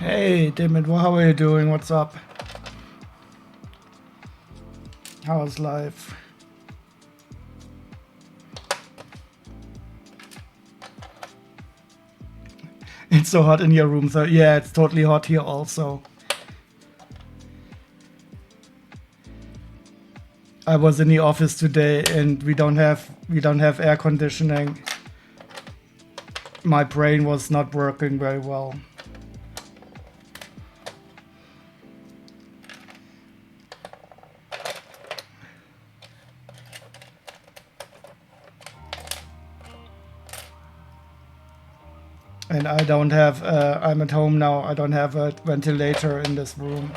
Hey, David, how are you doing? What's up? How's life? It's so hot in your room, so yeah, it's totally hot here also. I was in the office today and we don't have air conditioning. My brain was not working very well. And I don't have, I'm at home now, I don't have a ventilator in this room.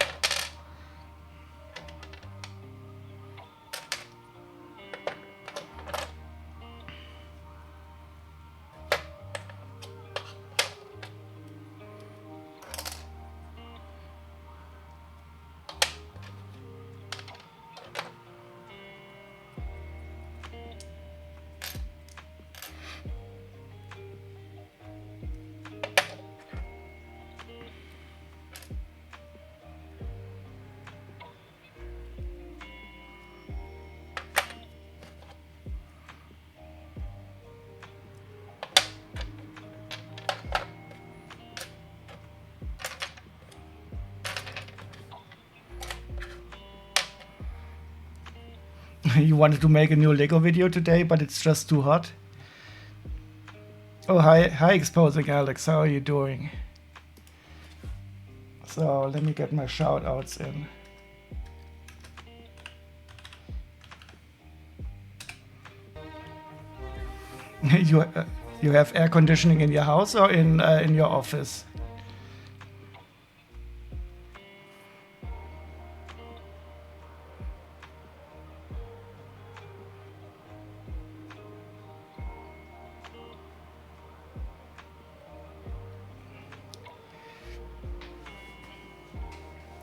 You wanted to make a new Lego video today, but it's just too hot. Oh, hi, Exposing Alex. How are you doing? So let me get my shout outs in. You have air conditioning in your house or in your office?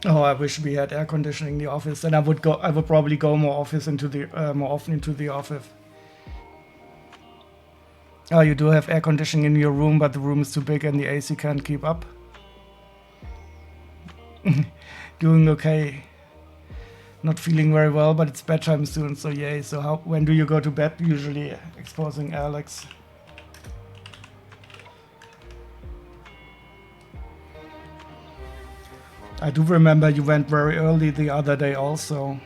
Oh, I wish we had air conditioning in the office. Then I would probably go more often into the office. Oh, you do have air conditioning in your room, but the room is too big and the AC can't keep up. Doing okay. Not feeling very well, but it's bedtime soon, so yay. So when do you go to bed usually, Exposing Alex? I do remember you went very early the other day also.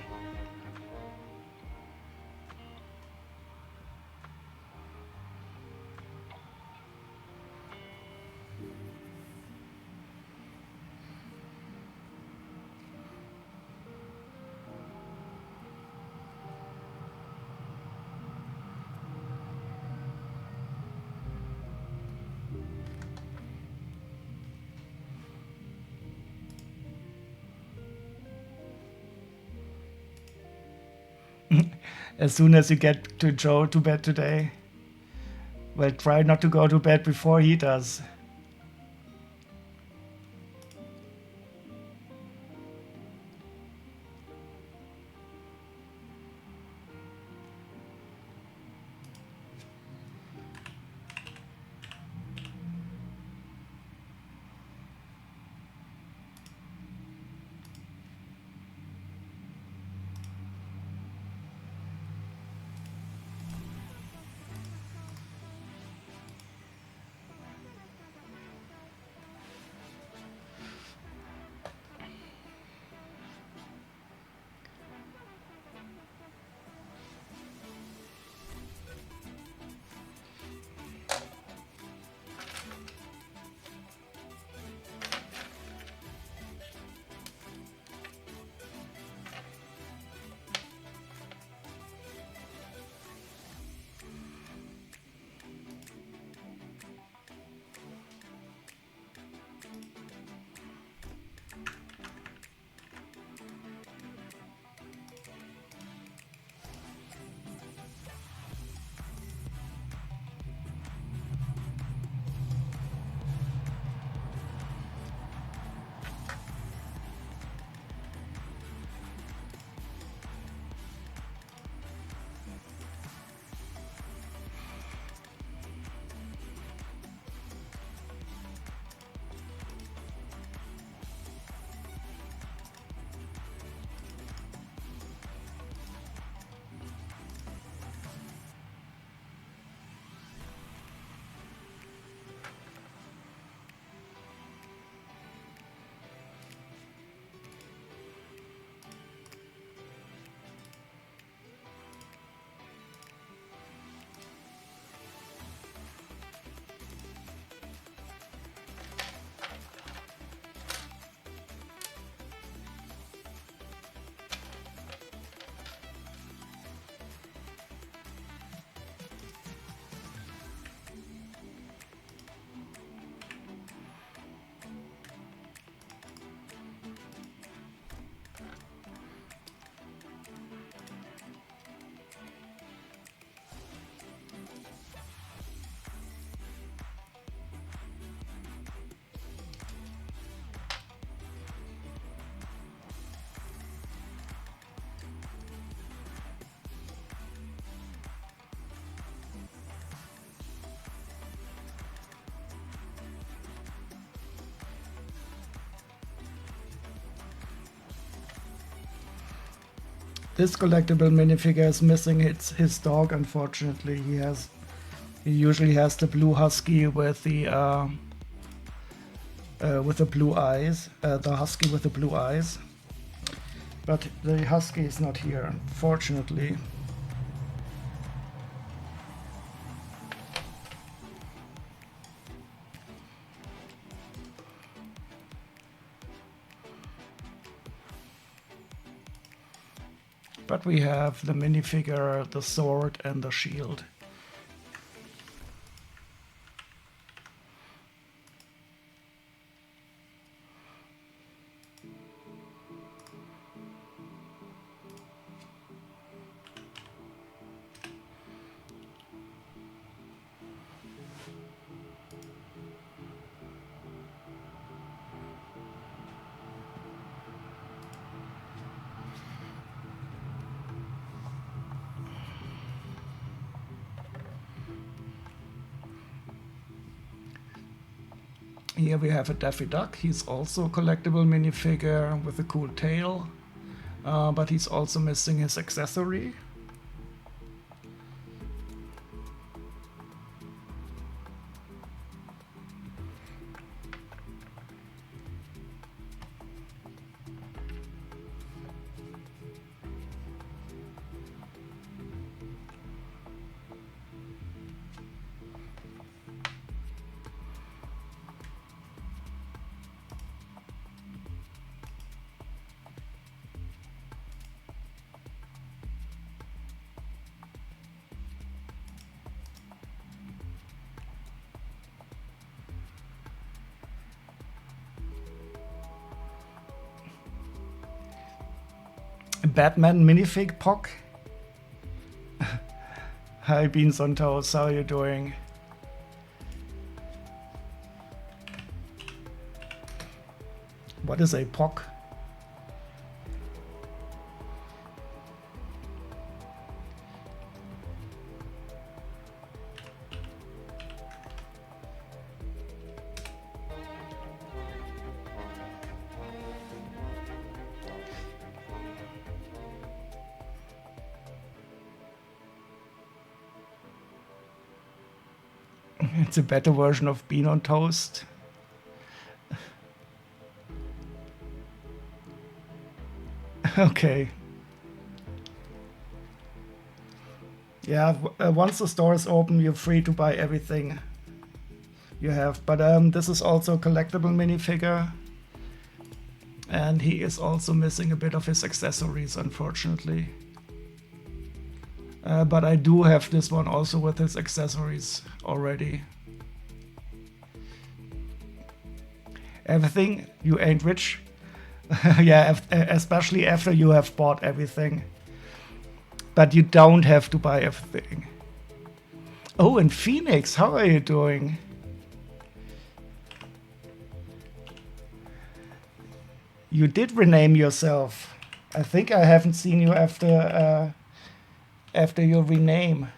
As soon as you get to Joe to bed today. Well, try not to go to bed before he does. This collectible minifigure is missing his dog, unfortunately. He usually has the blue husky with the blue eyes, the husky with the blue eyes. But the husky is not here, unfortunately. But we have the minifigure, the sword, and the shield. Here we have a Daffy Duck. He's also a collectible minifigure with a cool tail, but he's also missing his accessory. Batman minifig Pock. Hi Beans on Toast, how are you doing? What is a Pock? It's a better version of Bean on Toast. Okay. Yeah, once the store is open, you're free to buy everything you have. But this is also a collectible minifigure. And he is also missing a bit of his accessories, unfortunately. But I do have this one also with his accessories already. Everything? You ain't rich? Yeah, especially after you have bought everything. But you don't have to buy everything. Oh, and Phoenix, how are you doing? You did rename yourself. I think I haven't seen you after your rename.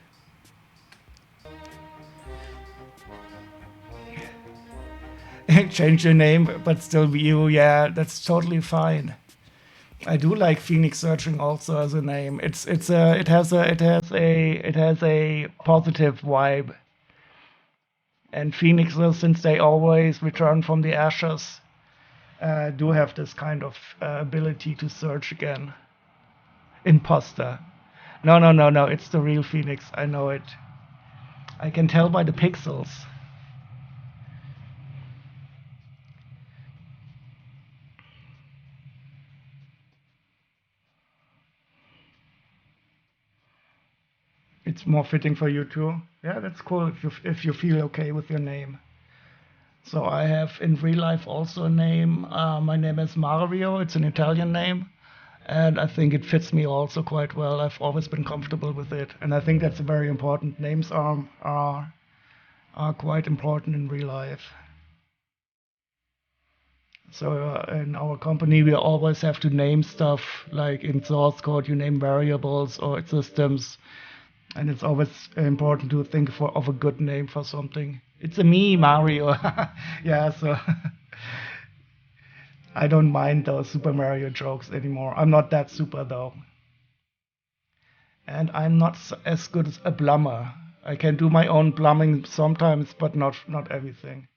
Change your name, but still be you. Yeah, that's totally fine. I do like Phoenix Searching also as a name. It has a positive vibe. And Phoenixes, since they always return from the ashes, do have this kind of ability to search again. Imposter. No. It's the real Phoenix. I know it. I can tell by the pixels. It's more fitting for you too. Yeah, that's cool if you feel okay with your name. So I have in real life also a name. My name is Mario. It's an Italian name. And I think it fits me also quite well. I've always been comfortable with it. And I think that's very important. Names are quite important in real life. So in our company, we always have to name stuff, like in source code, you name variables or systems. And it's always important to think of a good name for something. It's a me, Mario. Yeah, so I don't mind those Super Mario jokes anymore. I'm not that super though. and I'm not as good as a plumber. I can do my own plumbing sometimes, but not everything.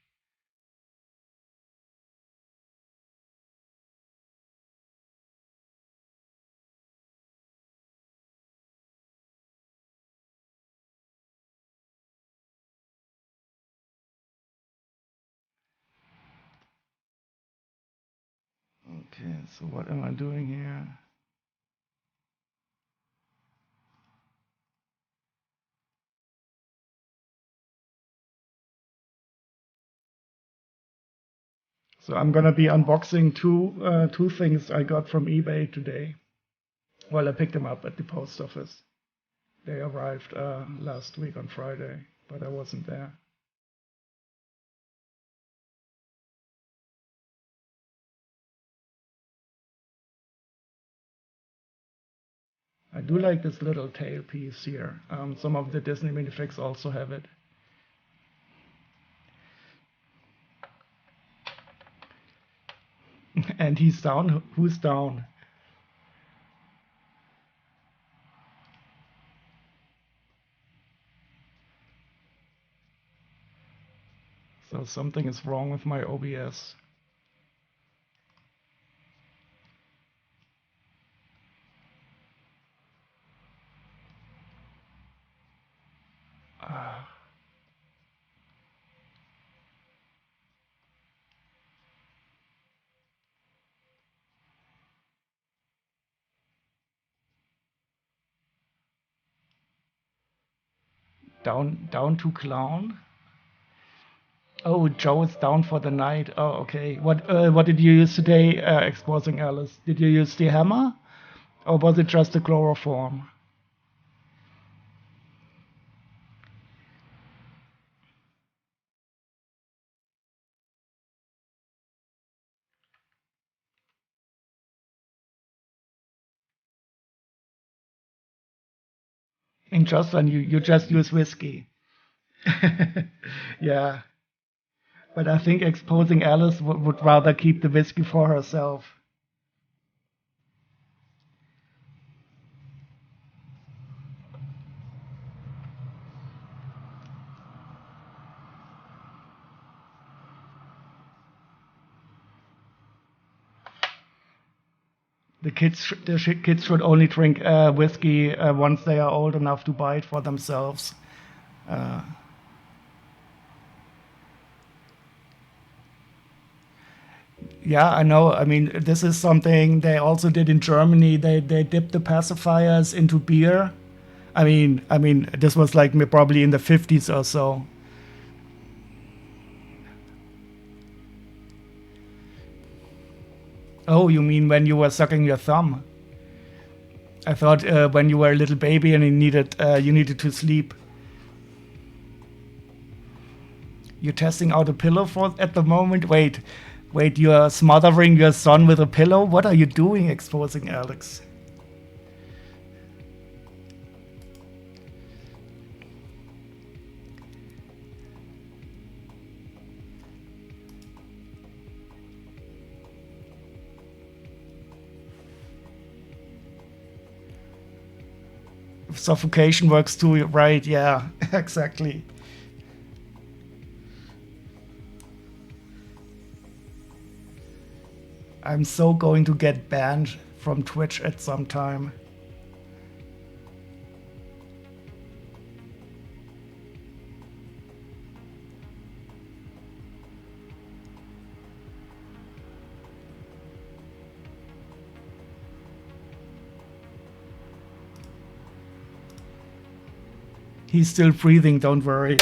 Okay, so what am I doing here? So I'm gonna be unboxing two things I got from eBay today. Well, I picked them up at the post office. They arrived last week on Friday, but I wasn't there. I do like this little tail piece here. Some of the Disney minifigs also have it. And he's down. Who's down? So something is wrong with my OBS. Ah, down to clown. Oh, Joe is down for the night. Oh, okay. What did you use today exposing Alice? Did you use the hammer, or was it just the chloroform? In Jocelyn, you just use whiskey. Yeah, but I think exposing Alice would rather keep the whiskey for herself. The kids should only drink whiskey once they are old enough to buy it for themselves. Uh, yeah, I know. I mean, this is something they also did in Germany. They dipped the pacifiers into beer. I mean, this was like probably in the 50s or so. Oh, you mean when you were sucking your thumb? I thought when you were a little baby and you needed to sleep. You're testing out a pillow for at the moment. Wait, you're smothering your son with a pillow. What are you doing, exposing Alex? Suffocation works too, right? Yeah, exactly. I'm so going to get banned from Twitch at some time. He's still breathing, don't worry.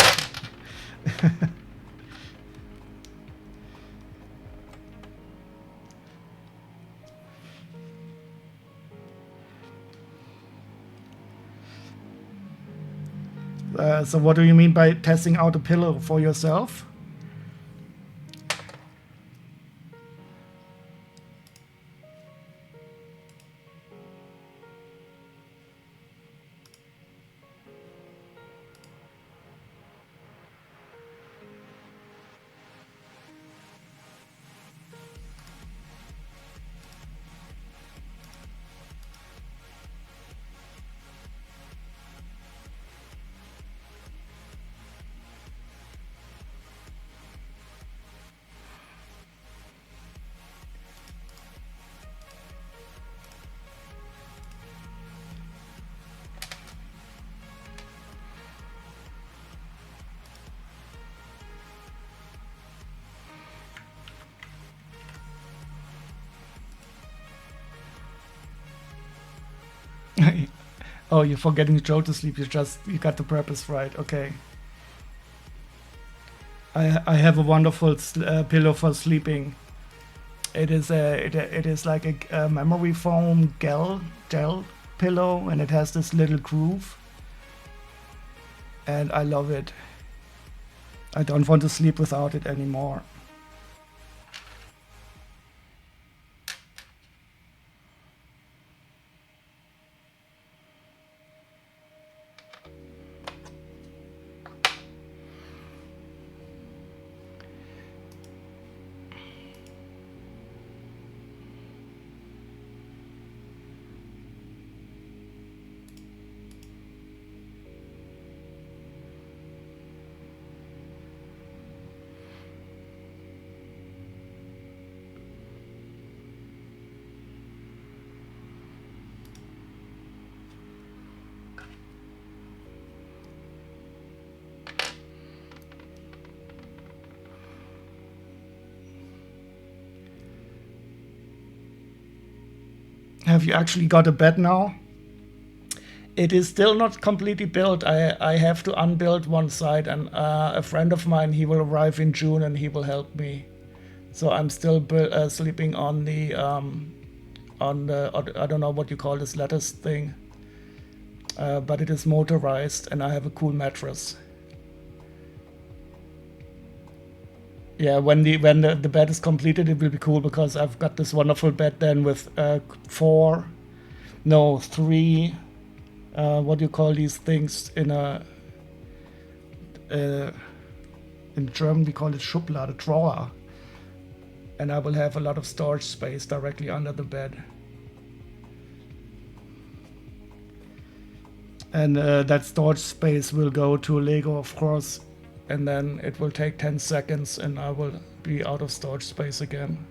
So what do you mean by testing out a pillow for yourself? Oh, you're forgetting Joe to sleep. You got the purpose right. Okay. I have a wonderful pillow for sleeping. It is like a memory foam gel pillow, and it has this little groove, and I love it. I don't want to sleep without it anymore. Have you actually got a bed now? It is still not completely built. I have to unbuild one side, and a friend of mine, he will arrive in June and he will help me. So I'm still sleeping on the I don't know what you call this lattice thing, but it is motorized, and I have a cool mattress. Yeah, when the bed is completed, it will be cool because I've got this wonderful bed then with three. What do you call these things in German? We call it Schublade, drawer, and I will have a lot of storage space directly under the bed. And that storage space will go to Lego, of course, and then it will take 10 seconds and I will be out of storage space again.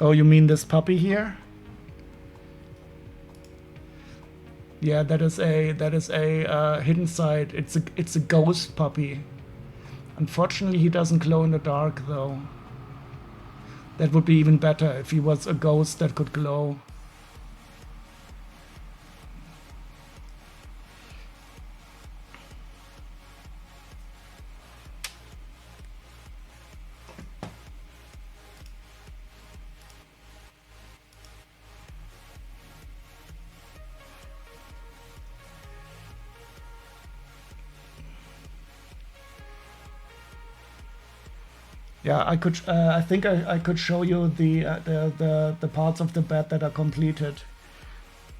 Oh, you mean this puppy here? Yeah, that is a hidden side. It's a ghost puppy. Unfortunately, he doesn't glow in the dark though. That would be even better if he was a ghost that could glow. Yeah, I could. I think I could show you the parts of the bed that are completed,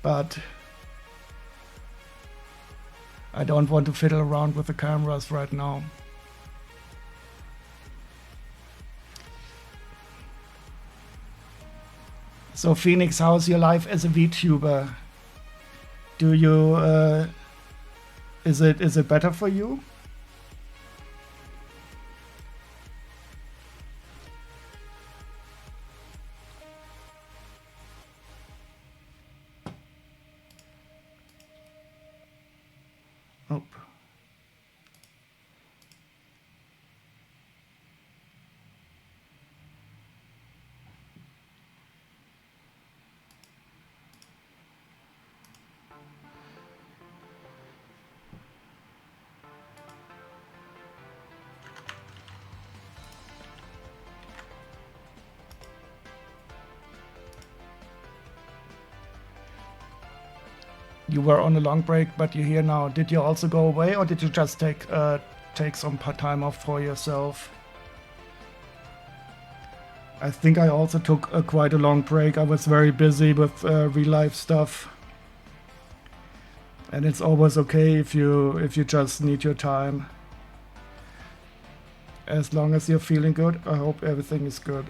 but I don't want to fiddle around with the cameras right now. So Phoenix, how's your life as a VTuber? Do you is it better for you? Oh. You were on a long break, but you're here now. Did you also go away, or did you just take some time off for yourself? I think I also took quite a long break. I was very busy with real life stuff, and it's always okay if you just need your time. As long as you're feeling good, I hope everything is good.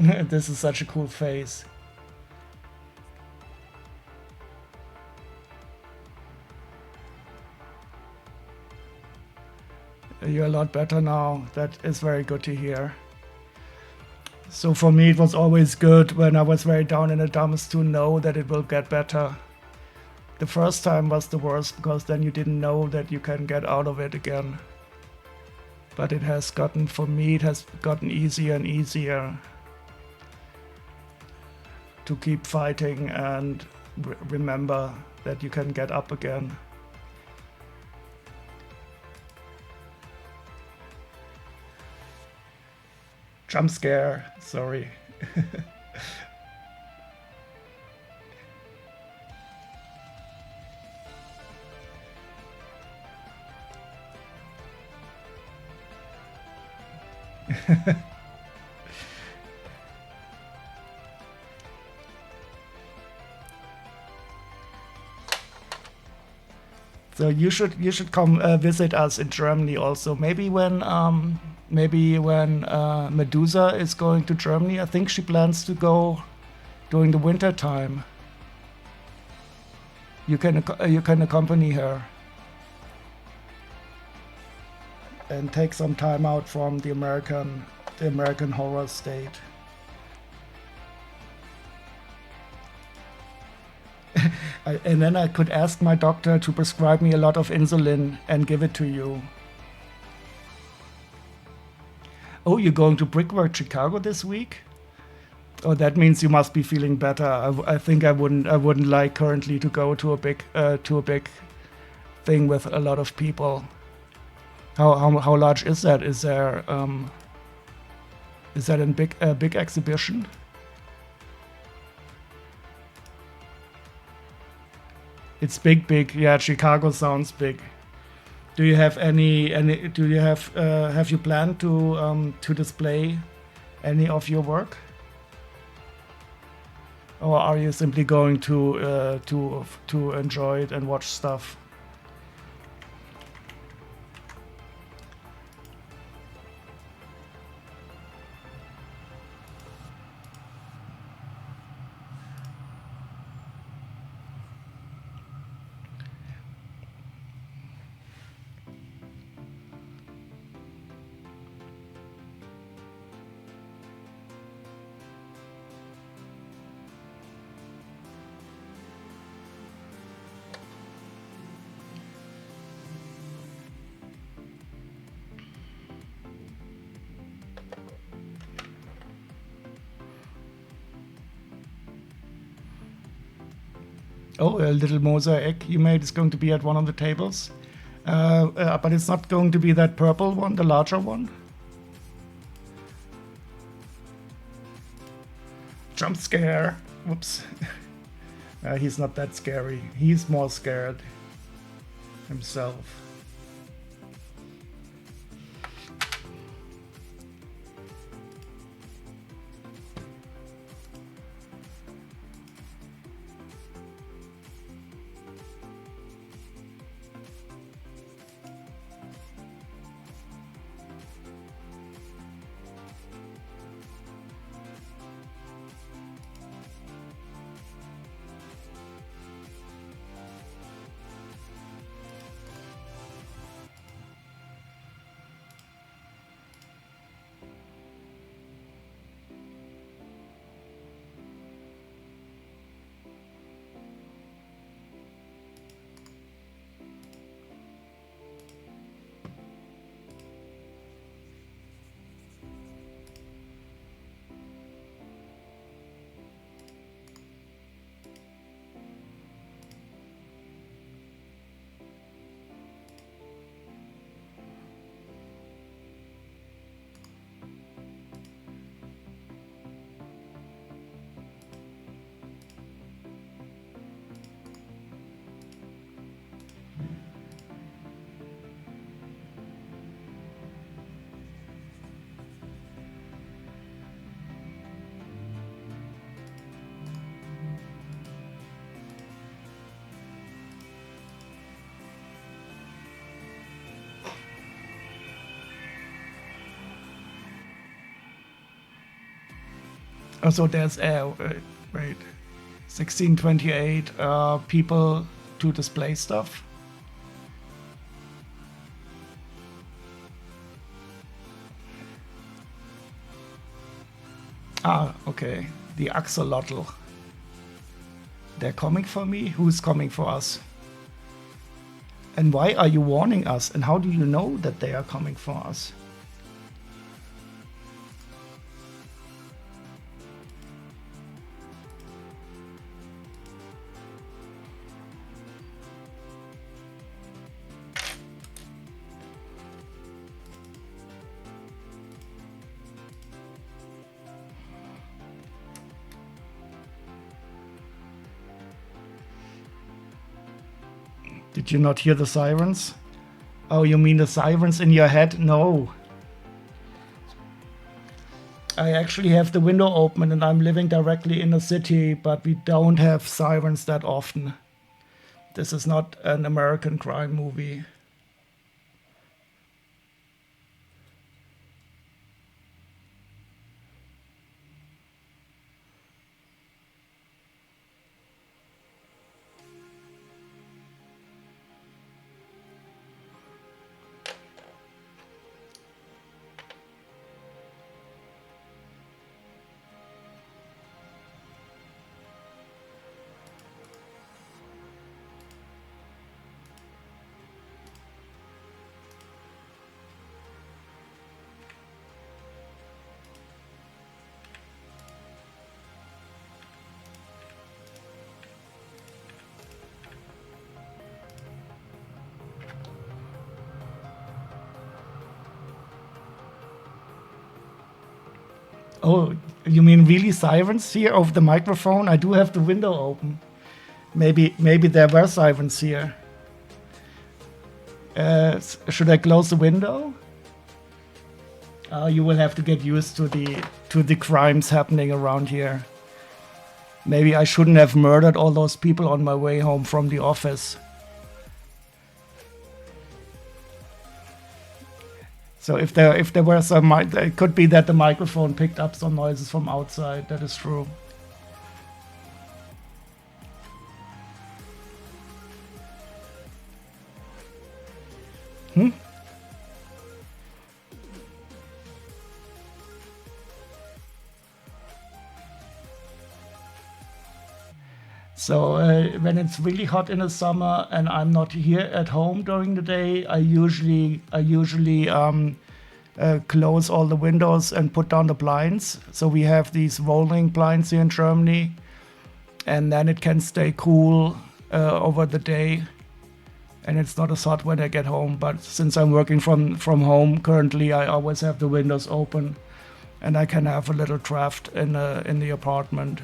This is such a cool face. You're a lot better now. That is very good to hear. So for me, it was always good when I was very down in the dumps to know that it will get better. The first time was the worst because then you didn't know that you can get out of it again. But it has gotten, for me, it has gotten easier and easier to keep fighting and remember that you can get up again. Jump scare, sorry. So you should come visit us in Germany also. Maybe when Medusa is going to Germany. I think she plans to go during the winter time. You can accompany her and take some time out from the American horror state. And then I could ask my doctor to prescribe me a lot of insulin and give it to you. Oh, you're going to Brickwork Chicago this week? Oh, that means you must be feeling better. I think I wouldn't like currently to go to a big thing with a lot of people. How large is that? Is that a big exhibition? It's big. Yeah, Chicago sounds big. Do you have have you planned to display any of your work? Or are you simply going to enjoy it and watch stuff? Oh, a little mosaic you made is going to be at one of the tables. But it's not going to be that purple one, the larger one. Jump scare. Whoops. He's not that scary. He's more scared himself. Oh, so there's wait, 1628 people to display stuff. Ah, okay. The axolotl. They're coming for me? Who's coming for us? And why are you warning us? And how do you know that they are coming for us? Did you not hear the sirens? Oh, you mean the sirens in your head? No. I actually have the window open and I'm living directly in a city, but we don't have sirens that often. This is not an American crime movie. Oh, you mean really sirens here over the microphone? I do have the window open. Maybe there were sirens here. Should I close the window? You will have to get used to the crimes happening around here. Maybe I shouldn't have murdered all those people on my way home from the office. So if there were some, it could be that the microphone picked up some noises from outside. That is true. So when it's really hot in the summer and I'm not here at home during the day, I usually close all the windows and put down the blinds. So we have these rolling blinds here in Germany, and then it can stay cool over the day, and it's not as hot when I get home. But since I'm working from home currently, I always have the windows open, and I can have a little draft in the apartment.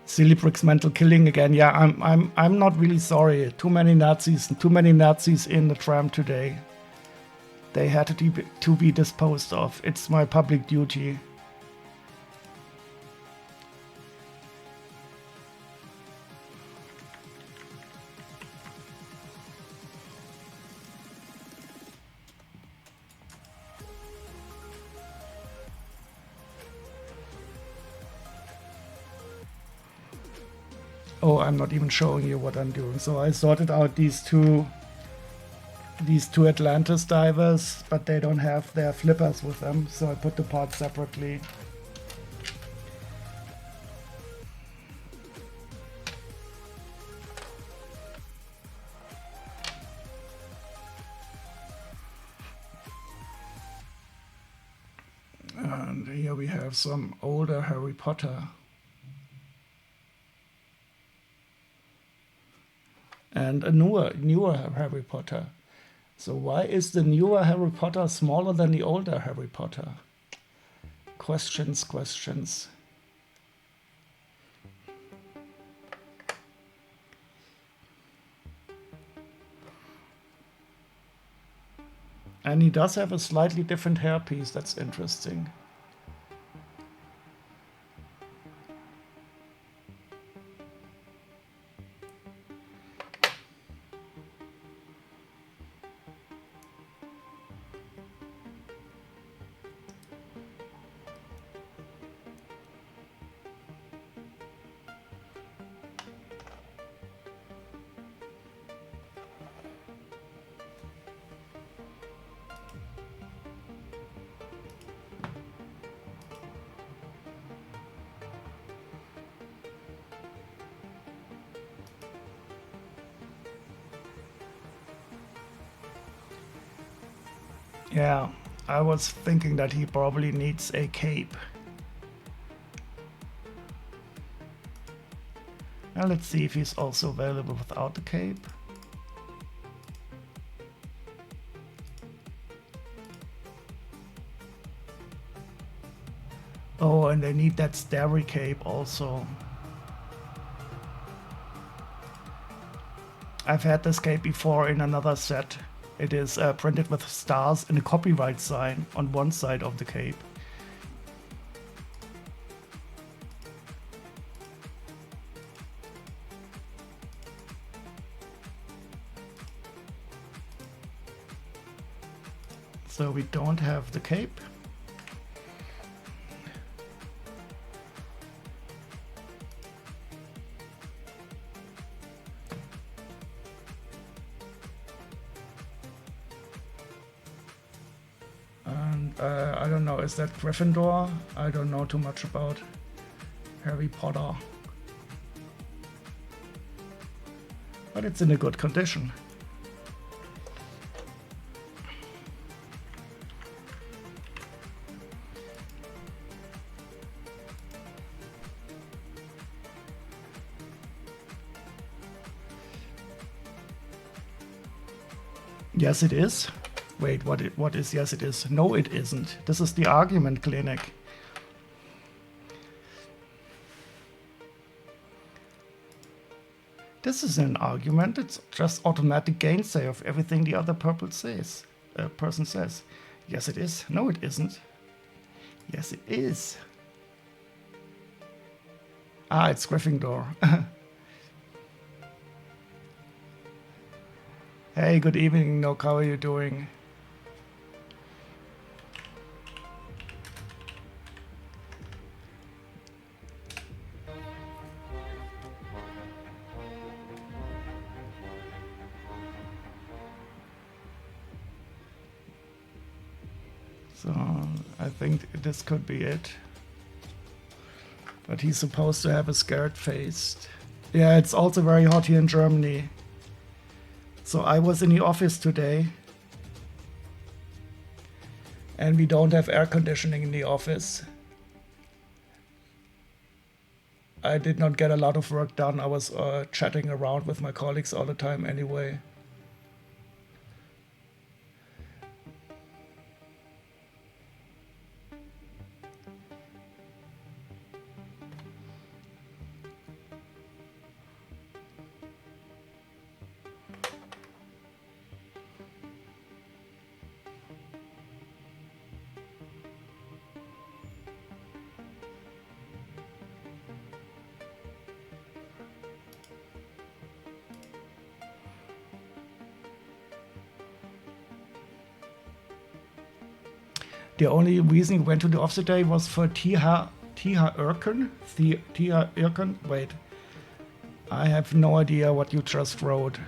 Silly Brick's mental killing again. Yeah, I'm not really sorry. Too many Nazis in the tram today. They had to be disposed of. It's my public duty. Oh, I'm not even showing you what I'm doing. So I sorted out these two Atlantis divers, but they don't have their flippers with them, so I put the parts separately. And here we have some older Harry Potter. And a newer Harry Potter. So why is the newer Harry Potter smaller than the older Harry Potter? Questions. And he does have a slightly different hairpiece. That's interesting. Yeah, I was thinking that he probably needs a cape. Now let's see if he's also available without the cape. Oh, and they need that starry cape also. I've had this cape before in another set. It is printed with stars and a copyright sign on one side of the cape. So we don't have the cape. And I don't know, is that Gryffindor? I don't know too much about Harry Potter. But it's in a good condition. Yes, it is. Wait, what is yes, it is? No, it isn't. This is the argument clinic. This is an argument. It's just automatic gainsay of everything the other person says. Yes, it is. No, it isn't. Yes, it is. Ah, it's Gryffindor. Hey, good evening, Nook. How are you doing? So, I think this could be it. But he's supposed to have a scared face. Yeah, it's also very hot here in Germany. So I was in the office today. And we don't have air conditioning in the office. I did not get a lot of work done. I was chatting around with my colleagues all the time anyway. The only reason we went to the office today was for Tiha Erken. Tiha Erken. Wait, I have no idea what you just wrote.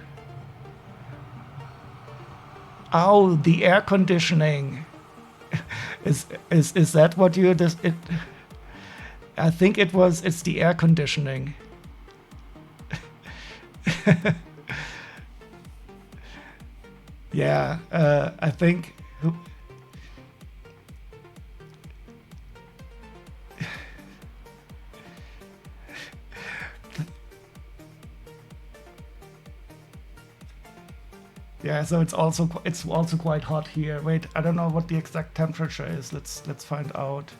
Oh, the air conditioning. is that what you just? I think it's the air conditioning. Yeah, I think. Yeah, so it's also quite hot here. Wait, I don't know what the exact temperature is. Let's find out.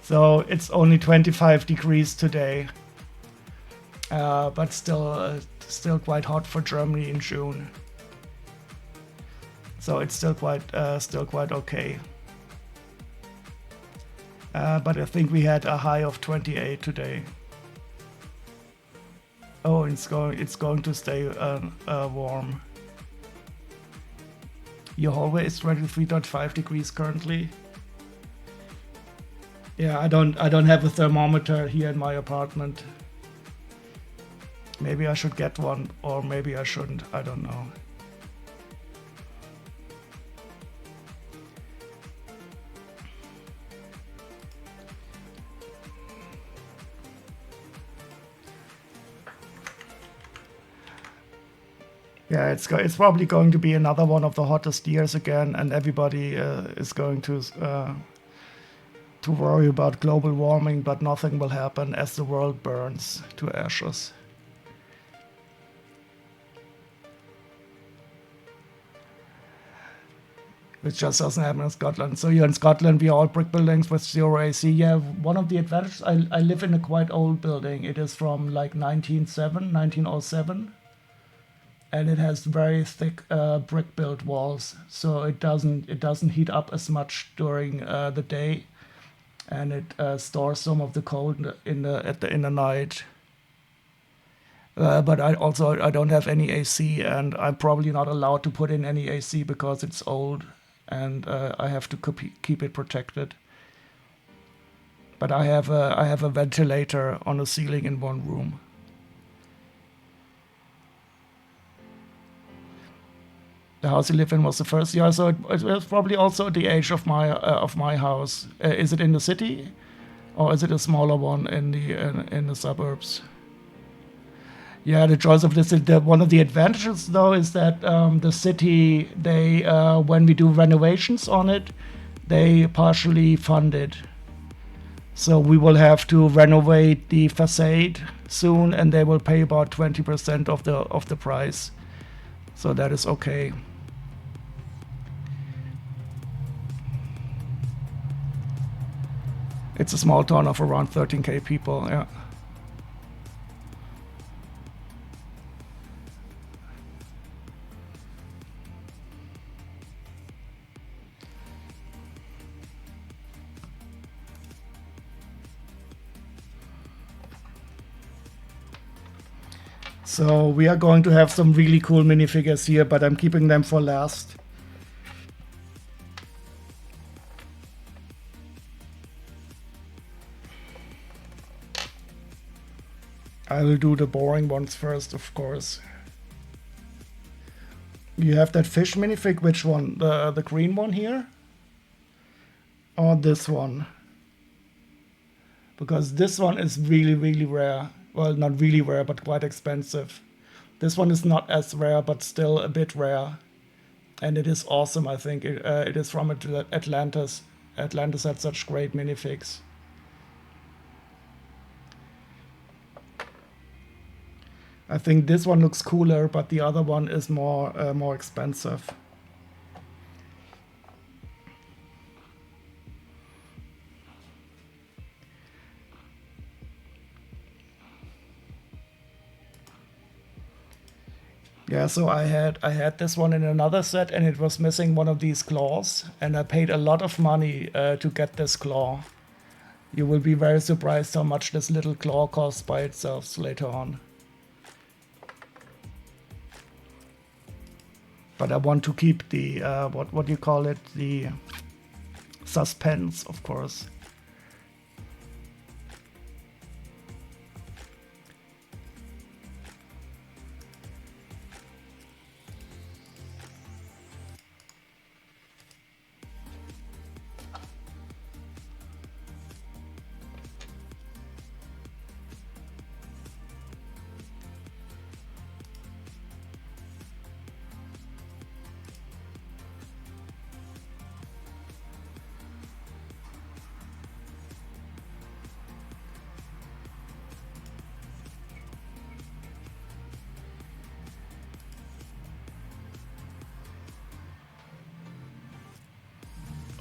So it's only 25 degrees today, but still quite hot for Germany in June. So it's still quite okay. But I think we had a high of 28 today. Oh, it's going to stay warm. Your hallway is 23.5 degrees currently. Yeah, I don't have a thermometer here in my apartment. Maybe I should get one, or maybe I shouldn't. I don't know. Yeah, it's probably going to be another one of the hottest years again, and everybody is going to worry about global warming, but nothing will happen as the world burns to ashes. Which just doesn't happen in Scotland. So here in Scotland, we are all brick buildings with zero AC. Yeah, one of the advantages, I live in a quite old building. It is from like 1907, and it has very thick brick built walls, so it doesn't heat up as much during the day, and it stores some of the cold in the night. But I don't have any AC, and I'm probably not allowed to put in any AC because it's old, and I have to keep it protected. But I have a ventilator on the ceiling in one room. The house you live in was the first year, so it was probably also the age of my house. Is it in the city, or is it a smaller one in the suburbs? Yeah, the choice of this. One of the advantages, though, is that the city, they when we do renovations on it, they partially fund it. So we will have to renovate the facade soon, and they will pay about 20% of the price. So that is okay. It's a small town of around 13K people. Yeah. So we are going to have some really cool minifigures here, but I'm keeping them for last. I will do the boring ones first, of course. You have that fish minifig. Which one? The green one here? Or this one? Because this one is really, really rare. Well, not really rare, but quite expensive. This one is not as rare, but still a bit rare. And it is awesome, I think. It is from Atlantis. Atlantis had such great minifigs. I think this one looks cooler, but the other one is more expensive. Yeah, so I had this one in another set, and it was missing one of these claws, and I paid a lot of money to get this claw. You will be very surprised how much this little claw costs by itself later on. But I want to keep the what do you call it, the suspense, of course.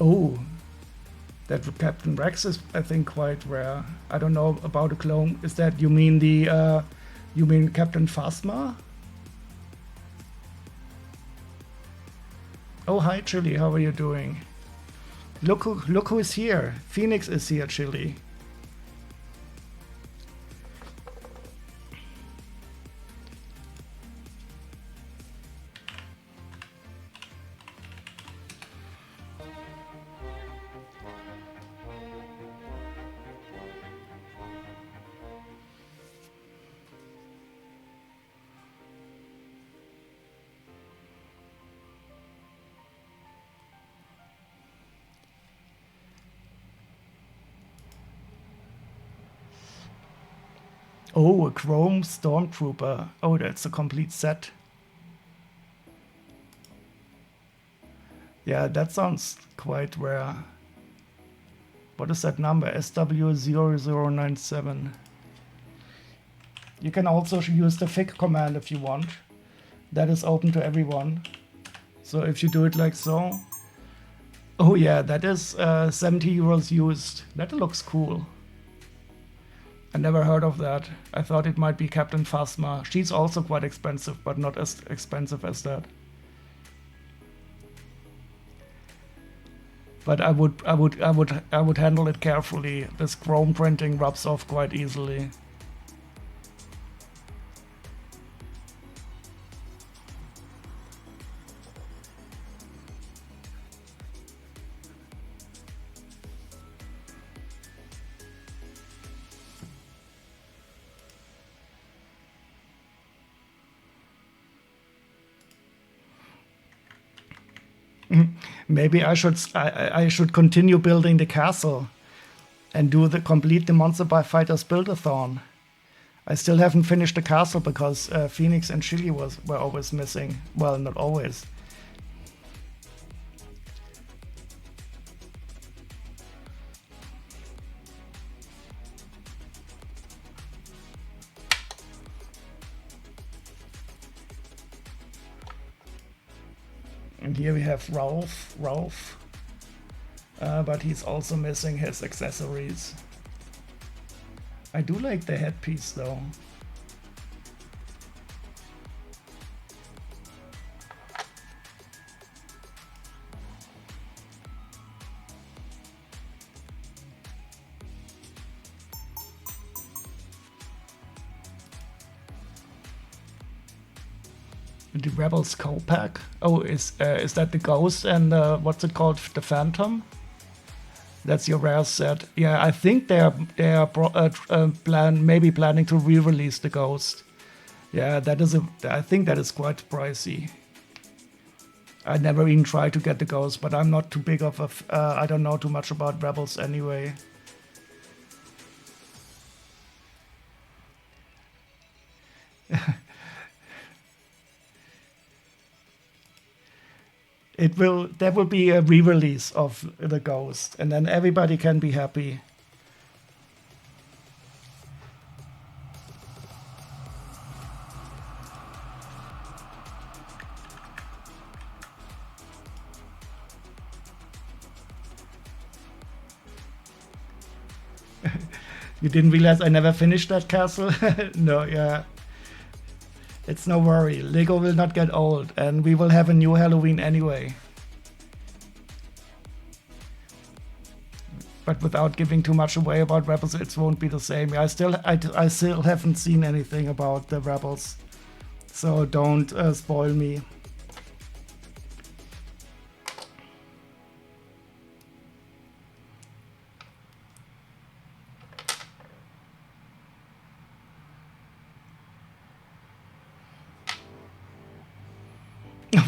Oh, that Captain Rex is, I think, quite rare. I don't know about a clone. Is that, you mean you mean Captain Phasma? Oh, hi, Chili. How are you doing? Look who is here. Phoenix is here, Chili. Oh, a Chrome Stormtrooper. Oh, that's a complete set. Yeah, that sounds quite rare. What is that number? SW0097. You can also use the fig command if you want. That is open to everyone. So if you do it like so. Oh yeah, that is 70 euros used. That looks cool. I never heard of that. I thought it might be Captain Phasma. She's also quite expensive, but not as expensive as that. But I would handle it carefully. This chrome printing rubs off quite easily. Maybe I should continue building the castle and complete the Monster by Fighters Build-a-thon. I still haven't finished the castle because Phoenix and Chili were always missing. Well, not always. And here we have Ralph. But he's also missing his accessories. I do like the headpiece though. The Rebels co-pack. Oh, is that the Ghost and what's it called? The Phantom? That's your rare set. Yeah, I think they are maybe planning to re-release the Ghost. Yeah, I think that is quite pricey. I never even tried to get the Ghost, but I'm not too big of a. I don't know too much about Rebels anyway. There will be a re-release of the Ghost, and then everybody can be happy. You didn't realize I never finished that castle? No, yeah. It's no worry. Lego will not get old, and we will have a new Halloween anyway. But without giving too much away about Rebels, it won't be the same. I still haven't seen anything about the Rebels, so don't spoil me.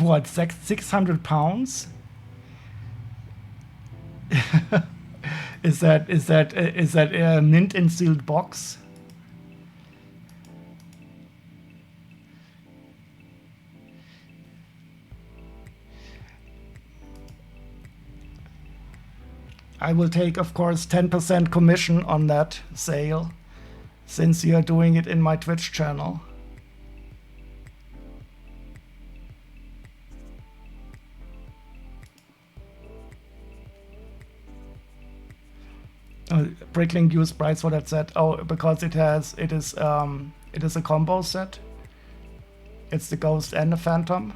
What, 600 pounds? Is that a mint and sealed box? I will take, of course, 10% commission on that sale, since you're doing it in my Twitch channel. Bricklink used price for that set. Oh, because it is a combo set. It's the Ghost and the Phantom.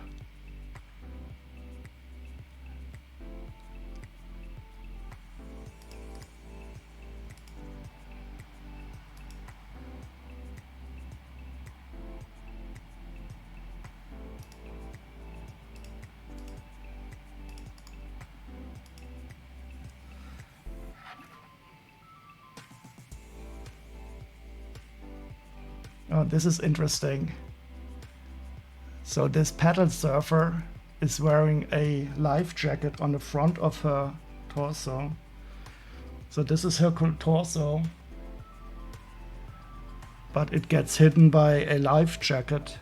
Oh, this is interesting. So this paddle surfer is wearing a life jacket on the front of her torso. So this is her torso, but it gets hidden by a life jacket.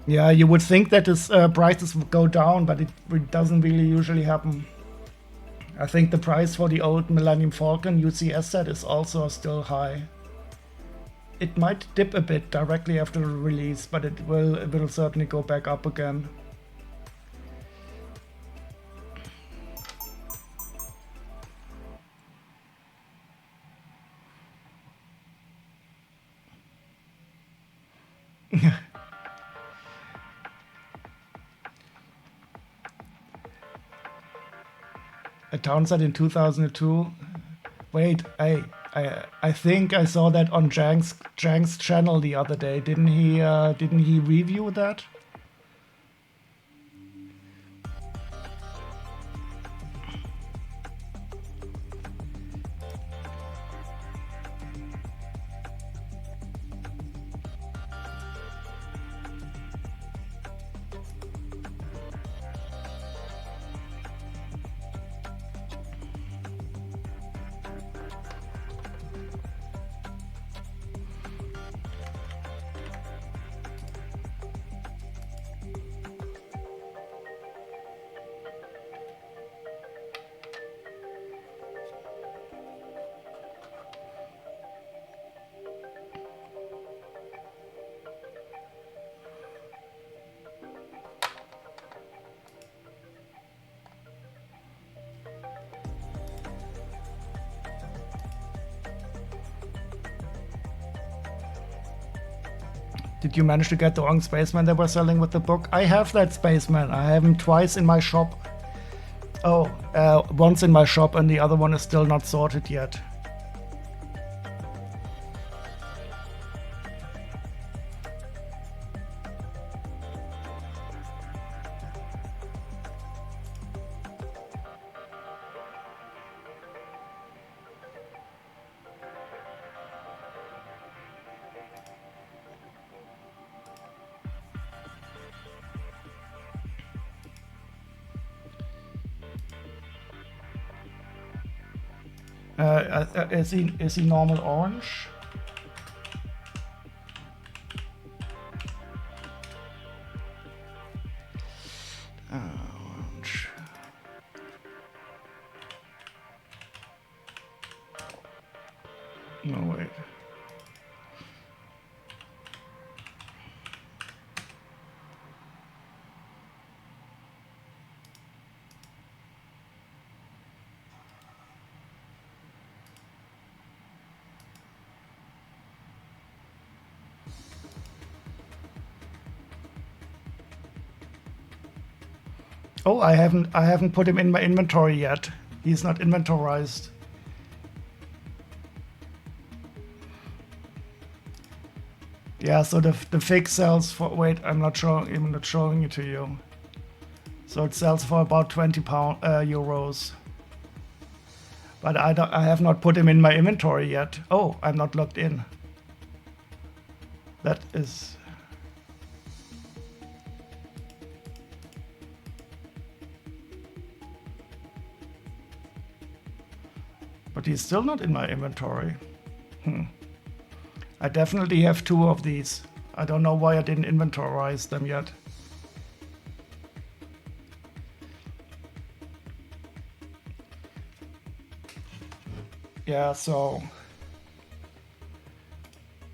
Yeah, you would think that his prices would go down, but it doesn't really usually happen. I think the price for the old Millennium Falcon UCS set is also still high. It might dip a bit directly after the release, but it will certainly go back up again. A town set in 2002. Wait, I think I saw that on Jang's channel the other day. Didn't he review that? Did you manage to get the wrong spaceman they were selling with the book? I have that spaceman. I have him twice in my shop. Oh, once in my shop and the other one is still not sorted yet. Is he normal orange? Orange. No, wait. Oh, I haven't put him in my inventory yet. He's not inventorized. Yeah, so the fig sells for, wait, I'm not showing it to you. So it sells for about 20 euros. But I have not put him in my inventory yet. Oh, I'm not logged in. That is. But he's still not in my inventory. I definitely have 2 of these. I don't know why I didn't inventorize them yet. Yeah, so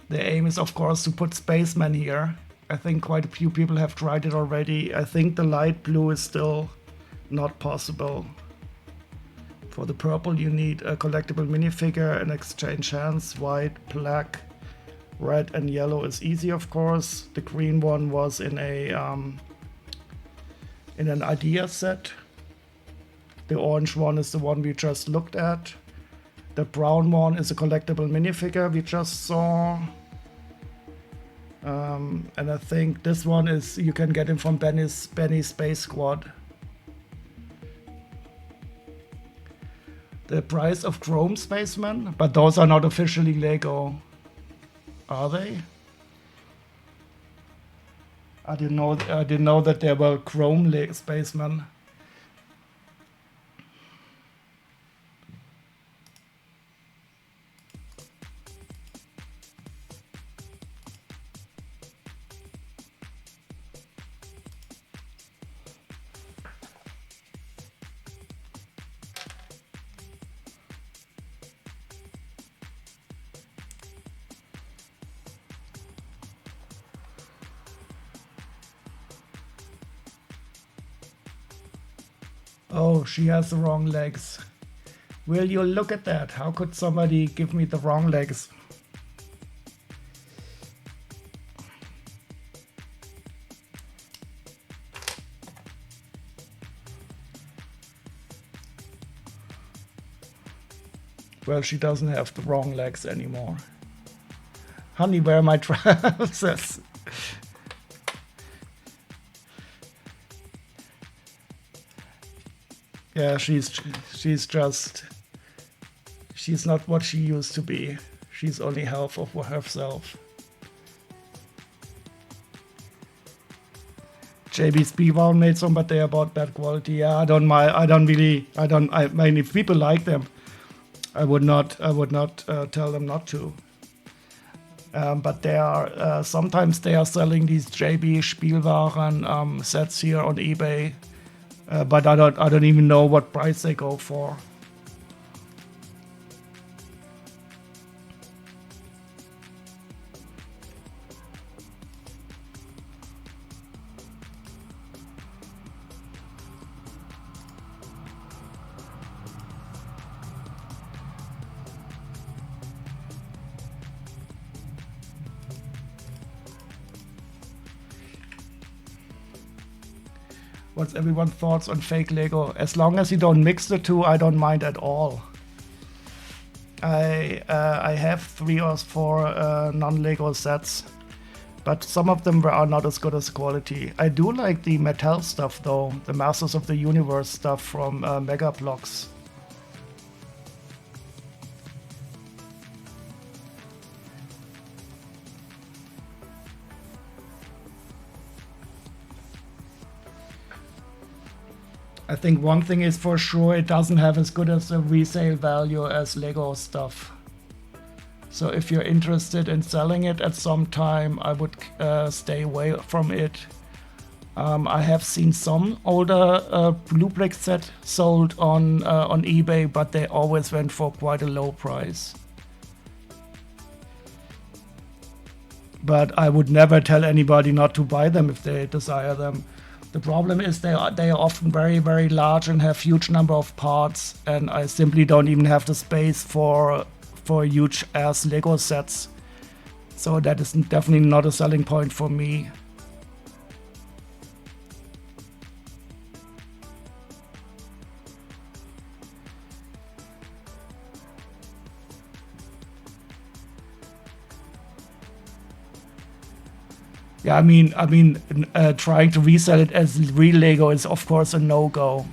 the aim is of course to put spacemen here. I think quite a few people have tried it already. I think the light blue is still not possible. For the purple you need a collectible minifigure and exchange hands. White, black, red and yellow is easy of course. The green one was in an idea set. The orange one is the one we just looked at. The brown one is a collectible minifigure we just saw. And I think this one is, you can get him from Benny's Space Squad. The price of Chrome Spacemen, but those are not officially Lego. Are they? I didn't know that there were Chrome Spacemen. Oh, she has the wrong legs. Will you look at that? How could somebody give me the wrong legs? Well, she doesn't have the wrong legs anymore. Honey, where are my trousers? Yeah, she's not what she used to be. She's only half of herself. JB's B1 made some, but they are about bad quality. Yeah, I don't mind. I mean, if people like them, I would not tell them not to. But they are sometimes they are selling these JB Spielwaren sets here on eBay, but I don't even know what price they go for. What's everyone's thoughts on fake Lego? As long as you don't mix the two, I don't mind at all. I have 3 or 4 non-Lego sets, but some of them are not as good as quality. I do like the Mattel stuff though, the Masters of the Universe stuff from Mega Bloks. I think one thing is for sure, it doesn't have as good as a resale value as Lego stuff. So if you're interested in selling it at some time, I would stay away from it. I have seen some older Blue Brick set sold on eBay, but they always went for quite a low price. But I would never tell anybody not to buy them if they desire them. The problem is they are often very, very large and have huge number of parts, and I simply don't even have the space for huge ass Lego sets. So that is definitely not a selling point for me. Yeah, I mean, trying to resell it as real Lego is of course a no-go.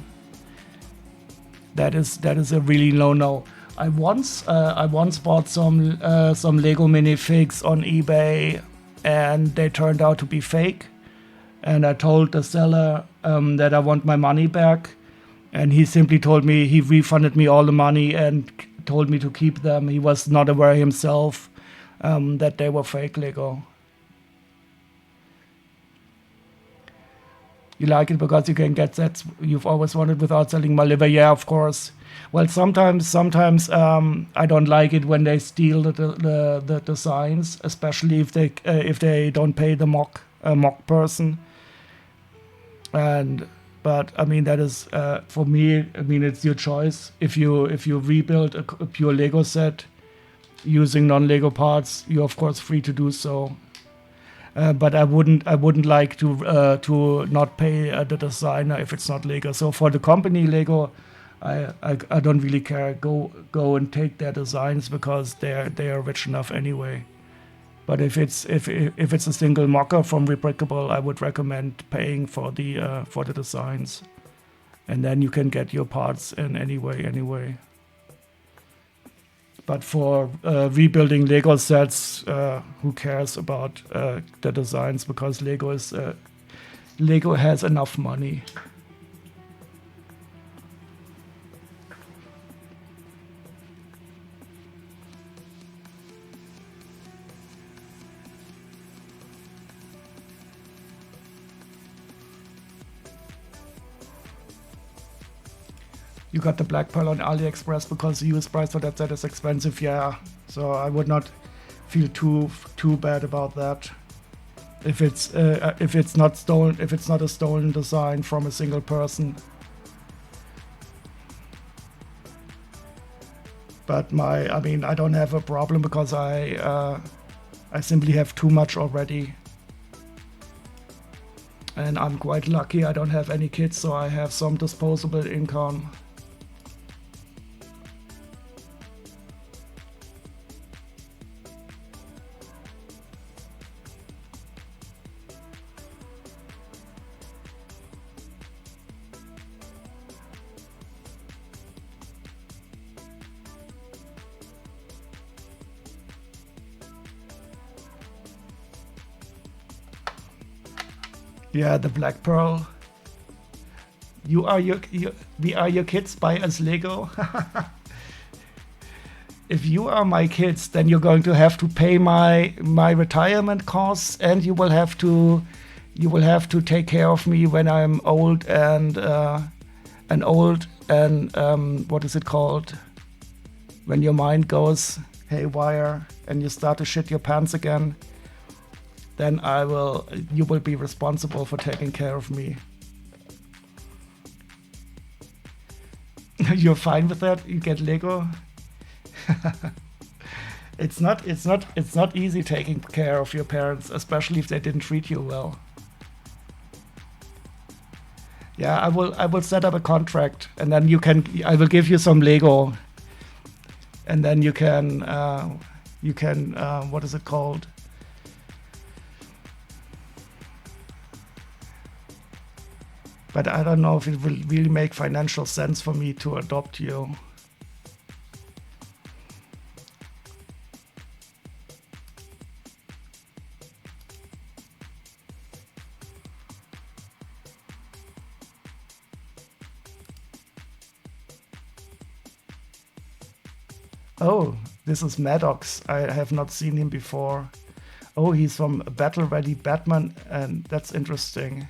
That is a really no. I once bought some Lego minifigs on eBay, and they turned out to be fake. And I told the seller that I want my money back, and he simply told me he refunded me all the money and told me to keep them. He was not aware himself that they were fake Lego. You like it because you can get sets you've always wanted without selling my liver. Yeah, of course. Well, sometimes I don't like it when they steal the designs, especially if they don't pay the mock person. But I mean, that is for me. I mean, it's your choice. If you rebuild a pure Lego set using non-Lego parts, you're of course free to do so. But I wouldn't like to not pay the designer if it's not Lego. So for the company Lego, I don't really care. Go and take their designs because they are rich enough anyway. But if it's a single mocker from Rebrickable, I would recommend paying for the designs, and then you can get your parts in anyway. But for rebuilding Lego sets, who cares about the designs? Because Lego has enough money. You got the Black Pearl on AliExpress because the US price for that set is expensive. Yeah, so I would not feel too bad about that. If it's not stolen, if it's not a stolen design from a single person. But I mean, I don't have a problem because I simply have too much already. And I'm quite lucky I don't have any kids, so I have some disposable income. Yeah, the Black Pearl. We are your kids, buy us Lego. If you are my kids, then you're going to have to pay my retirement costs, and you will have to take care of me when I'm old and what is it called? When your mind goes haywire and you start to shit your pants again, then you will be responsible for taking care of me. You're fine with that? You get Lego? It's not easy taking care of your parents, especially if they didn't treat you well. Yeah, I will set up a contract, and then I will give you some Lego, and then you can what is it called? But I don't know if it will really make financial sense for me to adopt you. Oh, this is Maddox. I have not seen him before. Oh, he's from Battle Ready Batman, and that's interesting.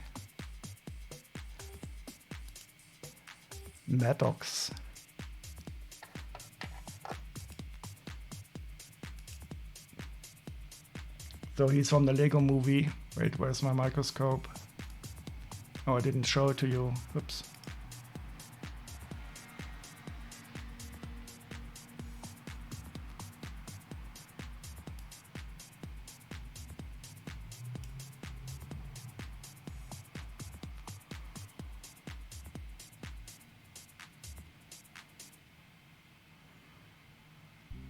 Maddox. So he's from the Lego movie. Wait, where's my microscope? Oh, I didn't show it to you. Oops.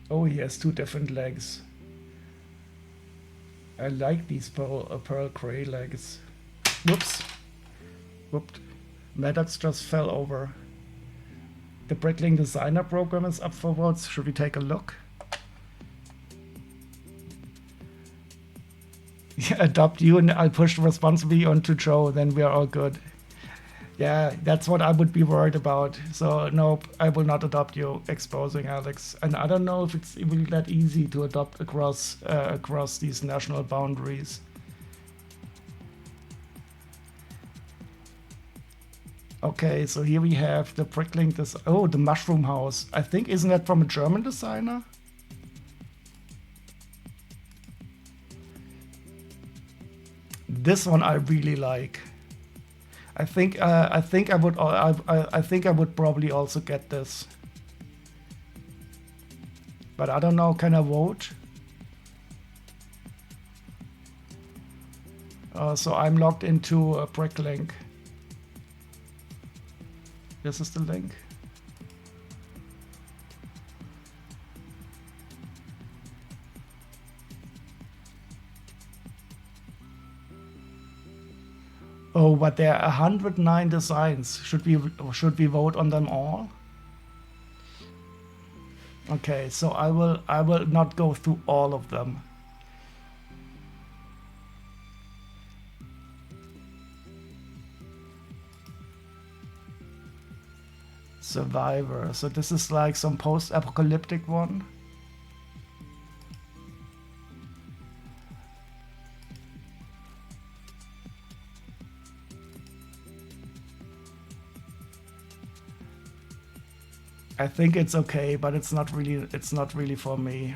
Oh, he has two different legs. I like these pearl gray legs. Whoops. Whooped. Maddox just fell over. The Bricklink Designer program is up for votes. Should we take a look? Yeah, adopt you and I'll push the responsibility onto Joe, then we are all good. Yeah, that's what I would be worried about. So nope, I will not adopt you, exposing Alex. And I don't know if it's really that easy to adopt across these national boundaries. Okay, so here we have the Bricklink. Oh, the Mushroom House. I think, isn't that from a German designer? This one I really like. I think I would probably also get this, but I don't know. Can I vote? So I'm logged into a Bricklink. This is the link. Oh, but there are 109 designs. Should we vote on them all? Okay, so I will not go through all of them. Survivor. So this is like some post-apocalyptic one. I think it's okay, but it's not really for me.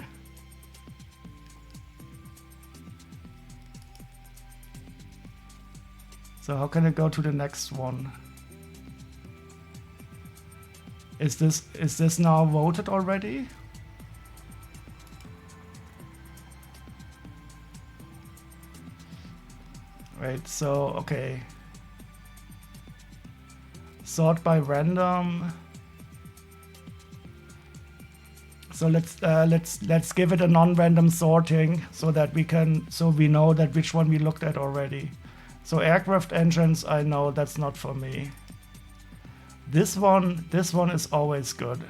So how can I go to the next one? Is this now voted already? Wait, so okay. Sort by random. So let's give it a non-random sorting so that we know that which one we looked at already. So aircraft engines, I know that's not for me. This one is always good.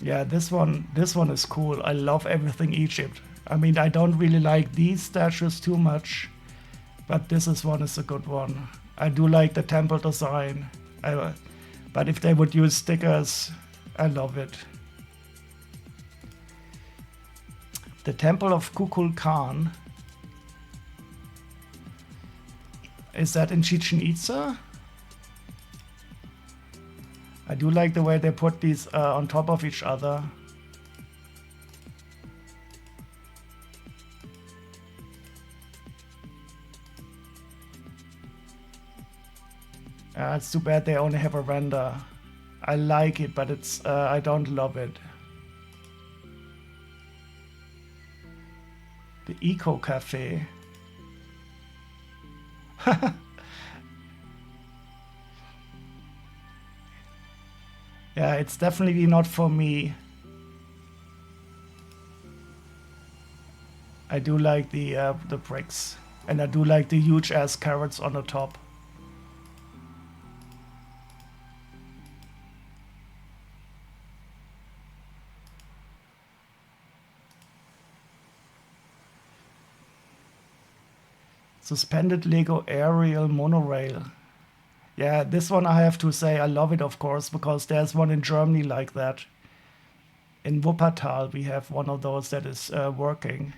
Yeah, this one is cool. I love everything Egypt. I mean, I don't really like these statues too much, but this one is a good one. I do like the temple design, but if they would use stickers, I love it. The Temple of Kukulkan. Is that in Chichen Itza? I do like the way they put these on top of each other. It's too bad they only have a render. I like it, but it's I don't love it. The Eco Cafe. Yeah, it's definitely not for me. I do like the bricks, and I do like the huge ass carrots on the top. Suspended Lego aerial monorail. Yeah, this one I have to say I love it, of course, because there's one in Germany like that. In Wuppertal we have one of those that is working.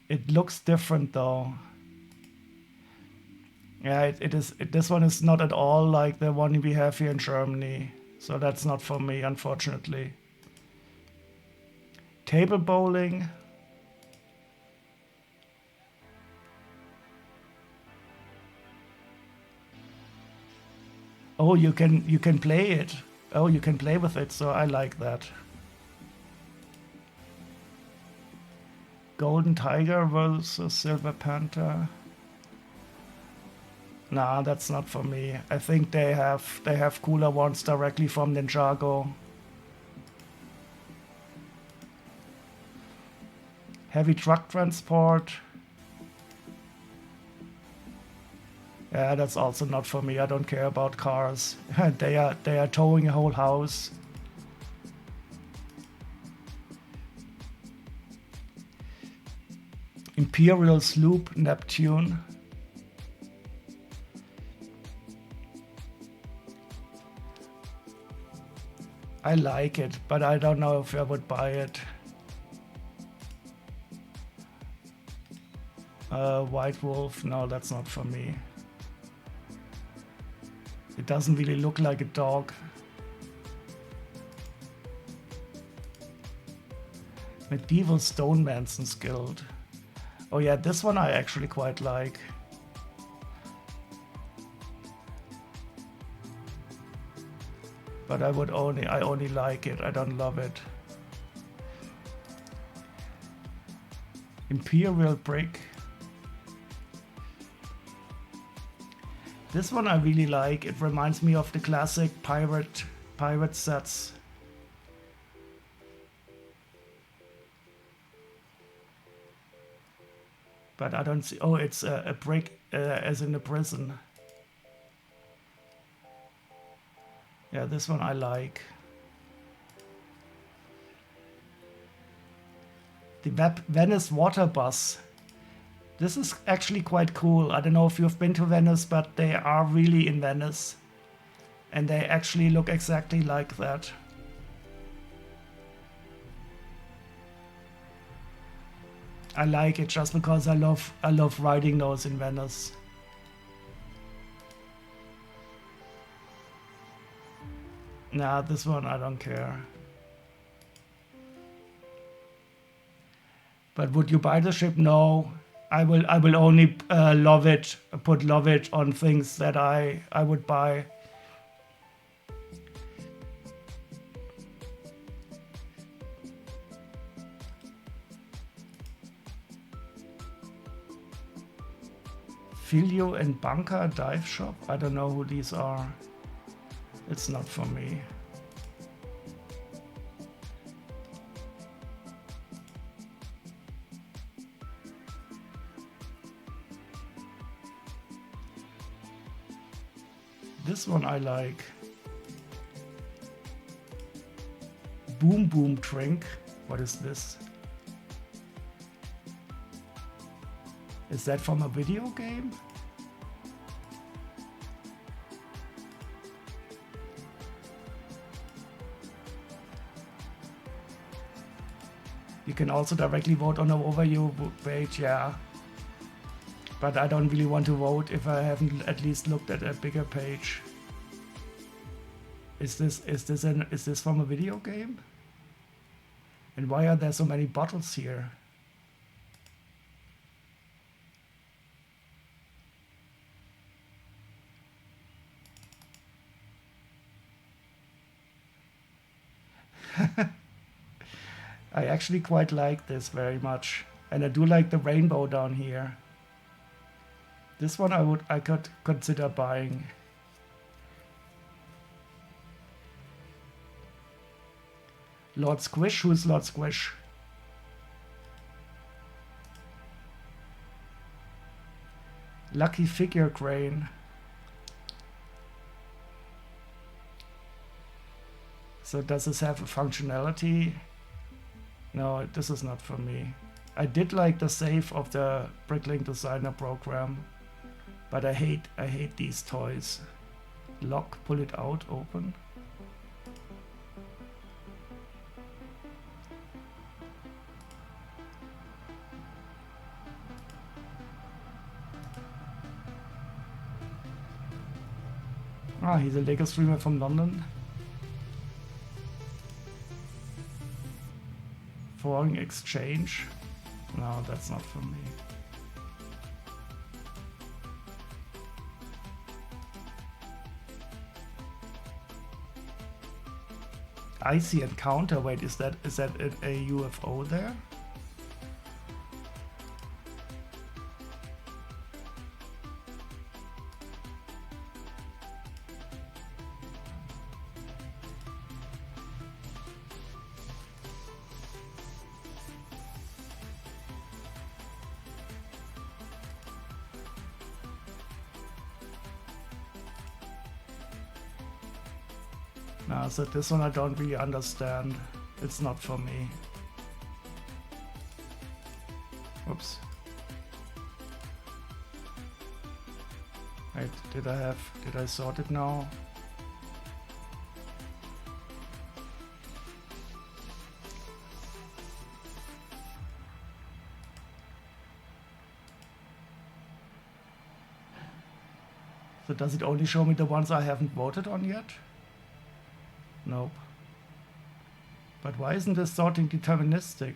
It looks different though. Yeah, this one is not at all like the one we have here in Germany. So that's not for me, unfortunately. Table bowling. Oh, you can play it. Oh, you can play with it, so I like that. Golden Tiger versus Silver Panther. Nah, that's not for me. I think they have cooler ones directly from Ninjago. Heavy truck transport. Yeah, that's also not for me. I don't care about cars. They are towing a whole house. Imperial sloop Neptune. I like it, but I don't know if I would buy it. White Wolf, no, that's not for me. It doesn't really look like a dog. Medieval Stonemason's Guild. Oh yeah, this one I actually quite like. But I only like it, I don't love it. Imperial Brick. This one I really like. It reminds me of the classic pirate sets. But I don't see. Oh, it's a brick as in a prison. Yeah, this one I like. The Venice water bus. This is actually quite cool. I don't know if you've been to Venice, but they are really in Venice. And they actually look exactly like that. I like it just because I love riding those in Venice. Nah, this one I don't care. But would you buy the ship? No. I will only put love it on things that I would buy. Filio and Banca Dive Shop. I don't know who these are. It's not for me. This one I like. Boom Boom Drink. What is this? Is that from a video game? You can also directly vote on the overview page, yeah. But I don't really want to vote if I haven't at least looked at a bigger page. Is this from a video game? And why are there so many bottles here? I actually quite like this very much, and I do like the rainbow down here. This one I could consider buying. Lord Squish? Who's Lord Squish? Lucky Figure Crane. So does this have a functionality? No, this is not for me. I did like the save of the Bricklink Designer program, but I hate these toys. Lock, pull it out, open. Ah, he's a Lego streamer from London. Foreign exchange? No, that's not for me. Icy Encounter. Wait, is that a UFO there? No, so this one I don't really understand. It's not for me. Oops. Wait, did I sort it now? So does it only show me the ones I haven't voted on yet? Nope. But why isn't this sorting deterministic?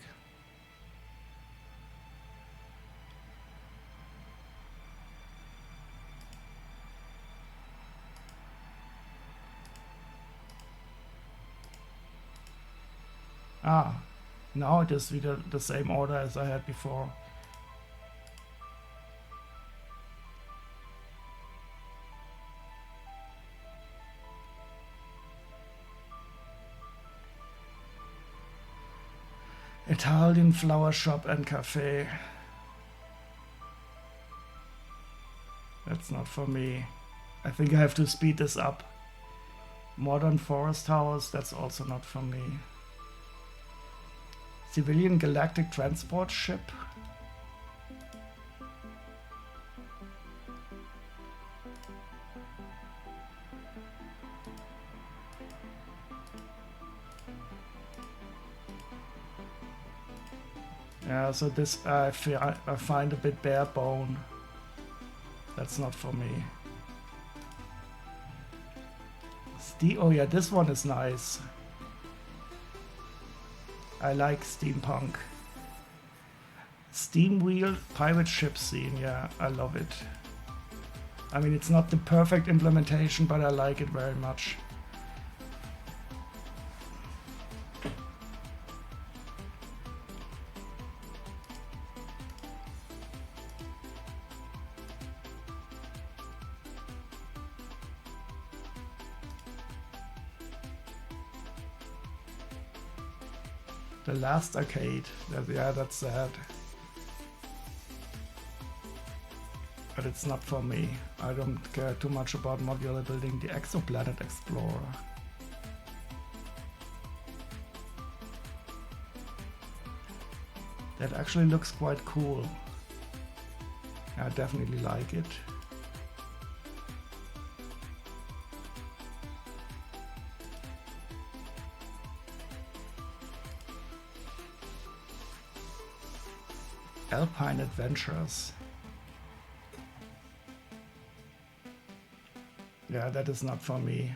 Ah, now it is wieder the same order as I had before. Italian flower shop and cafe. That's not for me. I think I have to speed this up. Modern forest house, that's also not for me. Civilian galactic transport ship. Yeah, so this I find a bit bare bone. That's not for me. Oh yeah, this one is nice. I like steampunk. Steam wheel pirate ship scene, yeah, I love it. I mean, it's not the perfect implementation, but I like it very much. The last arcade. Yeah, that's sad. But it's not for me. I don't care too much about modular building. The Exoplanet Explorer. That actually looks quite cool. I definitely like it. Alpine Adventures. Yeah, that is not for me.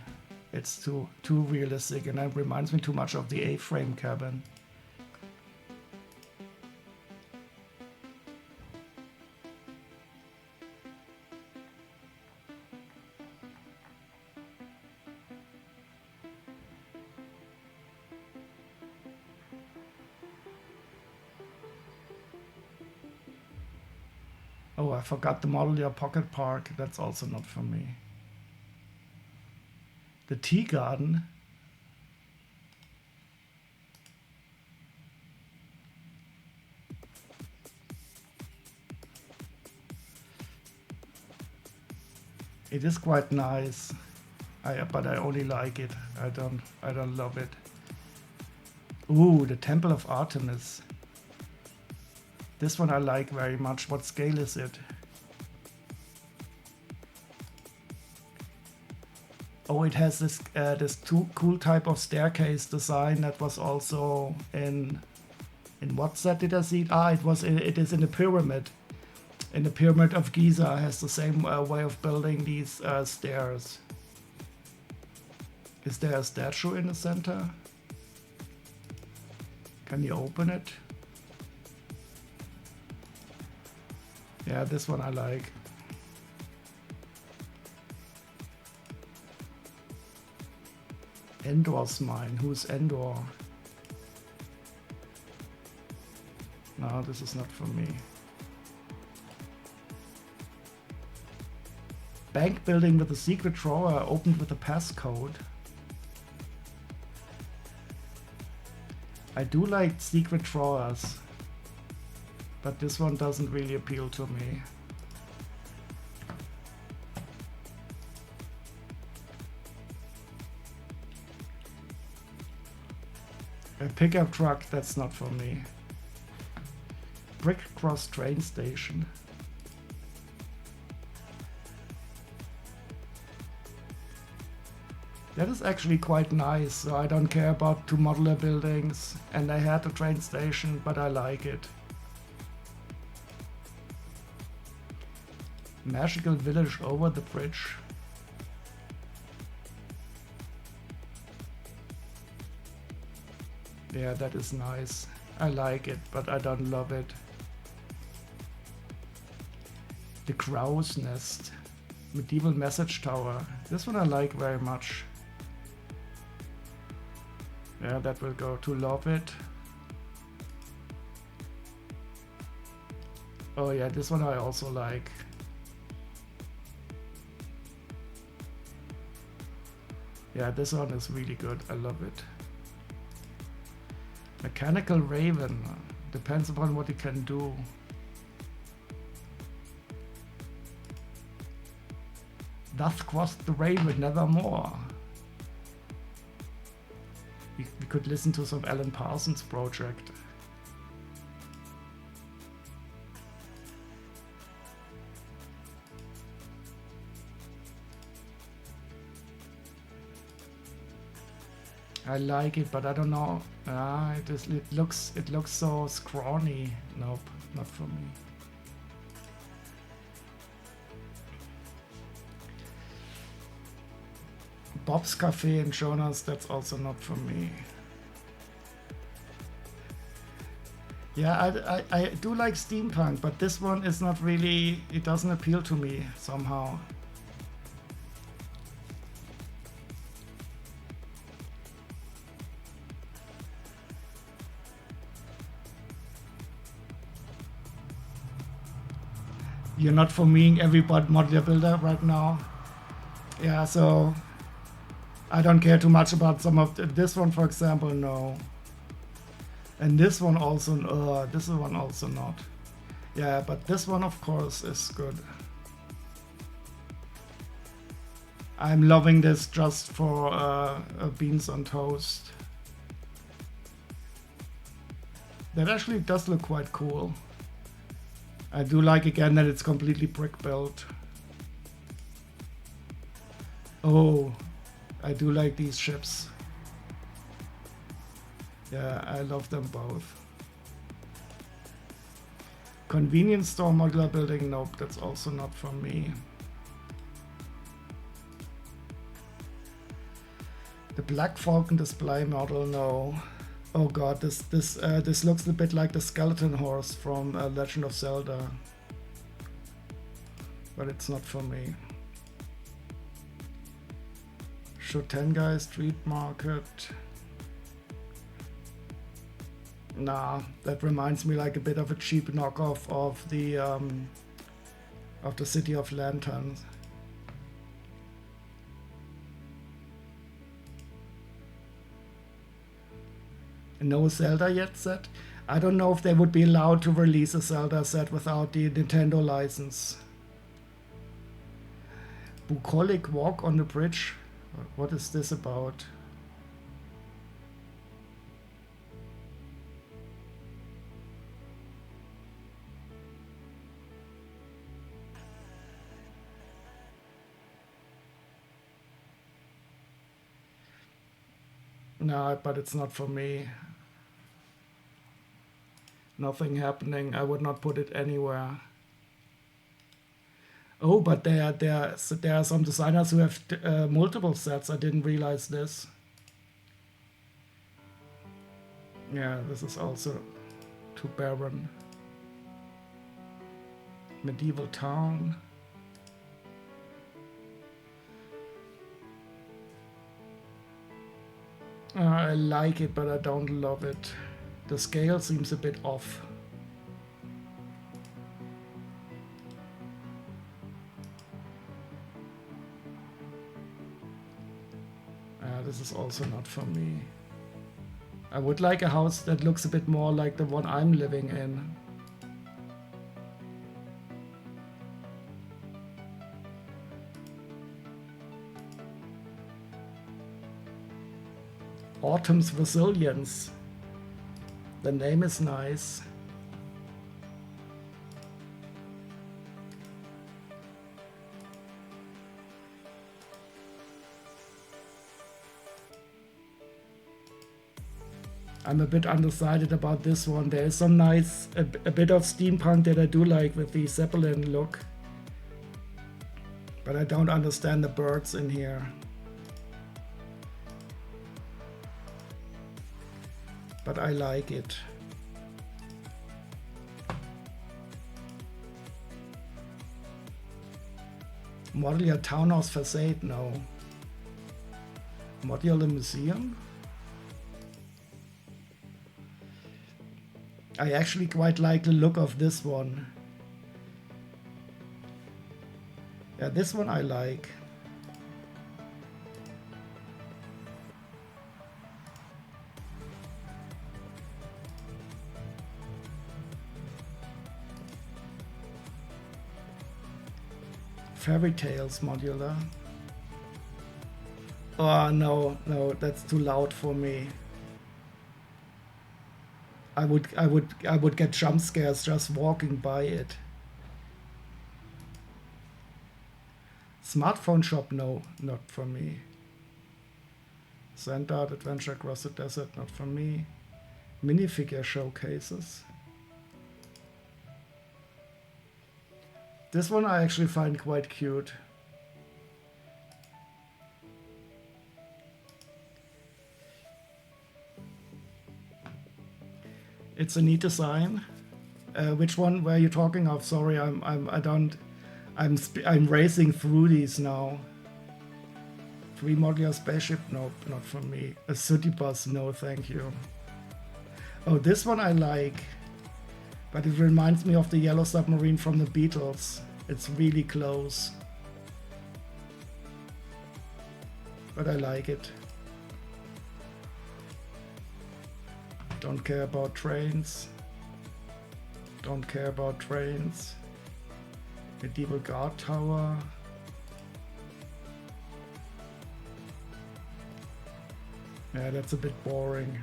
It's too realistic, and it reminds me too much of the A-frame cabin. Oh, I forgot the model your Pocket Park. That's also not for me. The Tea Garden. It is quite nice, but I only like it. I don't love it. Ooh, the Temple of Artemis. This one I like very much. What scale is it? Oh, it has this cool type of staircase design that was also in what set did I see it? Ah, it is in the pyramid. In the Pyramid of Giza has the same way of building these stairs. Is there a statue in the center? Can you open it? Yeah, this one I like. Endor's mine. Who's Endor? No, this is not for me. Bank building with a secret drawer opened with a passcode. I do like secret drawers, but this one doesn't really appeal to me. A pickup truck, that's not for me. Brick Cross train station. That is actually quite nice, so I don't care about two modular buildings, and I had a train station, but I like it. Magical village over the bridge. Yeah, that is nice. I like it, but I don't love it. The Crow's Nest. Medieval message tower. This one I like very much. Yeah, that will go to love it. Oh yeah, this one I also like. Yeah, this one is really good. I love it. Mechanical Raven. Depends upon what you can do. Thus crossed the raven nevermore. We could listen to some Alan Parsons project. I like it, but I don't know. It looks so scrawny. Nope, not for me. Bob's Cafe in Jonas, that's also not for me. Yeah, I do like steampunk, but this one is not really, it doesn't appeal to me somehow. You're not for me every modular builder right now. Yeah, so I don't care too much about some of this one, for example. No, And this one also, this one also not. Yeah, but this one of course is good. I'm loving this just for beans on toast. That actually does look quite cool. I do like again that it's completely brick built. Oh, I do like these ships. Yeah, I love them both. Convenience store modular building, nope, that's also not for me. The Black Falcon display model, no. Oh god, this looks a bit like the skeleton horse from Legend of Zelda. But it's not for me. Shotengai Street Market. Nah, that reminds me like a bit of a cheap knockoff of the City of Lanterns. No Zelda yet set? I don't know if they would be allowed to release a Zelda set without the Nintendo license. Bucolic Walk on the Bridge? What is this about? No, but it's not for me. Nothing happening. I would not put it anywhere. Oh, but there are some designers who have multiple sets. I didn't realize this. Yeah, this is also too barren. Medieval town. I like it, but I don't love it. The scale seems a bit off. This is also not for me. I would like a house that looks a bit more like the one I'm living in. Autumn's Resilience. The name is nice. I'm a bit undecided about this one. There is some nice, a bit of steampunk that I do like with the Zeppelin look. But I don't understand the birds in here. But I like it. Modular Townhouse Facade, no. Modular Museum? I actually quite like the look of this one. Yeah, this one I like. Fairy Tales modular. Oh no, that's too loud for me. I would get jump scares just walking by it. Smartphone shop, no, not for me. Sand-Art Adventure Across the Desert, not for me. Minifigure showcases. This one I actually find quite cute. It's a neat design. Which one were you talking of? Sorry, I'm racing through these now. 3 modular spaceship? Nope, not for me. A city bus? No, thank you. Oh, this one I like. But it reminds me of the yellow submarine from the Beatles. It's really close. But I like it. Don't care about trains. Don't care about trains. Medieval guard tower. Yeah, that's a bit boring.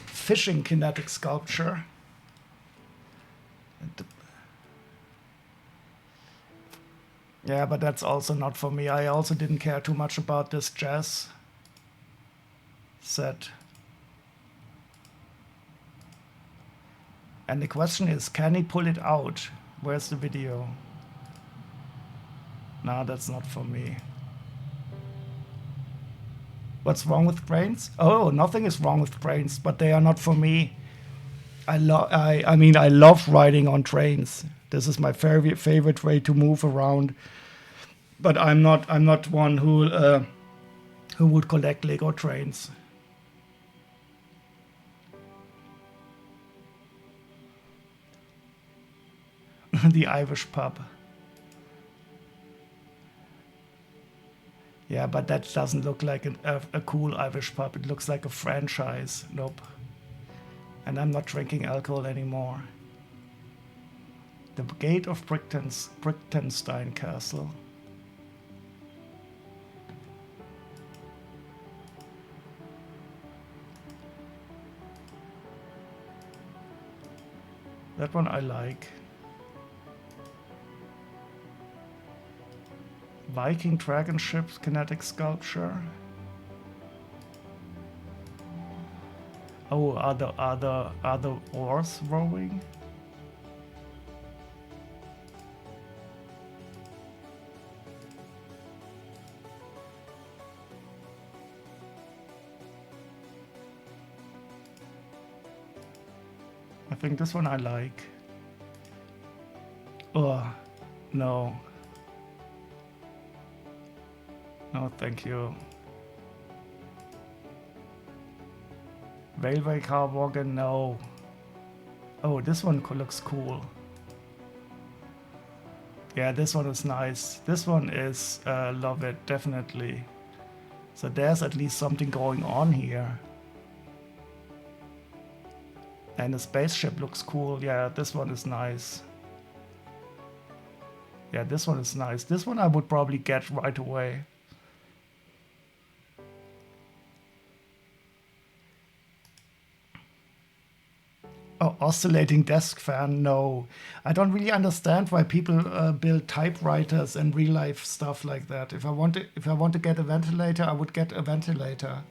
Fishing kinetic sculpture. Yeah, but that's also not for me. I also didn't care too much about this jazz set. And the question is, can he pull it out? Where's the video? No, that's not for me. What's wrong with trains? Oh, nothing is wrong with trains, but they are not for me. I mean, I love riding on trains. This is my favorite way to move around. But I'm not one who would collect Lego trains. The Irish pub. Yeah, but that doesn't look like a cool Irish pub. It looks like a franchise. Nope. And I'm not drinking alcohol anymore. The Gate of Brichtenstein Castle. That one I like. Viking dragon ships kinetic sculpture. Oh, are the oars rowing? I think this one I like. Oh, no. No, thank you. Railway car wagon, no. Oh, this one looks cool. Yeah, this one is nice. This one is, love it, definitely. So there's at least something going on here. And the spaceship looks cool. Yeah, this one is nice. Yeah, this one is nice. This one I would probably get right away. Oh, oscillating desk fan, no. I don't really understand why people build typewriters and real life stuff like that. If I want to get a ventilator, I would get a ventilator.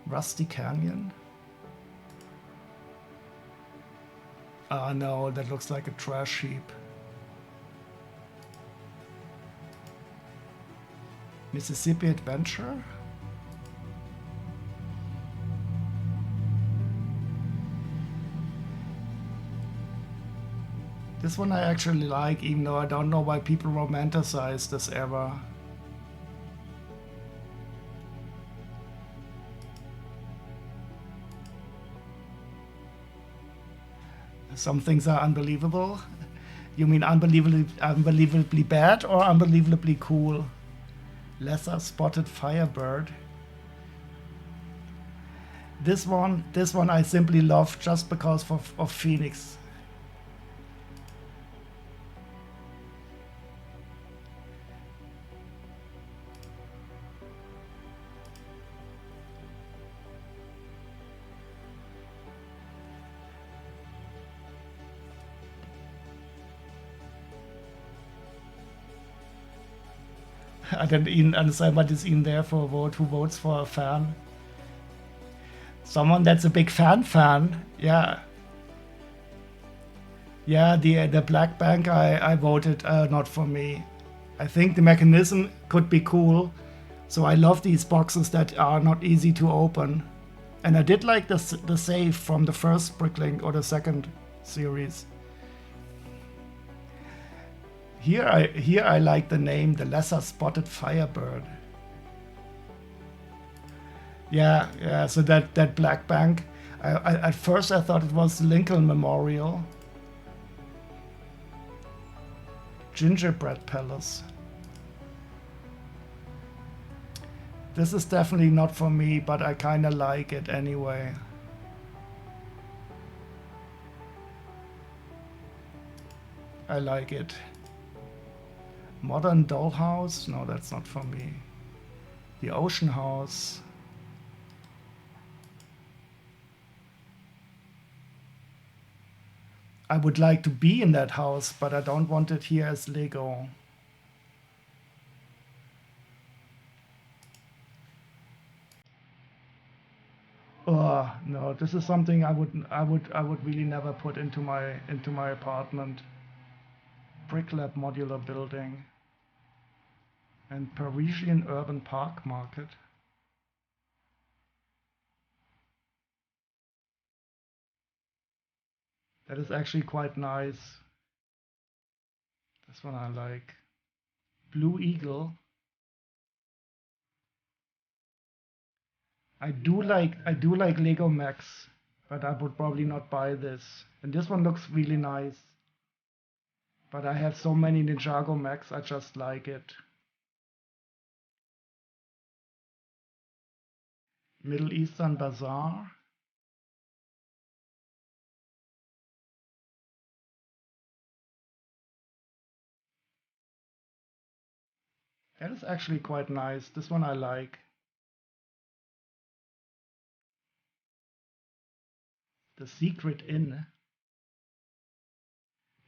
Rusty Canyon? Ah, no, that looks like a trash heap. Mississippi Adventure? This one I actually like, even though I don't know why people romanticize this era. Some things are unbelievable. You mean unbelievably bad or unbelievably cool? Lesser spotted firebird. This one I simply love just because of Phoenix. I don't even understand what is in there for a vote. Who votes for a fan? Someone that's a big fan. Yeah. Yeah, the Black Bank I voted not for me. I think the mechanism could be cool. So I love these boxes that are not easy to open. And I did like the save from the first Bricklink or the second series. Here I like the name, the Lesser Spotted Firebird. Yeah, so that Black Bank, at first I thought it was the Lincoln Memorial. Gingerbread palace. This is definitely not for me, but I kinda like it anyway. I like it. Modern dollhouse? No, that's not for me. The ocean house. I would like to be in that house, but I don't want it here as Lego. Oh no, this is something I would really never put into my apartment. Brick Lab modular building. And Parisian urban park market. That is actually quite nice. This one I like. Blue Eagle. I do like Lego Max, but I would probably not buy this. And this one looks really nice. But I have so many Ninjago Max, I just like it. Middle Eastern Bazaar. That is actually quite nice. This one I like. The Secret Inn.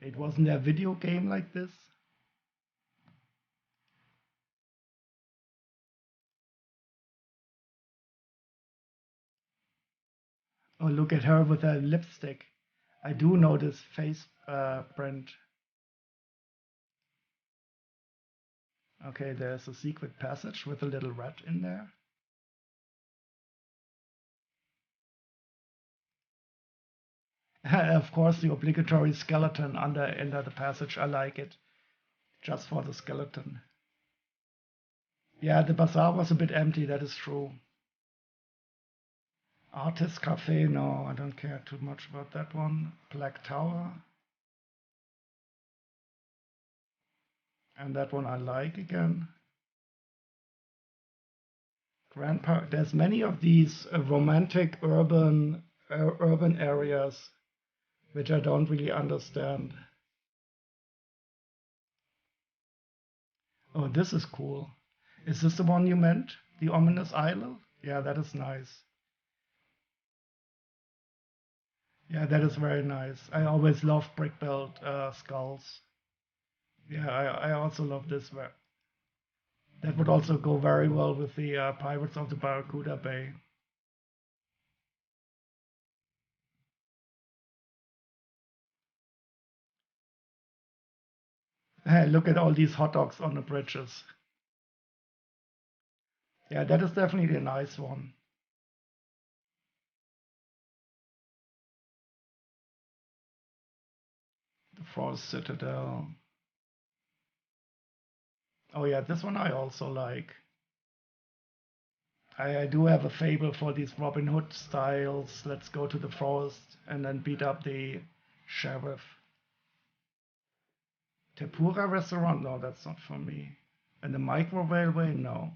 It wasn't a video game like this. Oh, look at her with her lipstick. I do know this face print. Okay, there's a secret passage with a little rat in there. Of course, the obligatory skeleton under the passage. I like it. Just for the skeleton. Yeah, the bazaar was a bit empty, that is true. Artist Cafe, no, I don't care too much about that one. Black Tower. And that one I like again. Grand Park. There's many of these romantic urban areas which I don't really understand. Oh, this is cool. Is this the one you meant? The ominous island? Yeah, that is nice. Yeah, that is very nice. I always love brick built skulls. Yeah, I also love this. That would also go very well with the Pirates of the Barracuda Bay. Hey, look at all these hot dogs on the bridges. Yeah, that is definitely a nice one. The Frost Citadel. Oh yeah, this one I also like. I do have a fable for these Robin Hood styles. Let's go to the forest and then beat up the sheriff. Tempura restaurant? No, that's not for me. And the micro railway? No.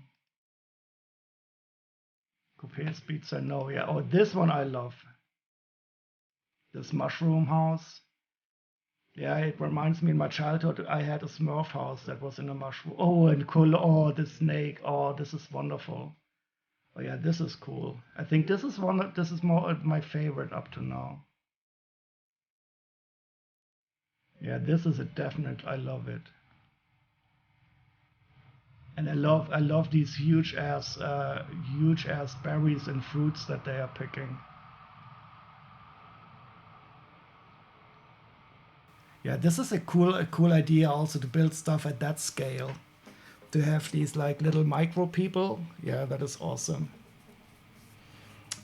Coupe's Pizza? No. Yeah. Oh, this one I love. This mushroom house. Yeah, it reminds me in my childhood I had a Smurf house that was in a mushroom. Oh, and cool. Oh, the snake. Oh, this is wonderful. Oh yeah, this is cool. I think this is this is more my favorite up to now. Yeah, this is a definite. I love it. And I love these huge ass berries and fruits that they are picking. Yeah, this is a cool idea also to build stuff at that scale. To have these like little micro people. Yeah, that is awesome.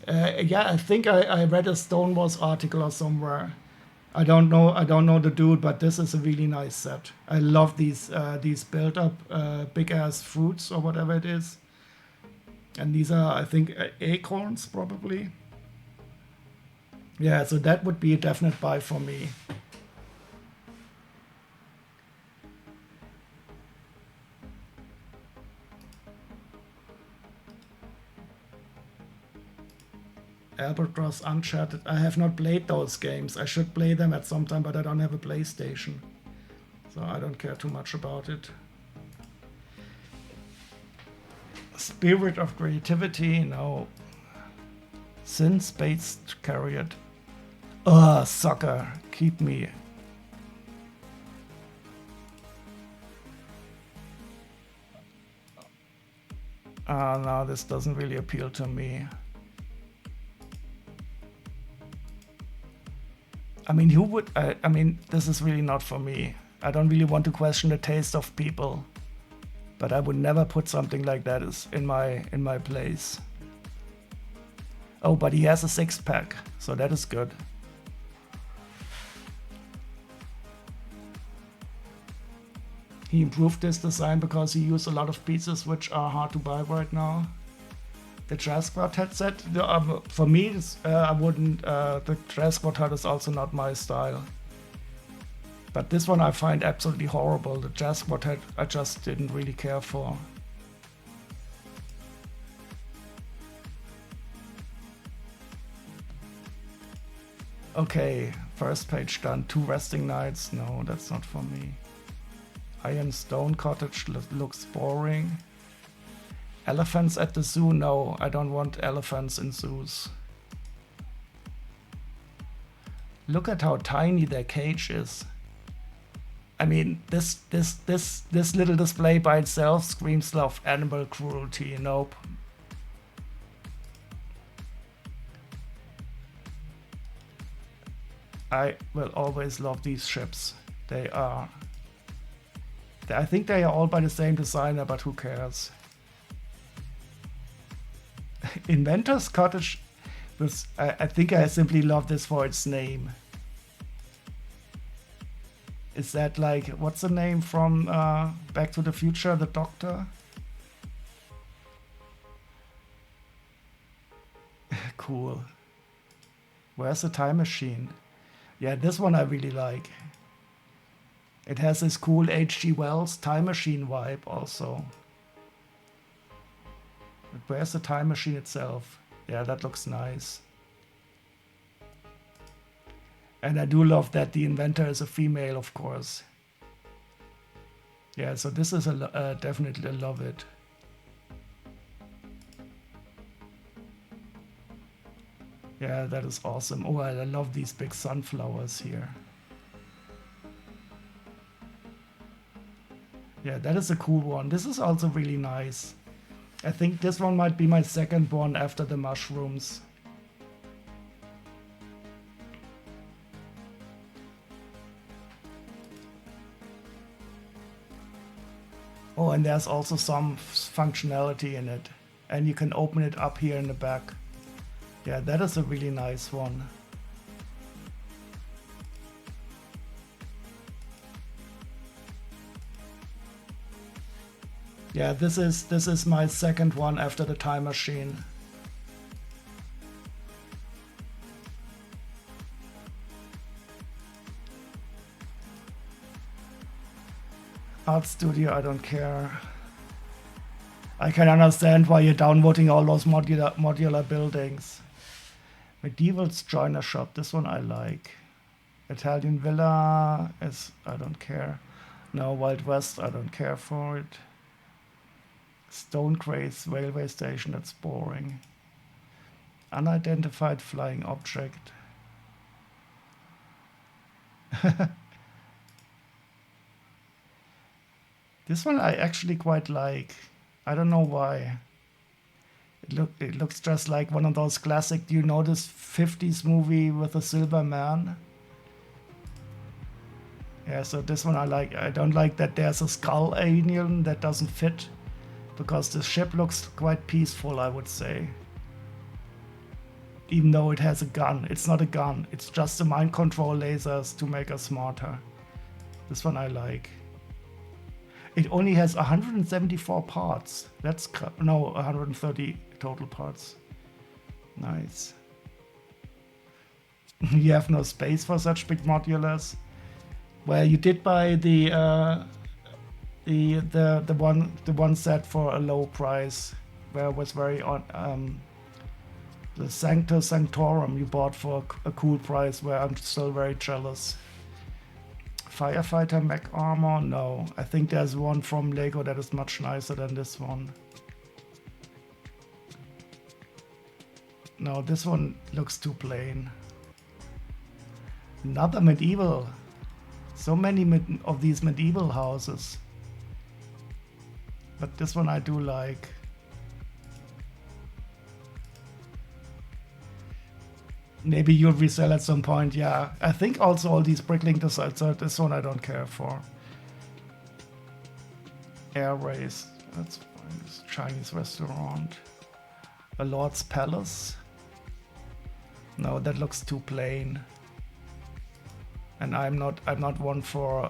Yeah, I think I read a Stonewalls article or somewhere. I don't know the dude, but this is a really nice set. I love these built up big ass fruits or whatever it is. And these are, I think, acorns probably. Yeah, so that would be a definite buy for me. Albatross, Uncharted. I have not played those games. I should play them at some time, but I don't have a PlayStation. So I don't care too much about it. Spirit of Creativity, no. Sin-Based Chariot. Ugh, soccer. Keep me. No, this doesn't really appeal to me. I mean, who would... I mean, this is really not for me. I don't really want to question the taste of people. But I would never put something like that in my place. Oh, but he has a 6-pack, so that is good. He improved this design because he used a lot of pieces which are hard to buy right now. The Jazz Quartet set, for me, I wouldn't. The Jazz Quartet is also not my style. But this one I find absolutely horrible. The Jazz Quartet I just didn't really care for. Okay, first page done. 2 Resting Nights. No, that's not for me. Iron Stone Cottage looks boring. Elephants at the zoo? No, I don't want elephants in zoos. Look at how tiny their cage is. I mean, this little display by itself screams of animal cruelty. Nope. I will always love these ships. I think they are all by the same designer, but who cares? Inventor's Cottage was, I think I simply love this for its name. Is that like, what's the name from Back to the Future, the Doctor? Cool. Where's the time machine? Yeah, this one I really like. It has this cool H.G. Wells time machine vibe also. But where's the time machine itself? Yeah, that looks nice. And I do love that the inventor is a female, of course. Yeah, so this is definitely, I love it. Yeah, that is awesome. Oh, I love these big sunflowers here. Yeah, that is a cool one. This is also really nice. I think this one might be my second one after the mushrooms. Oh, and there's also some functionality in it. And you can open it up here in the back. Yeah, that is a really nice one. Yeah, this is my second one after the time machine. Art Studio, I don't care. I can understand why you're downvoting all those modular buildings. Medieval's Joiner Shop, this one I like. Italian Villa is, I don't care. No, Wild West, I don't care for it. Stonecrates Railway Station, that's boring. Unidentified Flying Object. This one I actually quite like. I don't know why. It looks just like one of those classic, do you know this 50s movie with a silver man? Yeah, so this one I like. I don't like that there's a skull alien that doesn't fit, because the ship looks quite peaceful, I would say. Even though it has a gun. It's not a gun, it's just the mind control lasers to make us smarter. This one I like. It only has 174 parts. That's no, 130 total parts. Nice. You have no space for such big modulars. Well, you did buy the one set for a low price, where it was very The Sancta Sanctorum you bought for a cool price, where I'm still very jealous. Firefighter mech armor? No. I think there's one from Lego that is much nicer than this one. No, this one looks too plain. Another medieval. So many of these medieval houses. But this one I do like. Maybe you'll resell at some point, yeah. I think also all these bricklink designs, so this one I don't care for. Air race, that's fine. This Chinese restaurant. A Lord's Palace. No, that looks too plain. And I'm not one for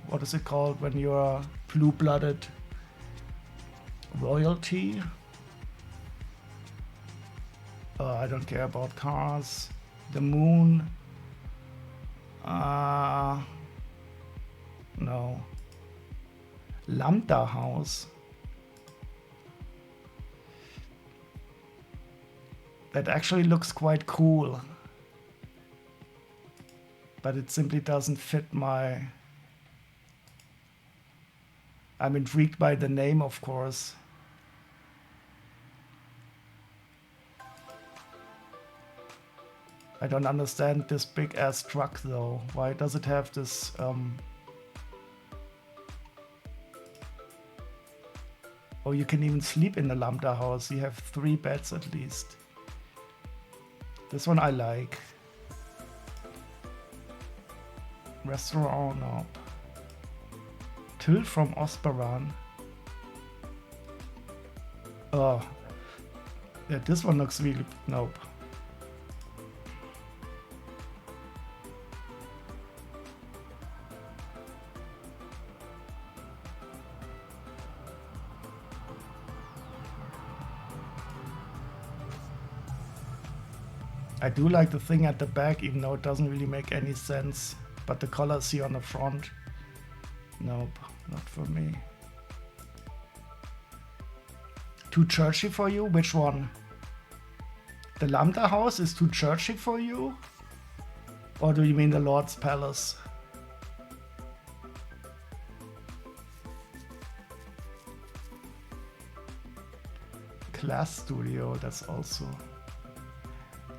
what is it called when you're blue-blooded royalty? I don't care about cars. The moon. No. Lambda house. That actually looks quite cool. But it simply doesn't fit my... I'm intrigued by the name, of course. I don't understand this big ass truck though. Why does it have this Oh, you can even sleep in the Lambda house. You have 3 beds at least. This one I like. Restaurant, no. Till from Osperan. Oh. Yeah, this one looks really... Nope. I do like the thing at the back, even though it doesn't really make any sense. But the colors here on the front, nope, not for me. Too churchy for you? Which one? The Lambda house is too churchy for you? Or do you mean the Lord's Palace? Class Studio, that's also...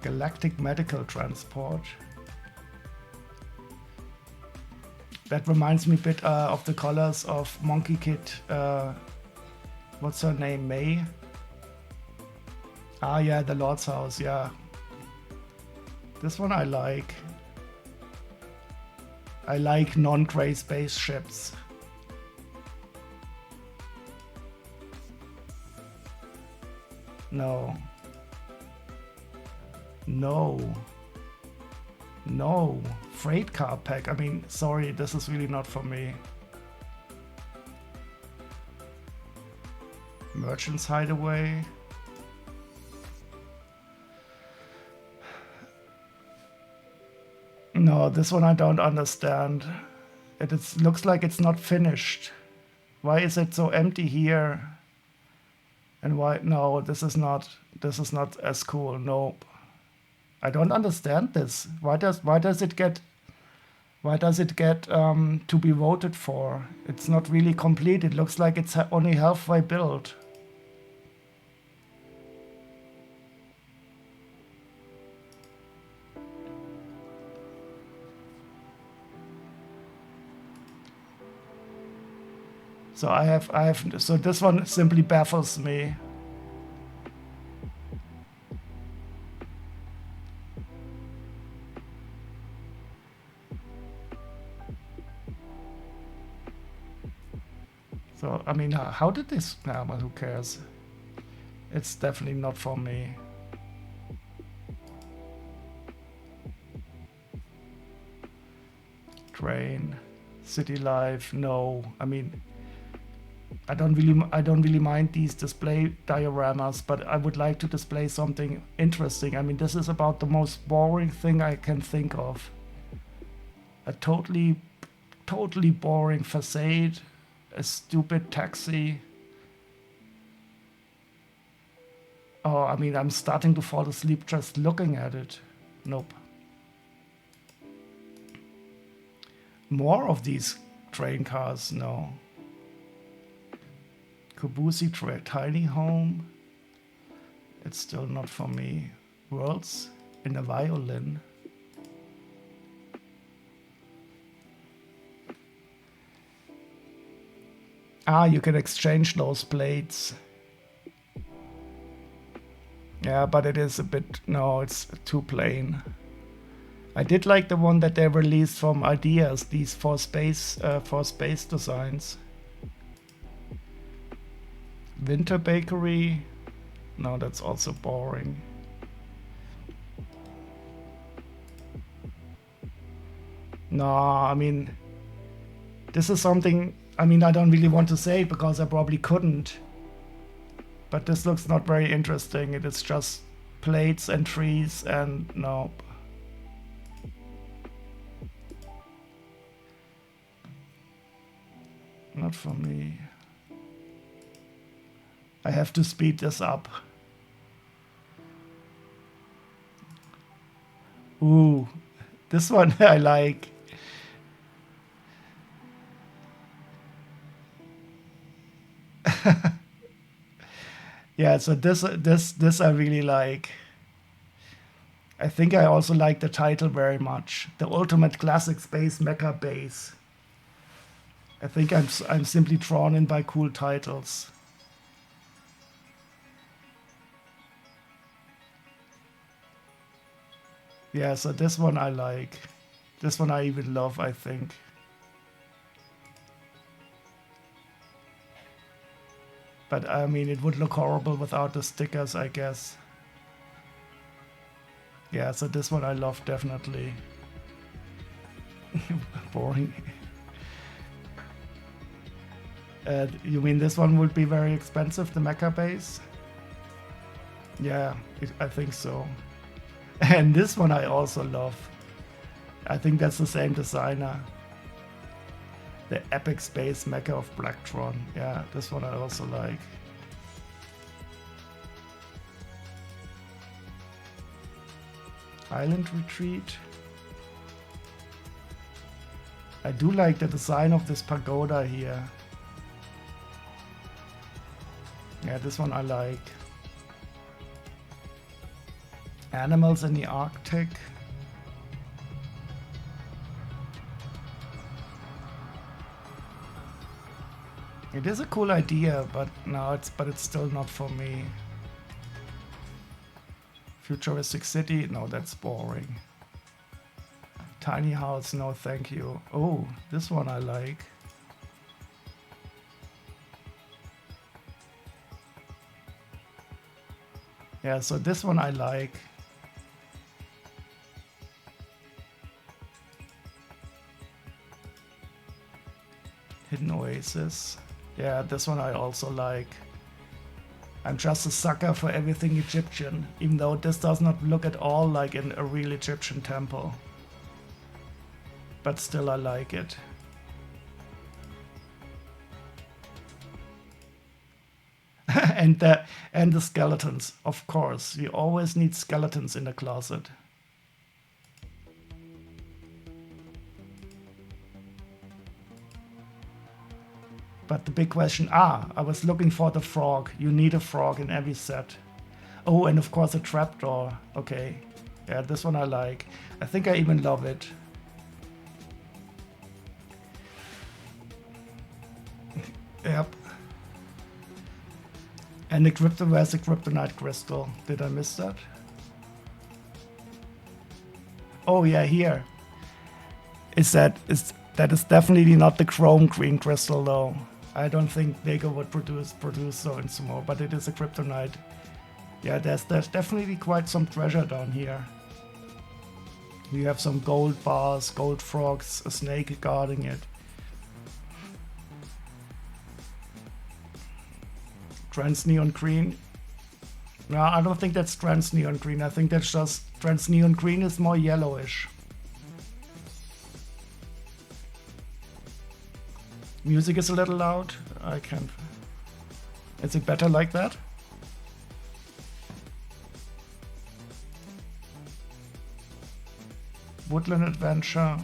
Galactic Medical Transport. That reminds me a bit of the colors of Monkey Kid. What's her name? May? Ah, yeah, the Lord's House, yeah. This one I like. I like non-gray spaceships. No. No. No. Freight car pack. I mean, sorry, this is really not for me. Merchant's Hideaway. No, this one I don't understand. Looks like it's not finished. Why is it so empty here? And why? No, this is not as cool. Nope. I don't understand this. Why does it get to be voted for? It's not really complete. It looks like it's only halfway built. So so this one simply baffles me. So, I mean, how did this... Nah, well, who cares? It's definitely not for me. Train, city life, no. I mean, I don't really mind these display dioramas, but I would like to display something interesting. I mean, this is about the most boring thing I can think of. A totally boring facade. A stupid taxi. Oh, I mean, I'm starting to fall asleep just looking at it. Nope. More of these train cars, no. Kubusi tiny home. It's still not for me. Worlds in a violin. Ah, you can exchange those plates. Yeah, but it is a bit... No, it's too plain. I did like the one that they released from Ideas, these for space designs. Winter Bakery. No, that's also boring. No, I mean, this is something... I mean, I don't really want to say it because I probably couldn't. But this looks not very interesting. It is just plates and trees and no. Not for me. I have to speed this up. Ooh, this one I like. Yeah, so this I really like. I think I also like the title very much. The Ultimate Classic Space Mecha Base. I think I'm simply drawn in by cool titles. Yeah, so this one I like. This one I even love, I think. But I mean, it would look horrible without the stickers, I guess. Yeah, so this one I love, definitely. Boring. You mean this one would be very expensive, the Mecha Base? Yeah, I think so. And this one I also love. I think that's the same designer. The Epic Space Mecha of Blacktron. Yeah, this one I also like. Island Retreat. I do like the design of this pagoda here. Yeah, this one I like. Animals in the Arctic. It is a cool idea, but no, it's still not for me. Futuristic City, no, that's boring. Tiny House, no thank you. Oh, this one I like. Yeah, so this one I like. Hidden Oasis. Yeah, this one I also like. I'm just a sucker for everything Egyptian, even though this does not look at all like in a real Egyptian temple. But still I like it. and the skeletons, of course. You always need skeletons in the closet. But the big question, I was looking for the frog. You need a frog in every set. Oh, and of course a trapdoor. Okay. Yeah, this one I like. I think I even love it. Yep. And where's the kryptonite crystal? Did I miss that? Oh yeah, here. That is definitely not the chrome green crystal though. I don't think Lego would produce so in sumo, but it is a kryptonite. Yeah, there's definitely quite some treasure down here. You have some gold bars, gold frogs, a snake guarding it. Trans Neon Green. No, I don't think that's Trans Neon Green. I think that's just Trans Neon Green is more yellowish. Music is a little loud. I can't. Is it better like that? Woodland Adventure.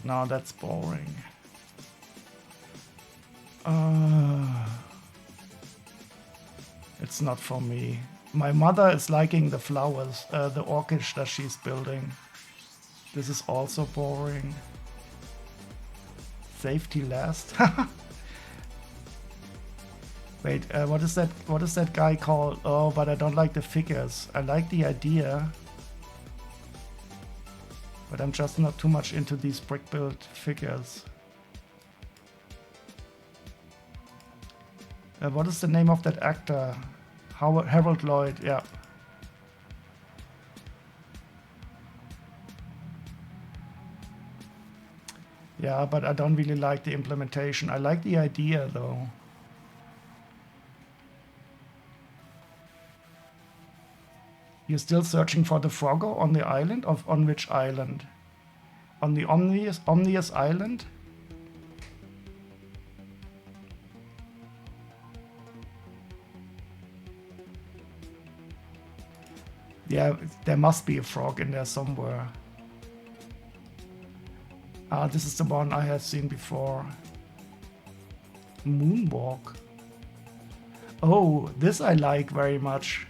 No, that's boring. It's not for me. My mother is liking the flowers, the orchid that she's building. This is also boring. Safety last. Wait, what is that? What is that guy called? Oh, but I don't like the figures. I like the idea, but I'm just not too much into these brick-built figures. What is the name of that actor? Harold Lloyd, yeah. Yeah, but I don't really like the implementation. I like the idea, though. You're still searching for the Froggo on the island? On which island? On the Omnius Island? Yeah, there must be a frog in there somewhere. Ah, this is the one I have seen before. Moonwalk. Oh, this I like very much.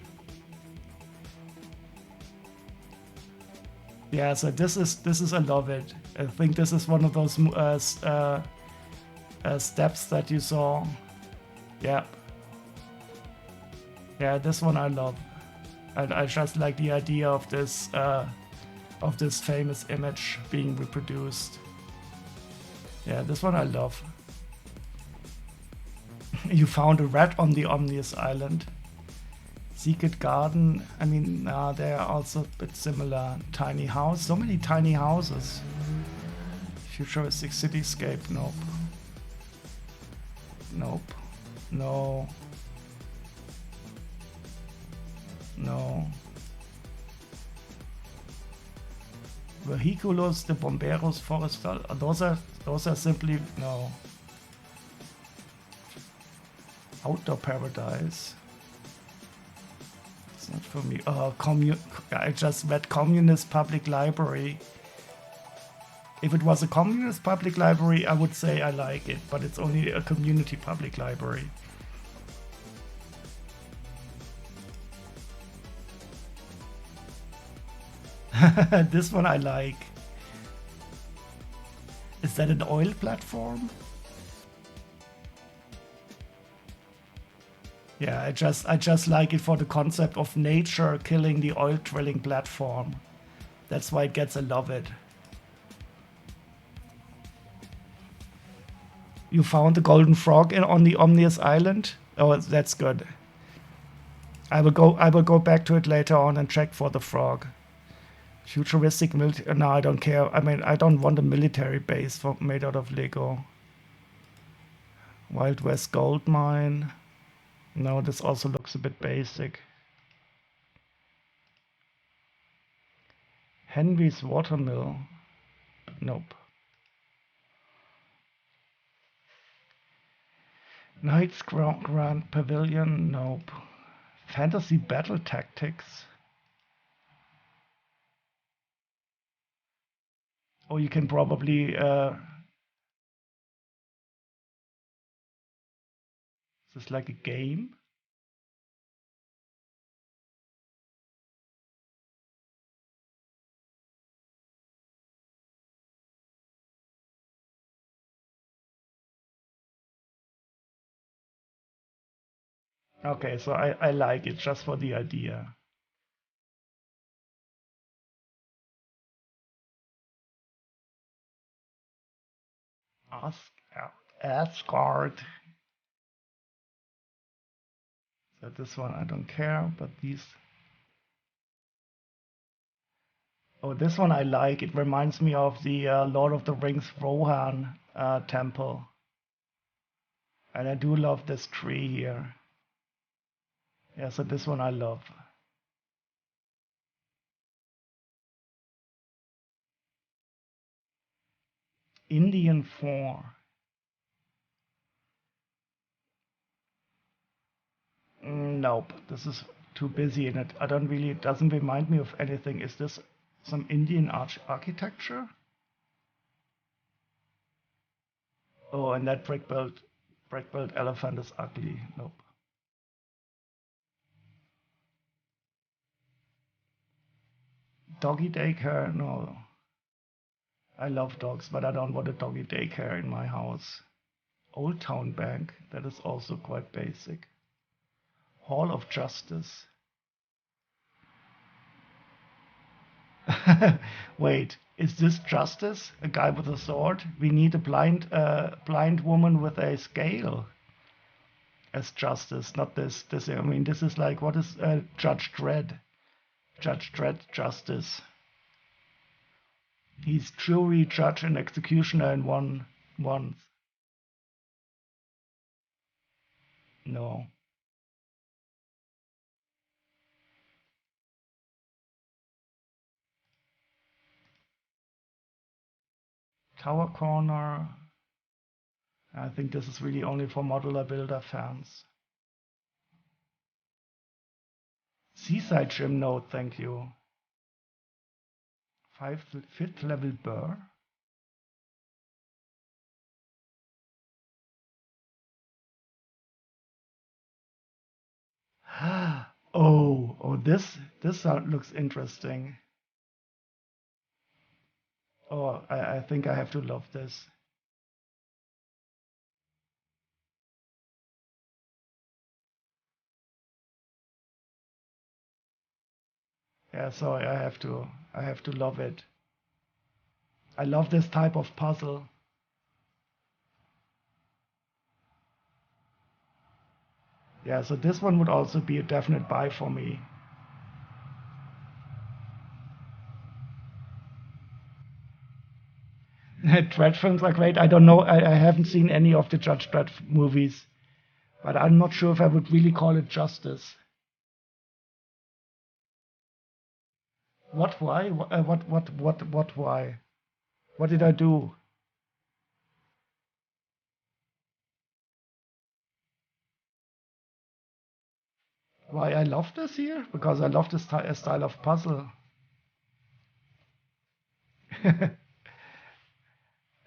Yeah, so this is I love it. I think this is one of those steps that you saw. Yeah. Yeah, this one I love. I just like the idea of this famous image being reproduced. Yeah, this one I love. You found a rat on the Omnius Island. Secret Garden, I mean, they are also a bit similar. Tiny house, so many tiny houses. Futuristic cityscape, nope. Nope. No. No. Vehiculos de Bomberos Forestal, those are simply, no. Outdoor Paradise. It's not for me. I just read Communist Public Library. If it was a communist public library, I would say I like it, but it's only a community public library. This one I like. Is that an oil platform? Yeah, I just like it for the concept of nature killing the oil drilling platform. That's why it gets a love it. You found the golden frog on the Omnius Island? Oh, that's good. I will go back to it later on and check for the frog. Futuristic military. No, I don't care. I mean, I don't want a military base made out of Lego. Wild West gold mine. No, this also looks a bit basic. Henry's watermill. Nope. Knights Grand Pavilion. Nope. Fantasy Battle Tactics. Oh, you can probably is this like a game? Okay, so I like it just for the idea. Ask Asgard. So this one I don't care, but these. Oh, this one I like. It reminds me of the Lord of the Rings Rohan temple. And I do love this tree here. Yeah, so this one I love. Indian 4. Nope, this is too busy in it. I don't really, it doesn't remind me of anything. Is this Some Indian architecture. Oh, and that brick-built elephant is ugly. Nope. Doggy daycare? No. I love dogs, but I don't want a doggy daycare in my house. Old Town Bank, that is also quite basic. Hall of Justice. Wait, is this justice? A guy with a sword? We need a blind woman with a scale as justice, not this. I mean, this is like, what is Judge Dredd? Judge Dredd justice. He's jury, judge, and executioner in once. No. Tower Corner. I think this is really only for modular builder fans. Seaside Gym, no, thank you. 5th level Burr. Oh, this looks interesting. Oh, I think I have to love this. Yeah, so I have to love it. I love this type of puzzle. Yeah, so this one would also be a definite buy for me. Dredd films are great. I don't know. I haven't seen any of the Judge Dredd movies, but I'm not sure if I would really call it justice. What? Why? What? Why? What did I do? Why I love this here? Because I love this style of puzzle.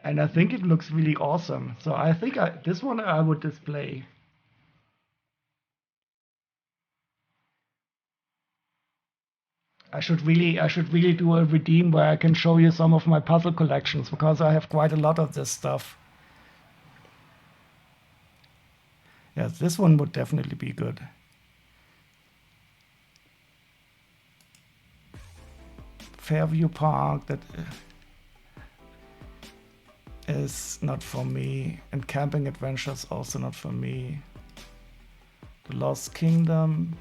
And I think it looks really awesome. So I think this one I would display. I should really do a redeem where I can show you some of my puzzle collections because I have quite a lot of this stuff. Yes, this one would definitely be good. Fairview Park, that is not for me, and Camping Adventures also not for me. The Lost Kingdom.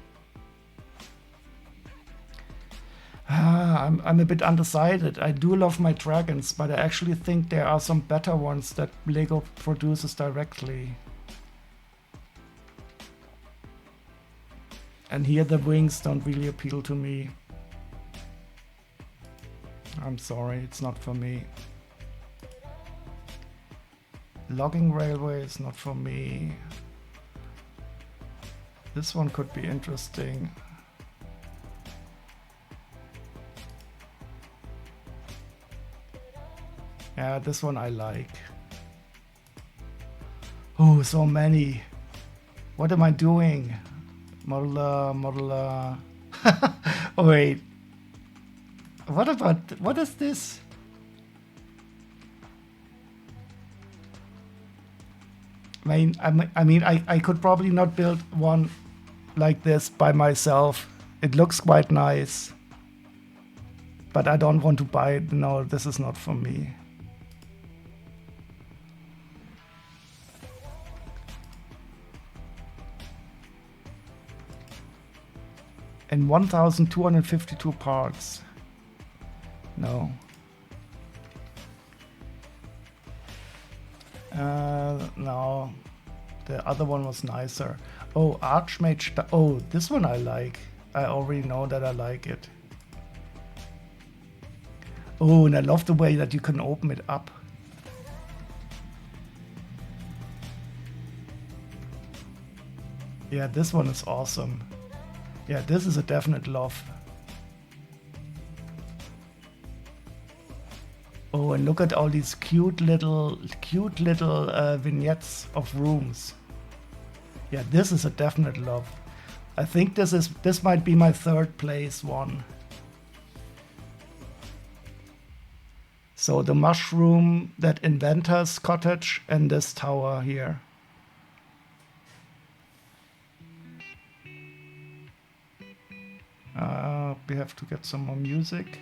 I'm a bit undecided. I do love my dragons, but I actually think there are some better ones that Lego produces directly. And here the wings don't really appeal to me. I'm sorry, it's not for me. Logging railway is not for me. This one could be interesting. Yeah, this one I like. Oh, so many. What am I doing? Modeler. Oh, wait. What is this? I could probably not build one like this by myself. It looks quite nice. But I don't want to buy it. No, this is not for me. And 1,252 parts. No. No. The other one was nicer. Oh, Archmage. Oh, this one I like. I already know that I like it. Oh, and I love the way that you can open it up. Yeah, this one is awesome. Yeah, this is a definite love. Oh, and look at all these cute little vignettes of rooms. Yeah, this is a definite love. I think this might be my third place one. So the mushroom, that inventor's cottage, and this tower here. We have to get some more music.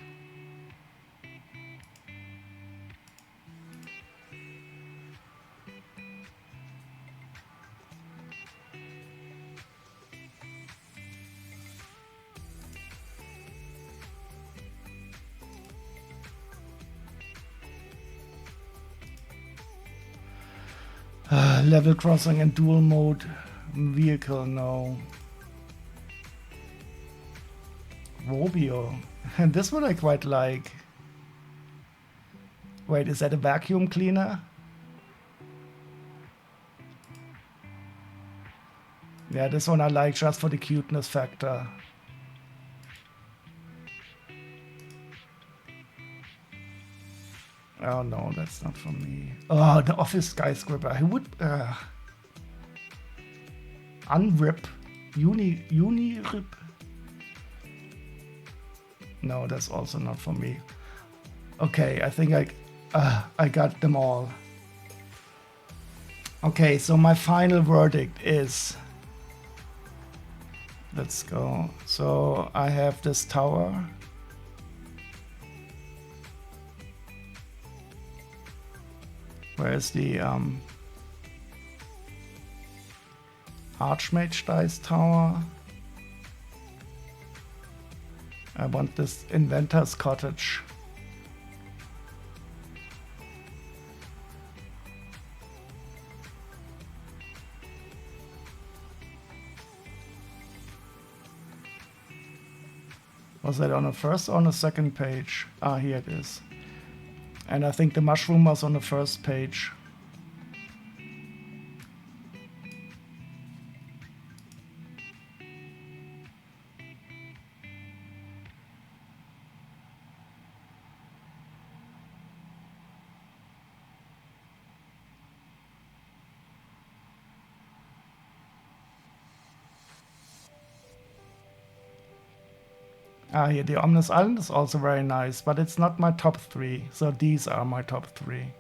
Level crossing and dual mode vehicle, no. Robio. And this one I quite like. Wait, is that a vacuum cleaner? Yeah, this one I like just for the cuteness factor. Oh no, that's not for me. Oh, the office skyscraper. I would unrip. Unirip. No, that's also not for me. Okay, I think I got them all. Okay, so my final verdict is, let's go. So I have this tower. Where's the Archmage Dice Tower? I want this inventor's cottage. Was that on the first or on the second page? Ah, here it is. And I think the mushroom was on the first page. Ah, here, the Ominous Island is also very nice, but it's not my top 3. So these are my top 3.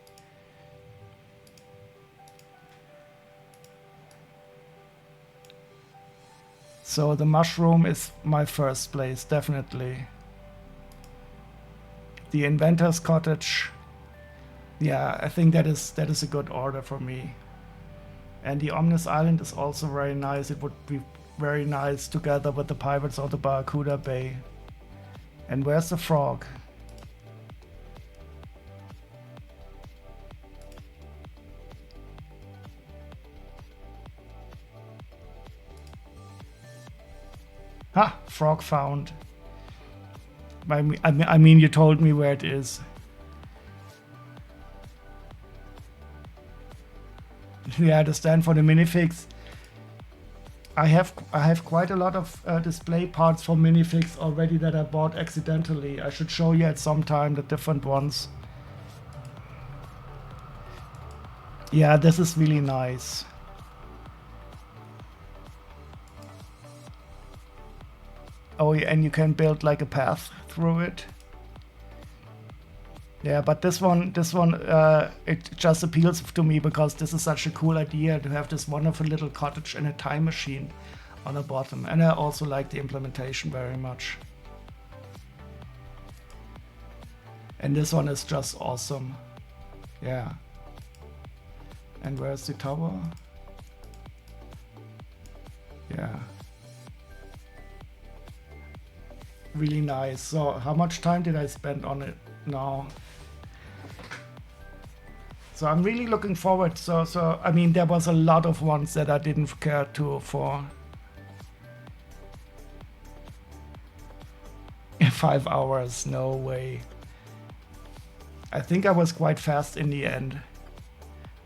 So the mushroom is my first place, definitely. The inventor's cottage. Yeah, I think that is a good order for me. And the Ominous Island is also very nice. It would be very nice together with the Pirates of the Barracuda Bay. And where's the frog? Ha! Frog found. I mean, you told me where it is. Yeah, the stand for the minifigs. I have quite a lot of display parts for minifigs already that I bought accidentally. I should show you at some time the different ones. Yeah, this is really nice. Oh, and you can build like a path through it. Yeah, but this one, it just appeals to me because this is such a cool idea to have this wonderful little cottage and a time machine on the bottom. And I also like the implementation very much. And this one is just awesome. Yeah. And where's the tower? Yeah. Really nice. So how much time did I spend on it now? So I'm really looking forward. So I mean, there was a lot of ones that I didn't care for. 5 hours, no way. I think I was quite fast in the end.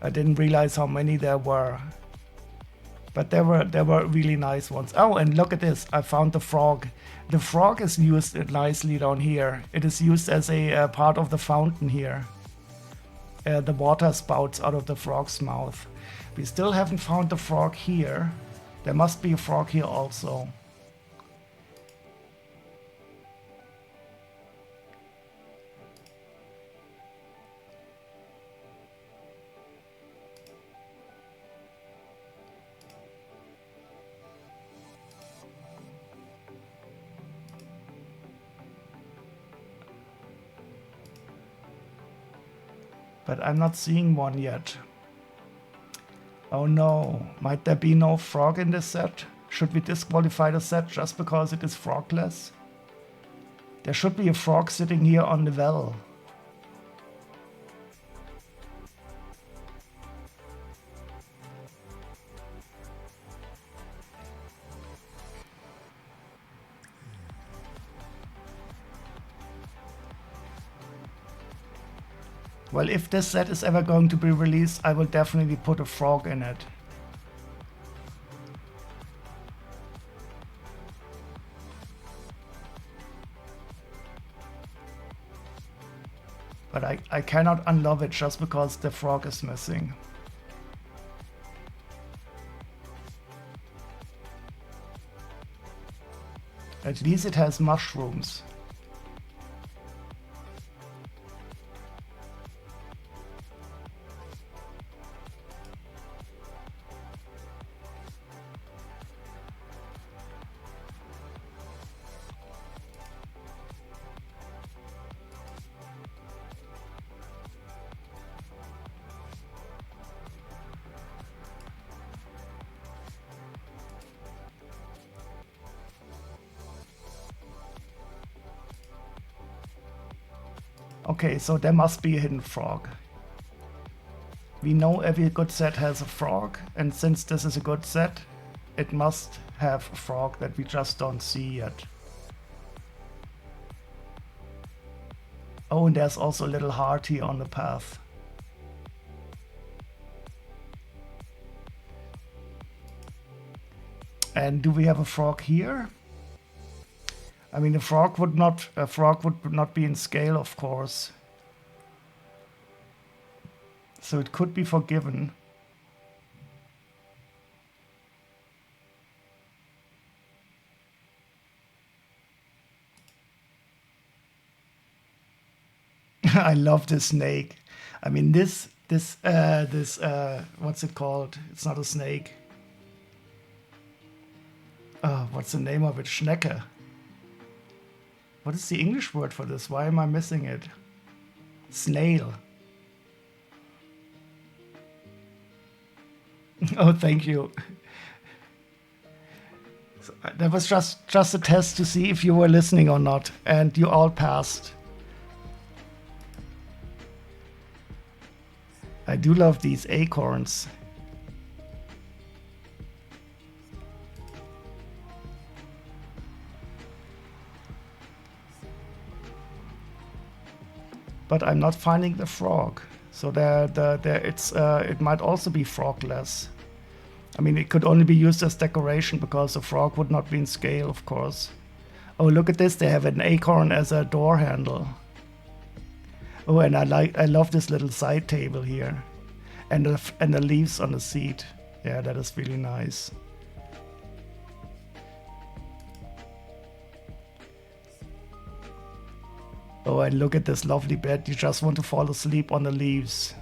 I didn't realize how many there were. But there were really nice ones. Oh, and look at this! I found the frog. The frog is used nicely down here. It is used as a part of the fountain here. The water spouts out of the frog's mouth. We still haven't found the frog here. There must be a frog here also. But I'm not seeing one yet. Oh no, might there be no frog in this set? Should we disqualify the set just because it is frogless? There should be a frog sitting here on the well. Well, if this set is ever going to be released, I will definitely put a frog in it. But I cannot unlove it just because the frog is missing. At least it has mushrooms. Okay, so there must be a hidden frog. We know every good set has a frog, and since this is a good set, it must have a frog that we just don't see yet. Oh, and there's also a little heart here on the path. And do we have a frog here? I mean, a frog would not be in scale, of course. So it could be forgiven. I love this snake. I mean, this what's it called? It's not a snake. Oh, what's the name of it? Schnecke. What is the English word for this? Why am I missing it? Snail. Oh, thank you. So, that was just a test to see if you were listening or not, and you all passed. I do love these acorns. But I'm not finding the frog. So it might also be frogless. I mean, it could only be used as decoration because the frog would not be in scale, of course. Oh, look at this! They have an acorn as a door handle. Oh, and I love this little side table here, and the leaves on the seat. Yeah, that is really nice. Oh, and look at this lovely bed. You just want to fall asleep on the leaves.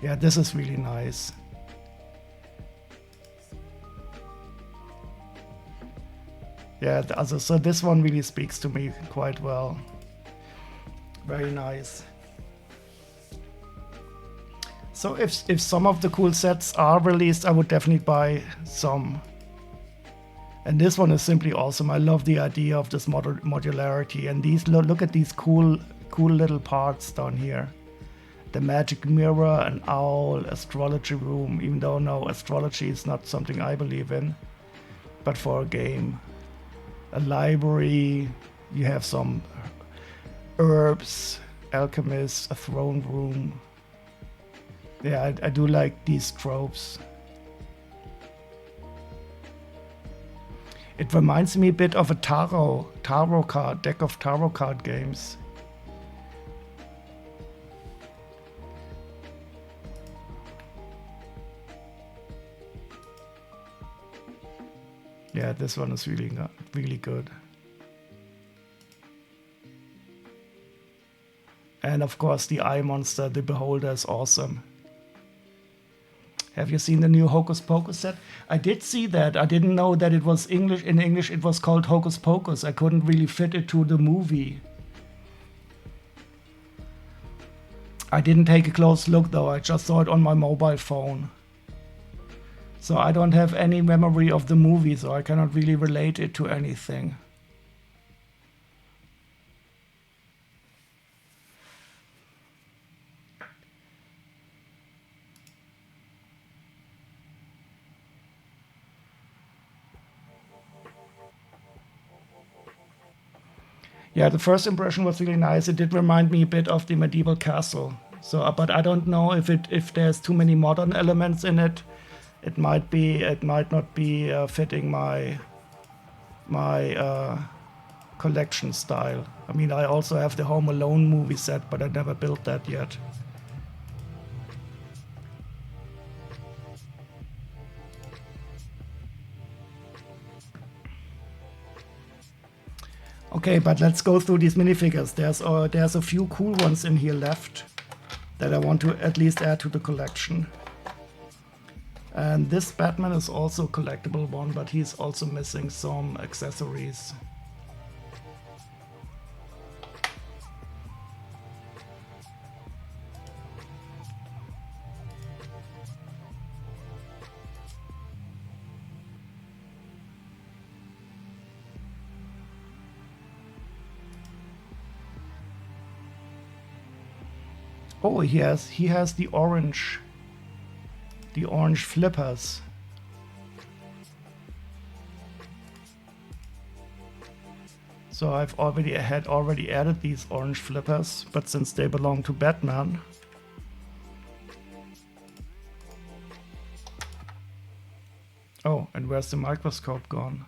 Yeah, this is really nice. Yeah, so this one really speaks to me quite well. Very nice. So if some of the cool sets are released, I would definitely buy some. And this one is simply awesome. I love the idea of this modularity, and these look at these cool little parts down here. The magic mirror, an owl, astrology room, even though no, astrology is not something I believe in, but for a game. A library, you have some herbs, alchemist, a throne room. Yeah, I do like these tropes. It reminds me a bit of a tarot card deck of tarot card games. Yeah, this one is really good. And of course, the eye monster, the beholder, is awesome. Have you seen the new Hocus Pocus set? I did see that. I didn't know that it was English. In English, it was called Hocus Pocus. I couldn't really fit it to the movie. I didn't take a close look though. I just saw it on my mobile phone. So I don't have any memory of the movie, so I cannot really relate it to anything. Yeah, the first impression was really nice. It did remind me a bit of the medieval castle. So, but I don't know if there's too many modern elements in it. It might not be fitting my collection style. I mean, I also have the Home Alone movie set, but I never built that yet. Okay, but let's go through these minifigures. There's a few cool ones in here left that I want to at least add to the collection. And this Batman is also a collectible one, but he's also missing some accessories. Oh, he has the orange flippers. So I've already added these orange flippers, but since they belong to Batman, oh, and where's the microscope gone?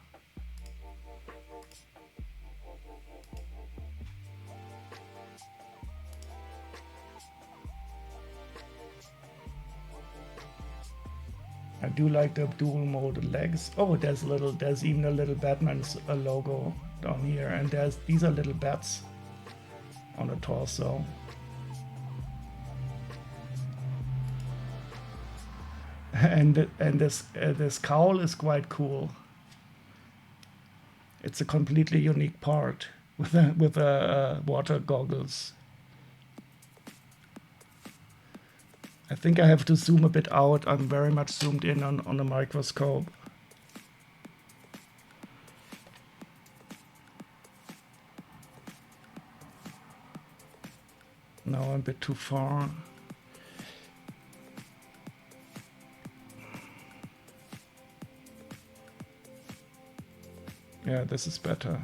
I do like the dual molded legs. Oh, there's even a little Batman's logo down here, and these are little bats on the torso. And this cowl is quite cool. It's a completely unique part with water goggles. I think I have to zoom a bit out. I'm very much zoomed in on the microscope. No, I'm a bit too far. Yeah, this is better.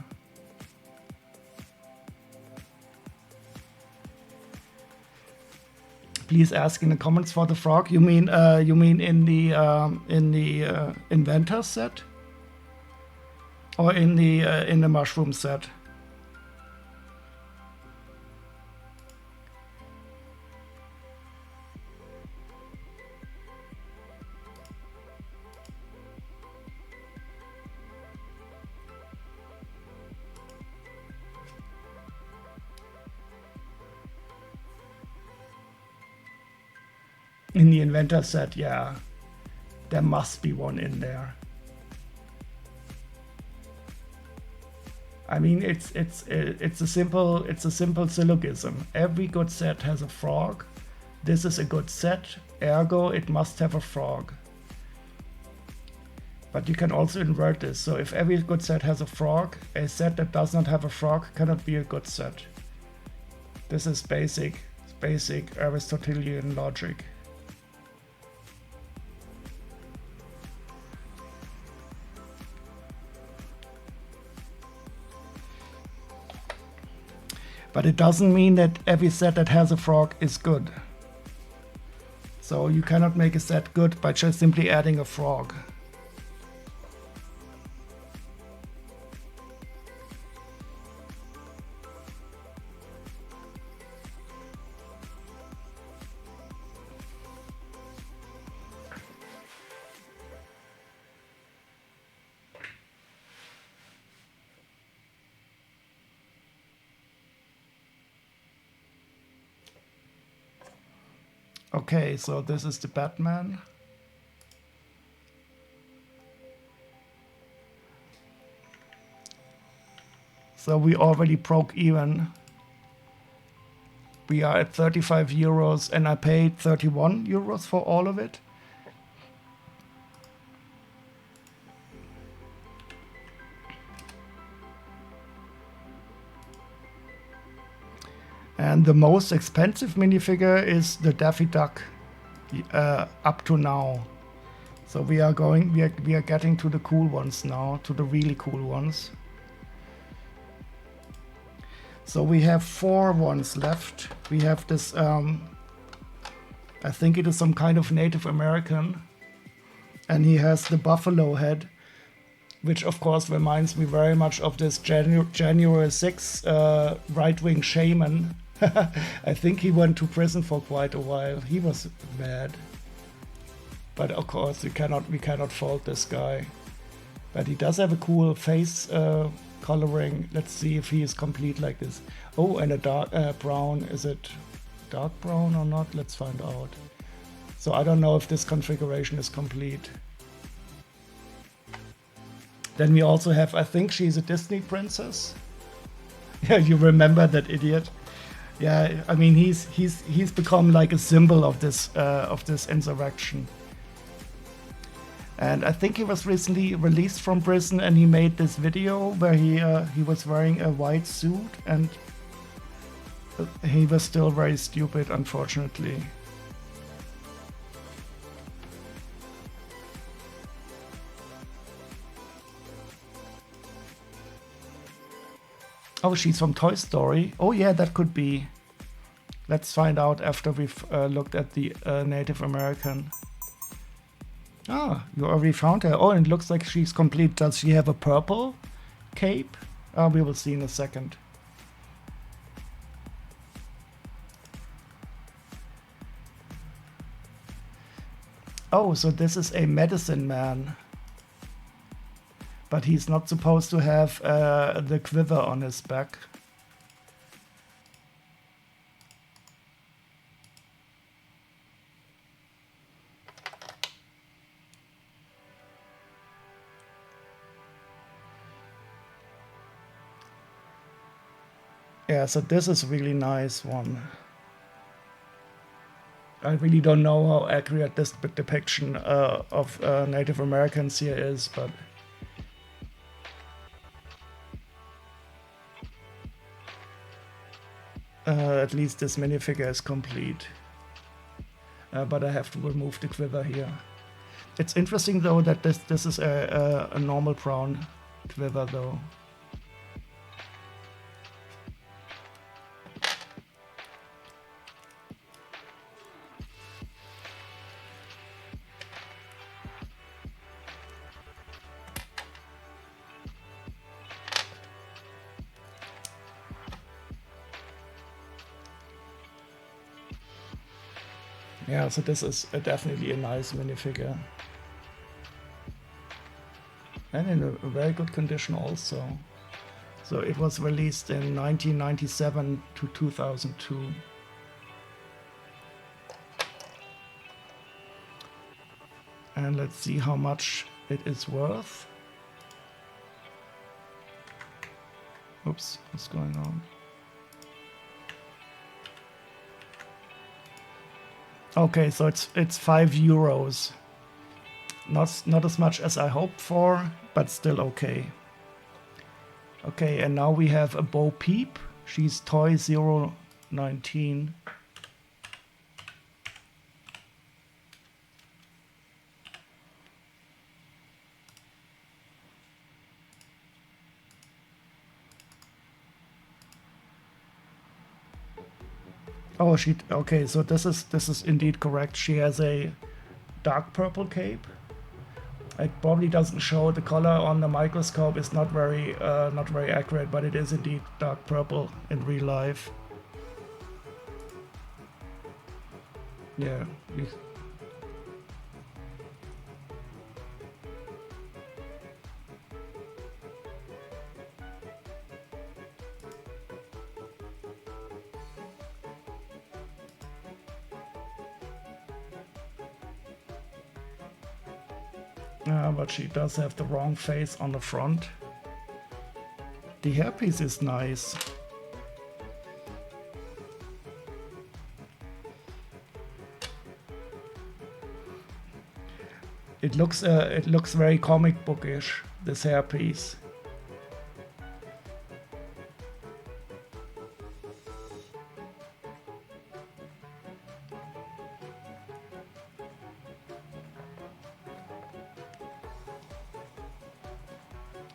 Please ask in the comments for the frog. You mean in the inventor set, or in the mushroom set? In the inventor set, yeah, there must be one in there. I mean, it's a simple syllogism. Every good set has a frog. This is a good set, ergo it must have a frog. But you can also invert this. So if every good set has a frog, a set that does not have a frog cannot be a good set. This is basic Aristotelian logic. But it doesn't mean that every set that has a frog is good. So you cannot make a set good by just simply adding a frog. Okay, so this is the Batman. So we already broke even. We are at 35 euros and I paid 31 euros for all of it. And the most expensive minifigure is the Daffy Duck up to now. So we are getting to the cool ones now, to the really cool ones. So we have 4 ones left. We have this, I think it is some kind of Native American. And he has the buffalo head, which of course reminds me very much of this January 6th right-wing shaman. I think he went to prison for quite a while. He was bad. But of course we cannot fault this guy. But he does have a cool face coloring. Let's see if he is complete like this. Oh, and a dark brown. Is it dark brown or not? Let's find out. So I don't know if this configuration is complete. Then we also have, I think she's a Disney princess. Yeah, you remember that idiot? Yeah, I mean he's become like a symbol of this insurrection. And I think he was recently released from prison, and he made this video where he was wearing a white suit, and he was still very stupid, unfortunately. Oh, she's from Toy Story. Oh yeah, that could be. Let's find out after we've looked at the Native American. Ah, you already found her. Oh, and it looks like she's complete. Does she have a purple cape? We will see in a second. Oh, so this is a medicine man. But he's not supposed to have the quiver on his back. Yeah, so this is a really nice one. I really don't know how accurate this depiction of Native Americans here is, but at least this minifigure is complete. But I have to remove the quiver here. It's interesting though that this is a normal brown quiver though. Yeah, so this is definitely a nice minifigure. And in a very good condition also. So it was released in 1997 to 2002. And let's see how much it is worth. Oops, what's going on? Okay, so it's 5 euros. Not as much as I hoped for, but still okay. Okay, and now we have a Bo Peep. She's Toy 019. Oh, okay, so this is indeed correct. She has a dark purple cape. It probably doesn't show the color on the microscope. It's not very accurate, but it is indeed dark purple in real life. Yeah. But she does have the wrong face on the front. The hairpiece is nice. It looks very comic bookish, this hairpiece.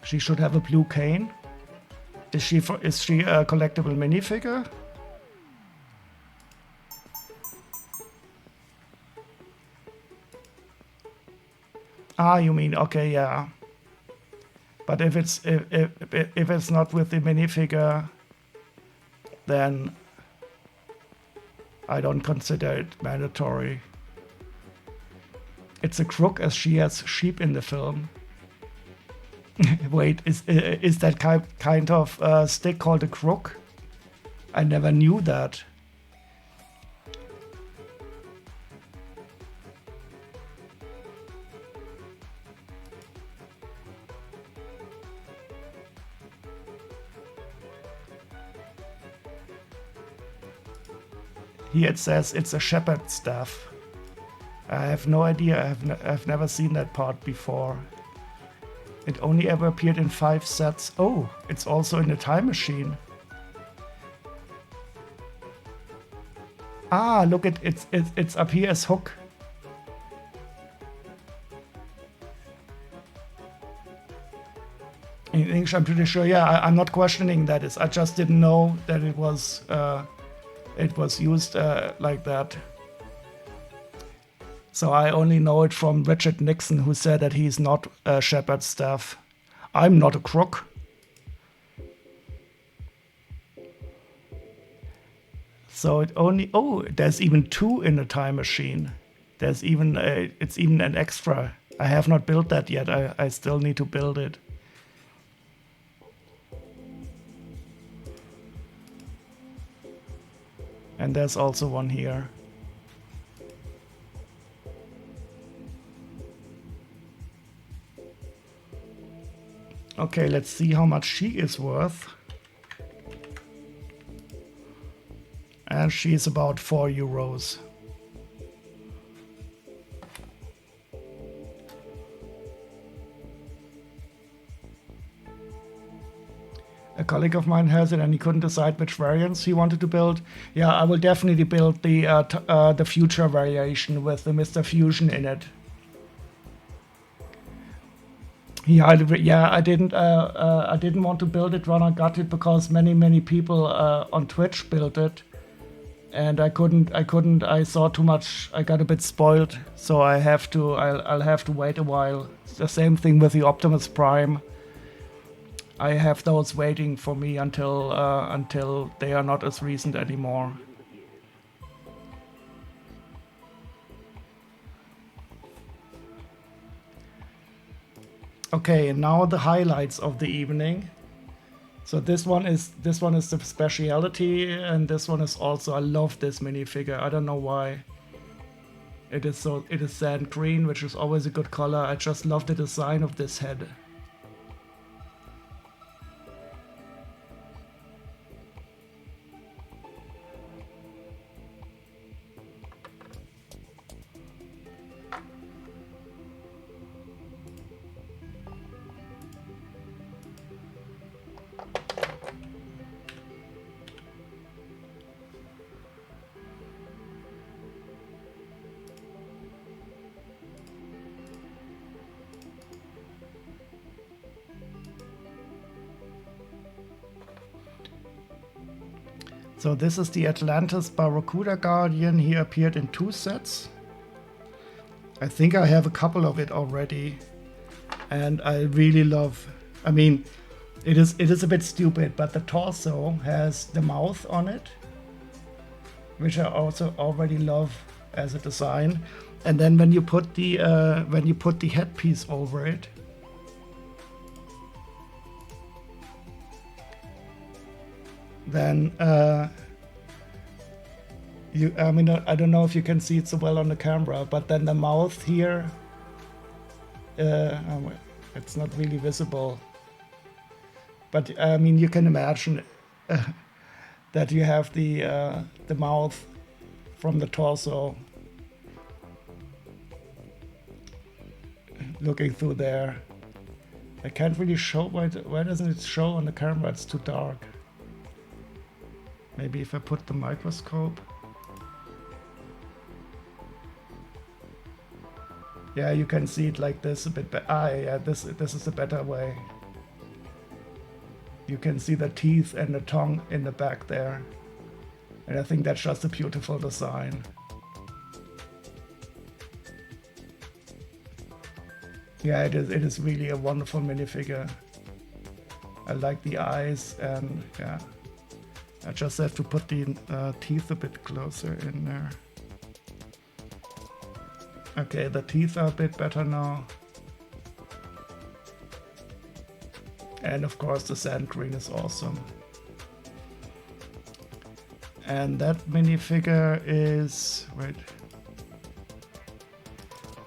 She should have a blue cane. Is she a collectible minifigure? Ah, you mean, okay, yeah. But if it's not with the minifigure, then I don't consider it mandatory. It's a crook as she has sheep in the film. Wait, is that kind of stick called a crook? I never knew that. Here it says it's a shepherd staff. I have no idea. I've never seen that part before. It only ever appeared in 5 sets. Oh, it's also in the time machine. Ah, look, it's up here as Hook. In English, I'm pretty sure. Yeah, I'm not questioning that. I just didn't know that it was used like that. So I only know it from Richard Nixon, who said that he's not a shepherd's staff. I'm not a crook. So it only, oh, there's even 2 in the time machine. There's even it's even an extra. I have not built that yet. I still need to build it. And there's also one here. Okay, let's see how much she is worth. And she's about €4. A colleague of mine has it and he couldn't decide which variants he wanted to build. Yeah, I will definitely build the future variation with the Mr. Fusion in it. Yeah, I didn't want to build it. Run, I got it because many people on Twitch built it, and I couldn't. I saw too much. I got a bit spoiled, so I'll have to wait a while. It's the same thing with the Optimus Prime. I have those waiting for me until they are not as recent anymore. Okay, and now the highlights of the evening. So this one is the speciality, and this one is also, I love this minifigure. I don't know why. It is sand green, which is always a good color. I just love the design of this head. So this is the Atlantis Barracuda Guardian. He appeared in 2 sets. I think I have a couple of it already. And I really love, I mean, it is a bit stupid, but the torso has the mouth on it, which I also already love as a design. And then when you put the headpiece over it, then I mean, I don't know if you can see it so well on the camera, but then the mouth here It's not really visible, but I mean you can imagine that you have the mouth from the torso looking through there. I can't really show, why doesn't it show on the camera? It's too dark. Maybe if I put the microscope. Yeah, you can see it like this a bit better. Yeah, this is a better way. You can see the teeth and the tongue in the back there. And I think that's just a beautiful design. Yeah, it is really a wonderful minifigure. I like the eyes, and yeah. I just have to put the teeth a bit closer in there. Okay, the teeth are a bit better now. And of course the sand green is awesome. And that minifigure is, wait,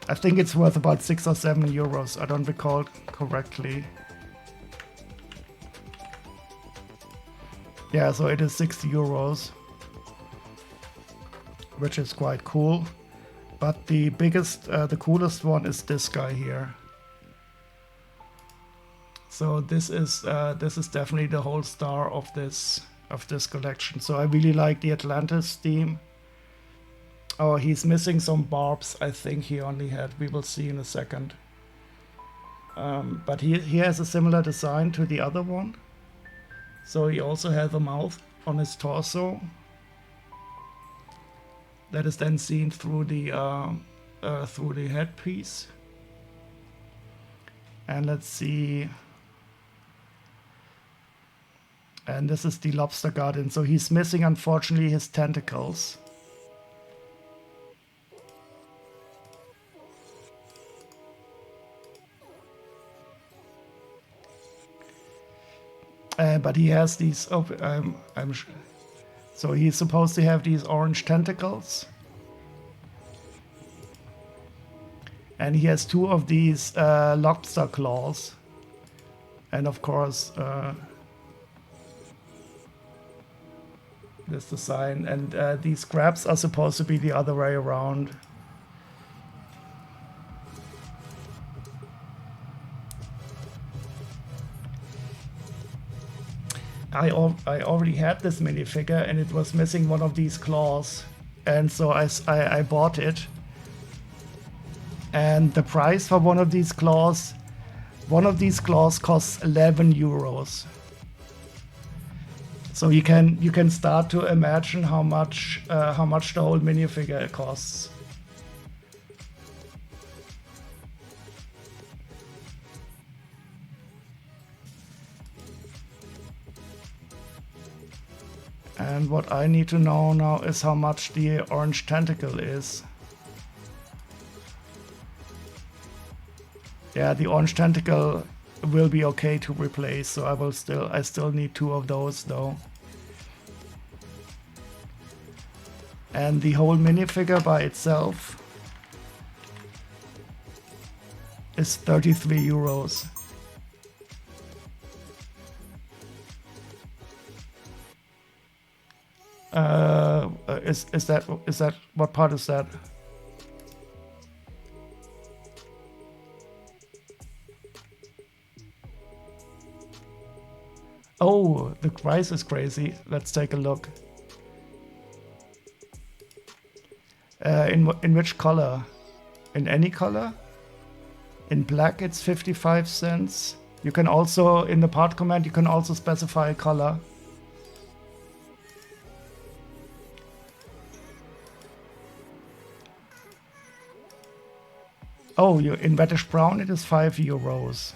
I think it's worth about 6 or 7 euros. I don't recall correctly. Yeah, so it is 6 euros, which is quite cool. But the biggest, the coolest one is this guy here. So this is definitely the whole star of this collection. So I really like the Atlantis theme. Oh, he's missing some barbs. I think he only had. We will see in a second. But he has a similar design to the other one. So he also has a mouth on his torso. That is then seen through the headpiece. And let's see. And this is the lobster garden. So he's missing, unfortunately, his tentacles. But he has these. Oh, so he's supposed to have these orange tentacles. And he has 2 of these lobster claws. And of course, this design. And these crabs are supposed to be the other way around. I already had this minifigure and it was missing one of these claws. And so I bought it. And the price for one of these claws costs 11 euros. So you can start to imagine how much the whole minifigure costs. And what I need to know now is how much the orange tentacle is. Yeah, the orange tentacle will be okay to replace, so I still need 2 of those though. And the whole minifigure by itself is 33 euros. Is that what part is that? Oh, the price is crazy. Let's take a look. In which color? In any color? In black it's 55 cents. You can also, in the part command, you can also specify a color. Oh, in reddish brown it is 5 euros.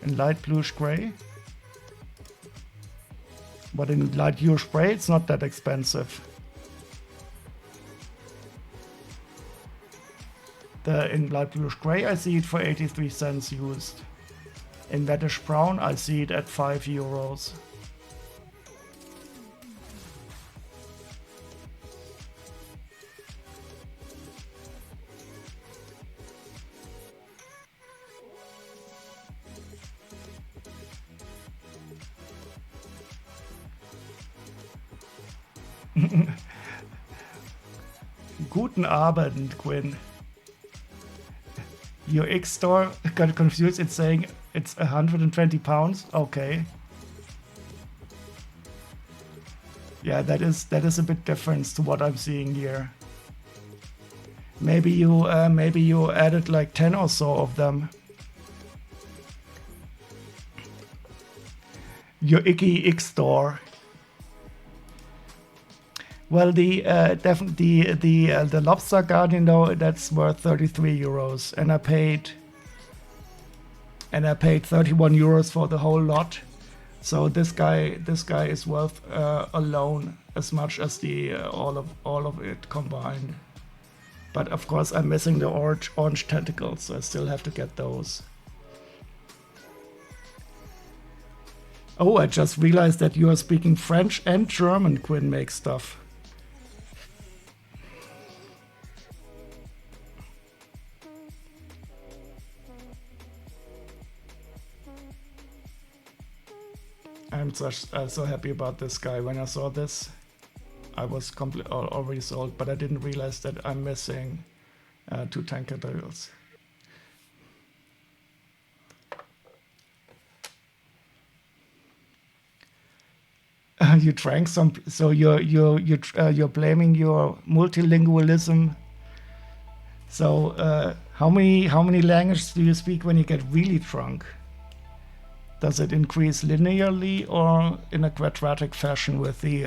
In light bluish gray. But in light bluish gray it's not that expensive. In light bluish gray I see it for 83 cents used. In reddish brown I see it at 5 euros. Guten Abend, Quinn. Your X store got confused. It's saying it's 120 pounds. Okay. Yeah, that is a bit different to what I'm seeing here. Maybe you added like 10 or so of them. Your icky X store. Well, the lobster guardian though, that's worth 33 euros, and I paid 31 euros for the whole lot. So this guy is worth alone as much as the all of it combined. But of course, I'm missing the orange tentacles, so I still have to get those. Oh, I just realized that you are speaking French and German, Quinn makes stuff. I'm so happy about this guy. When I saw this, I was already sold, but I didn't realize that I'm missing 2 tentacles. You drank some, so you're blaming your multilingualism. So how many languages do you speak when you get really drunk? Does it increase linearly or in a quadratic fashion with the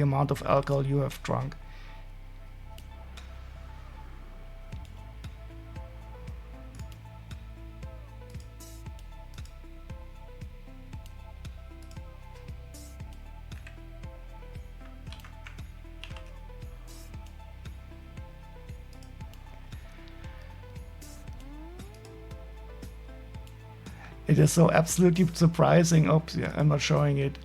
amount of alcohol you have drunk? It is so absolutely surprising. Oops, yeah, I'm not showing it.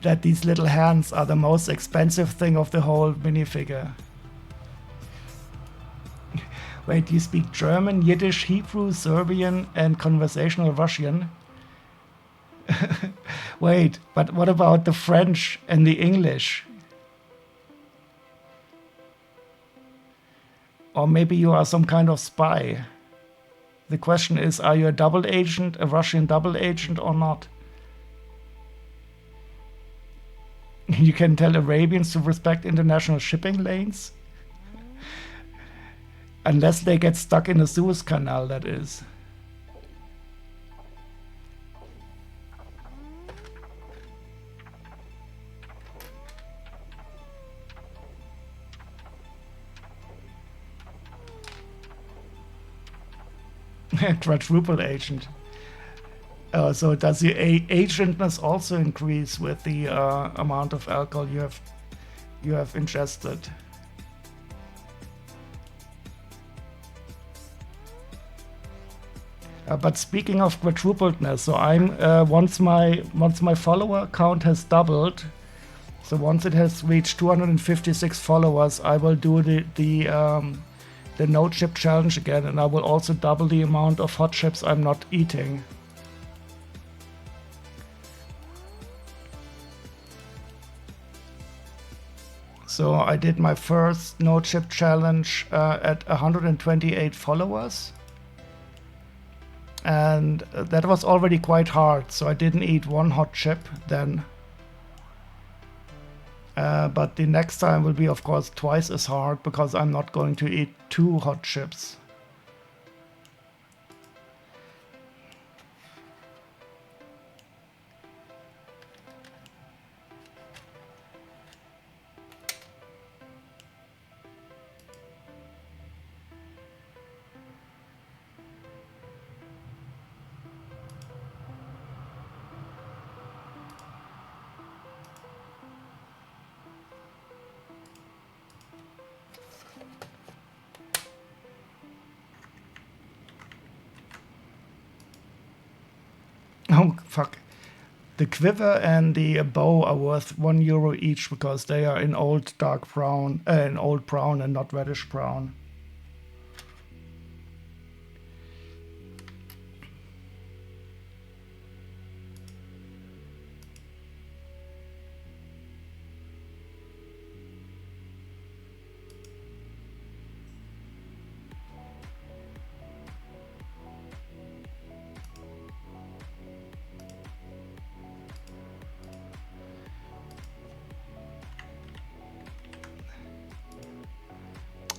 That these little hands are the most expensive thing of the whole minifigure. Wait, you speak German, Yiddish, Hebrew, Serbian, and conversational Russian? Wait, but what about the French and the English? Or maybe you are some kind of spy. The question is, are you a double agent, a Russian double agent or not? You can tell Arabians to respect international shipping lanes? Unless they get stuck in the Suez Canal, that is. Quadruple agent. So does the agentness also increase with the amount of alcohol you have ingested? But speaking of quadrupledness, so I'm once my follower count has doubled, so once it has reached 256 followers, I will do the no chip challenge again, and I will also double the amount of hot chips I'm not eating. So I did my first no chip challenge at 128 followers. And that was already quite hard, so I didn't eat one hot chip then. But the next time will be, of course, twice as hard because I'm not going to eat 2 hot chips. Oh, fuck. The quiver and the bow are worth €1 each because they are in old dark brown, in old brown and not reddish brown.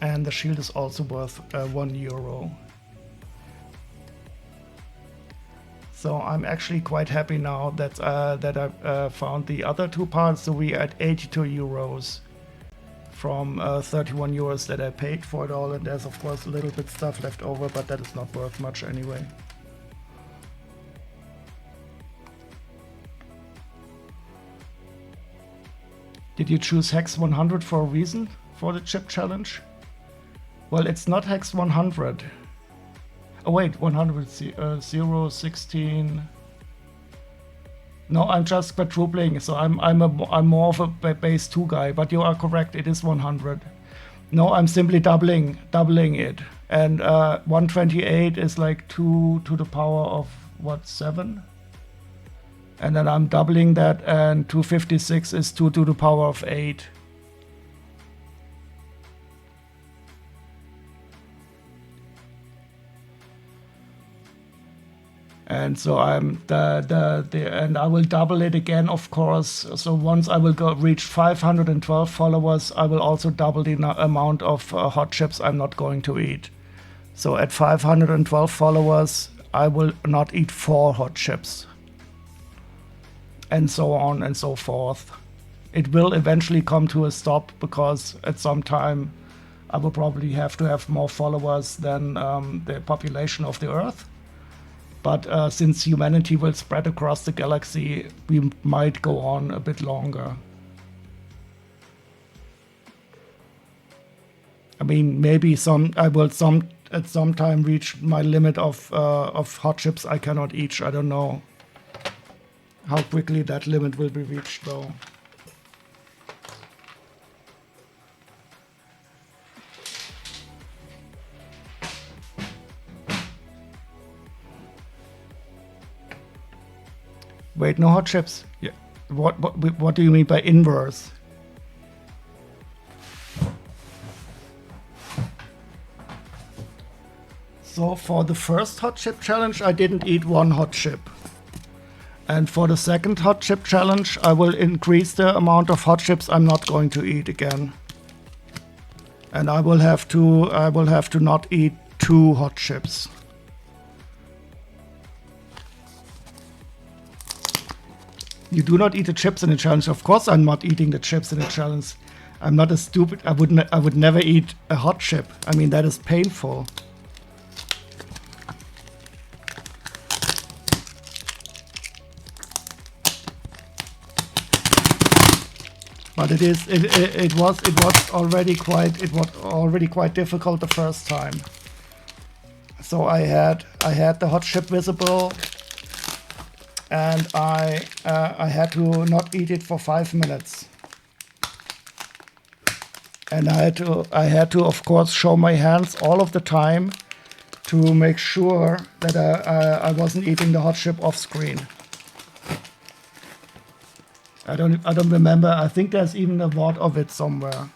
and the shield is also worth €1. So I'm actually quite happy now that I found the other two parts. So we at €82 from €31 that I paid for it all, and there's of course a little bit stuff left over, but that is not worth much anyway. Did you choose Hex 100 for a reason for the chip challenge? Well, it's not Hex 100. Oh wait, 100, 0, 16. No, I'm just quadrupling, so I'm more of a base 2 guy, but you are correct, it is 100. No, I'm simply doubling it. And 128 is like 2 to the power of what, 7? And then I'm doubling that, and 256 is 2 to the power of 8. And so and I will double it again, of course. So once I will reach 512 followers, I will also double the amount of hot chips I'm not going to eat. So at 512 followers, I will not eat 4 hot chips. And so on and so forth. It will eventually come to a stop, because at some time I will probably have to have more followers than the population of the Earth. But since humanity will spread across the galaxy, we might go on a bit longer. I mean, maybe I will at some time reach my limit of hot chips I cannot eat. I don't know how quickly that limit will be reached, though. Wait, no hot chips? Yeah. What do you mean by inverse? So for the first hot chip challenge, I didn't eat 1 hot chip. And for the second hot chip challenge, I will increase the amount of hot chips I'm not going to eat again. And I will have to not eat 2 hot chips. You do not eat the chips in the challenge. Of course I'm not eating the chips in the challenge. I'm not as stupid. I would never eat a hot chip. I mean, that is painful. But it was already quite difficult the first time. So I had the hot chip visible, and I had to not eat it for 5 minutes. And I had to of course show my hands all of the time to make sure that I wasn't eating the hot chip off screen. I don't remember. I think there's even a VOD of it somewhere.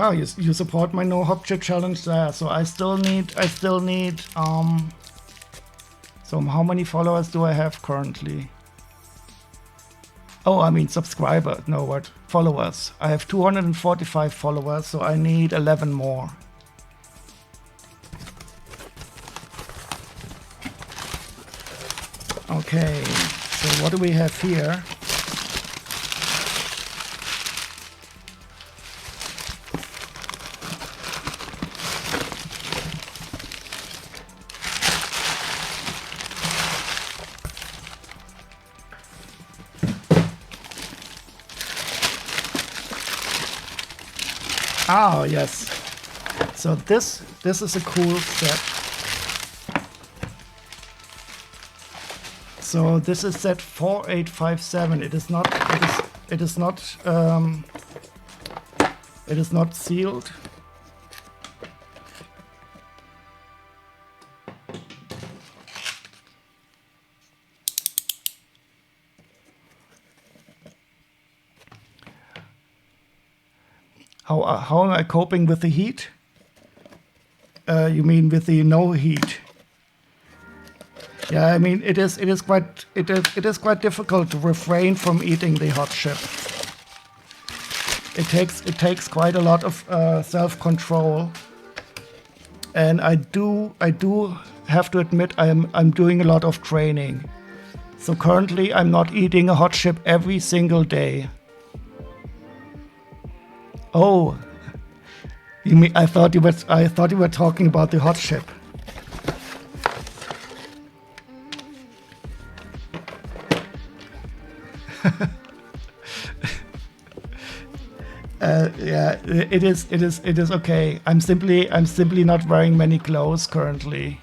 Oh, you support my no hot chip challenge there. So I still need so how many followers do I have currently? Oh, I mean subscriber. No, what? Followers. I have 245 followers, so I need 11 more. Okay, so what do we have here? Ah, yes. So this is a cool set. So this is set 4857. It is not sealed. How am I coping with the heat? You mean with the no heat? Yeah, I mean it is quite difficult to refrain from eating the hot chip. It takes quite a lot of self-control, and I do have to admit I'm doing a lot of training. So currently I'm not eating a hot chip every single day. Oh, you mean I thought you were talking about the hot chip. Yeah, it is okay. I'm simply not wearing many clothes currently.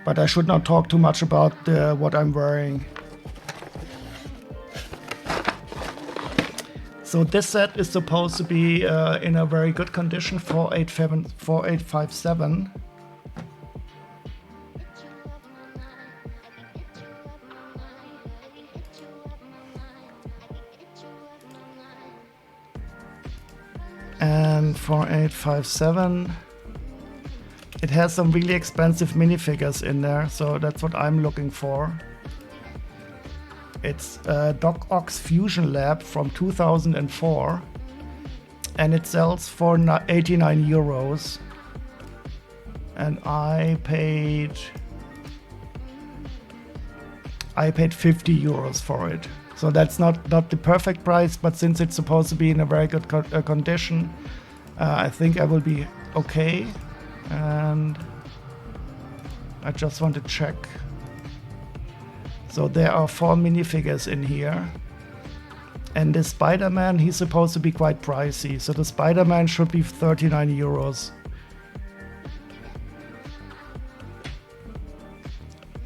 But I should not talk too much about what I'm wearing. So this set is supposed to be in a very good condition, 4857. And 4857, it has some really expensive minifigures in there, so that's what I'm looking for. It's Doc Ock's Fusion Lab from 2004, and it sells for 89 euros. And I paid 50 euros for it. So that's not the perfect price, but since it's supposed to be in a very good condition, I think I will be okay. And I just want to check. So there are 4 minifigures in here. And the Spider-Man, he's supposed to be quite pricey. So the Spider-Man should be 39 euros.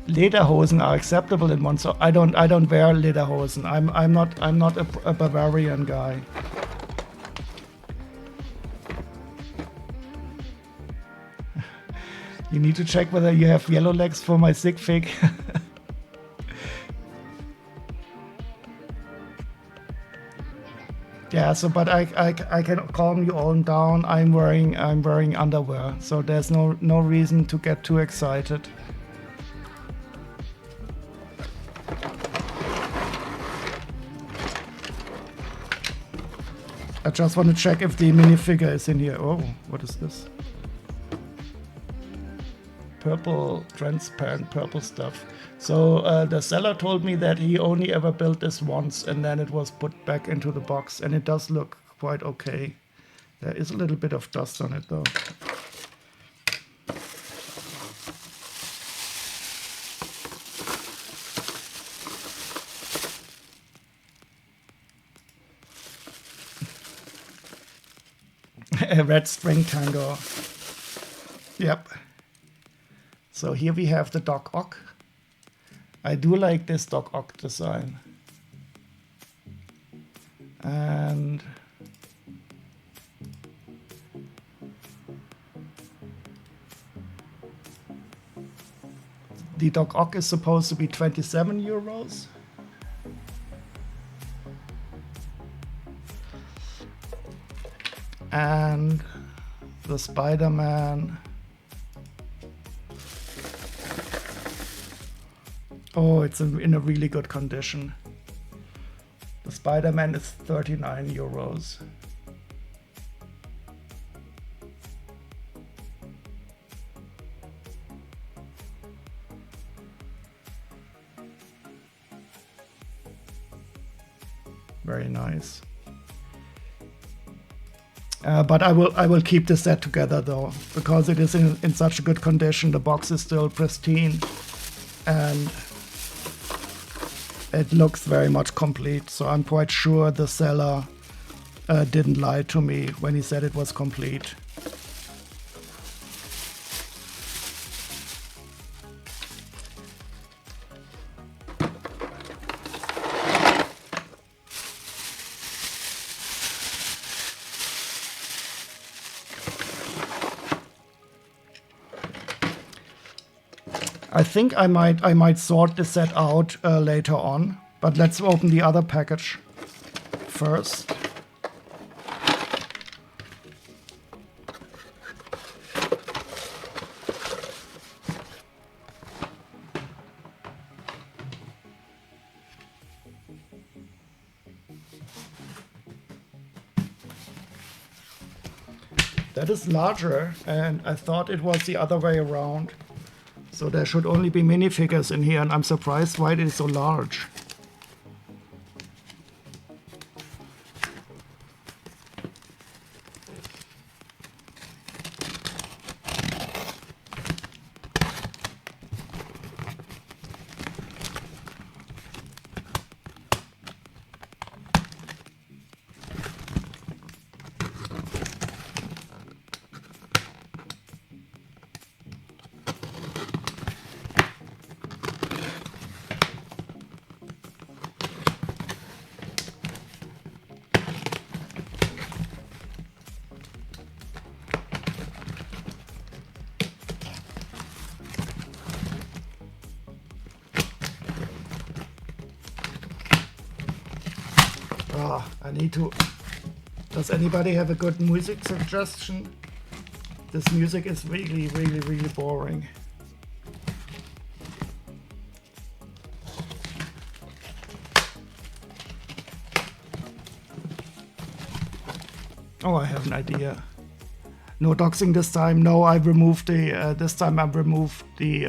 Lederhosen are acceptable in one, so I don't wear lederhosen. I'm not a Bavarian guy. You need to check whether you have yellow legs for my sig fig. Yeah, so but I can calm you all down. I'm wearing underwear, so there's no reason to get too excited. I just want to check if the minifigure is in here. Oh, what is this? Purple, transparent purple stuff. So the seller told me that he only ever built this once and then it was put back into the box, and it does look quite okay. There is a little bit of dust on it though. A red string tango. Yep. So here we have the Doc Ock. I do like this Doc Ock design. And the Doc Ock is supposed to be 27 euros. And the Spider-Man. Oh, it's in a really good condition. The Spider-Man is 39 euros. Very nice. But I will keep the set together though, because it is in such a good condition. The box is still pristine, and it looks very much complete. So I'm quite sure the seller didn't lie to me when he said it was complete. I think I might sort this set out later on, but let's open the other package first. That is larger, and I thought it was the other way around. So there should only be minifigures in here, and I'm surprised why it is so large. I need to... Does anybody have a good music suggestion? This music is really, really, really boring. Oh, I have an idea. No doxing this time. No, I removed the... this time I removed the...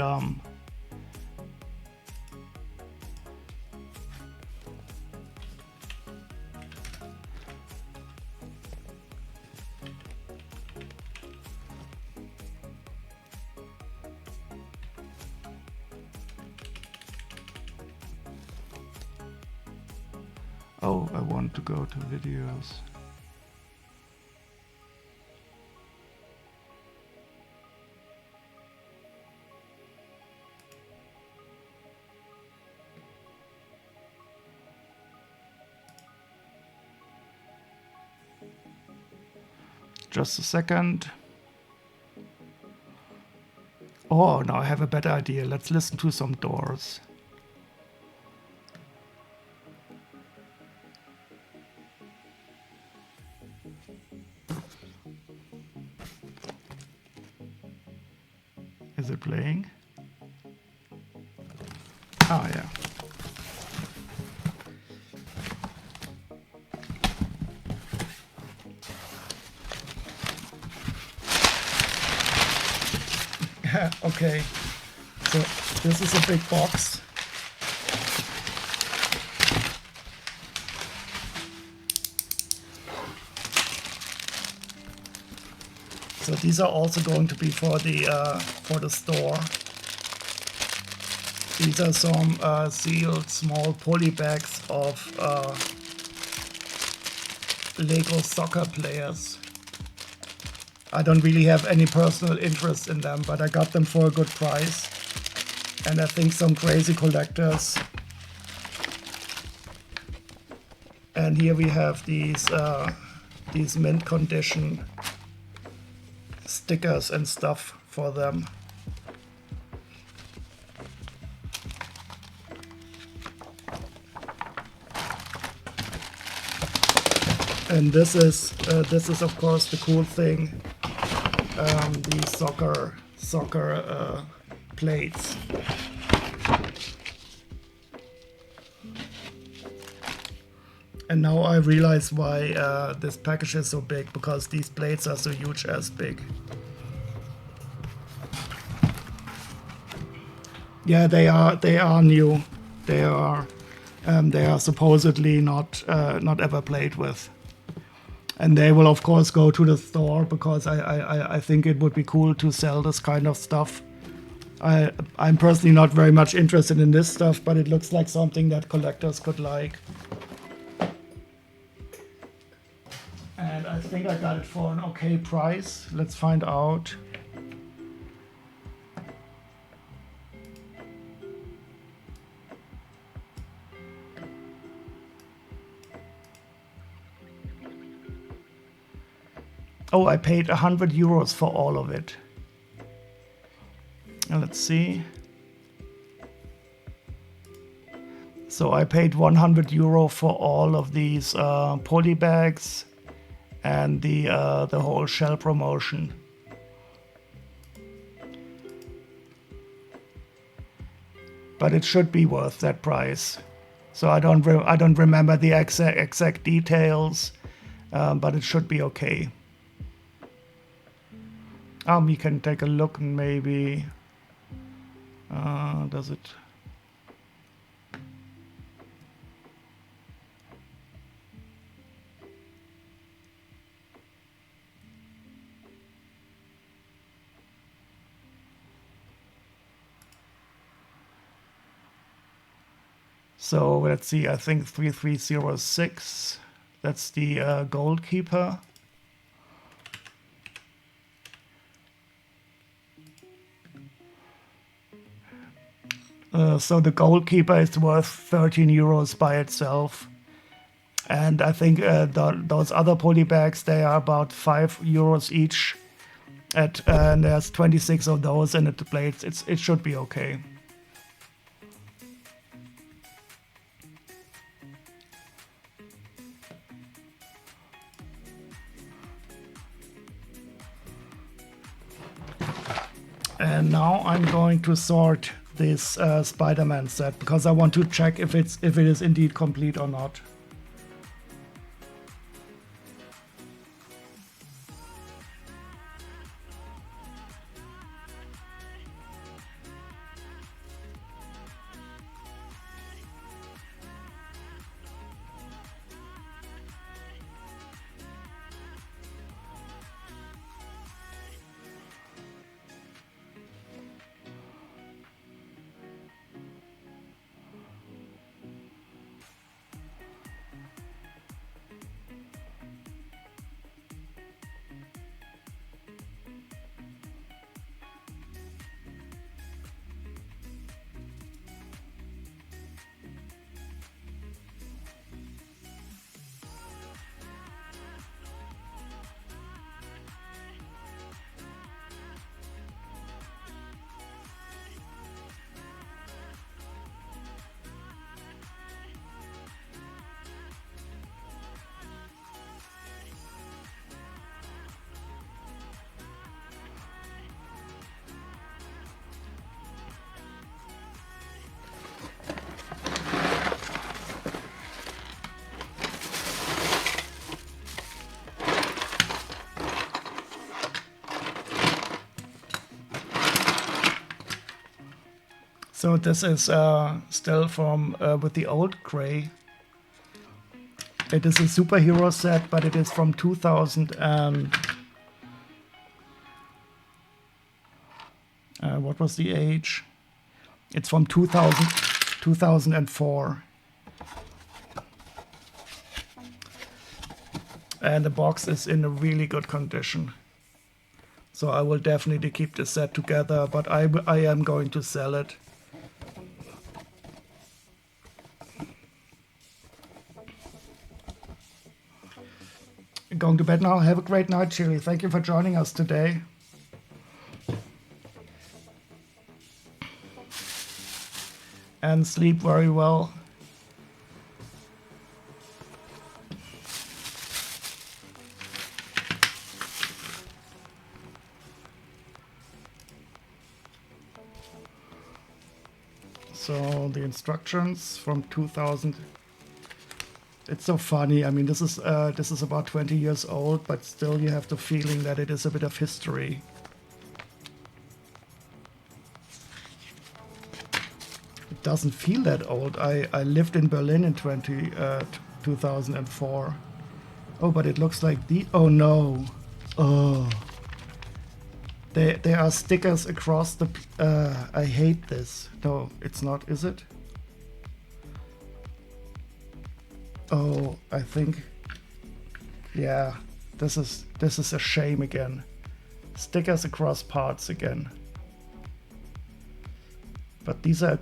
Oh, I want to go to videos. Just a second. Oh, now I have a better idea. Let's listen to some doors. Is it playing? Oh, yeah. Okay, so this is a big box. So these are also going to be for the store. These are some sealed small poly bags of Lego soccer players. I don't really have any personal interest in them, but I got them for a good price. And I think some crazy collectors. And here we have these mint condition stickers and stuff for them. And this is of course the cool thing. These soccer plates. And now I realize why this package is so big, because these plates are so huge as big. Yeah, they are new. They are supposedly not ever played with. And they will of course go to the store, because I think it would be cool to sell this kind of stuff. I'm personally not very much interested in this stuff, but it looks like something that collectors could like. And I think I got it for an okay price. Let's find out. Oh, I paid 100 euros for all of it. And let's see. So I paid 100 euro for all of these poly bags and the whole shell promotion. But it should be worth that price. So I don't remember the exact details, but it should be okay. We can take a look and maybe does it? So let's see, I think 3306, that's the goalkeeper. So the goalkeeper is worth 13 euros by itself. And I think those other poly bags, they are about 5 euros each. And there's 26 of those in the plates. It should be okay. And now I'm going to sort this Spider-Man set because I want to check if it is indeed complete or not. So this is still from with the old gray. It is a superhero set, but it is from 2000 and what was the age? It's from 2004. And the box is in a really good condition. So I will definitely keep the set together, but I am going to sell it. Going to bed now. Have a great night, Chili. Thank you for joining us today. And sleep very well. So the instructions from 2000. It's so funny. I mean, this is about 20 years old, but still you have the feeling that it is a bit of history. It doesn't feel that old. I lived in Berlin in 2004. Oh, but it looks like oh no. Oh. There are stickers across the... I hate this. No, it's not, is it? Oh, I think... Yeah, this is a shame again. Stickers across parts again. But these are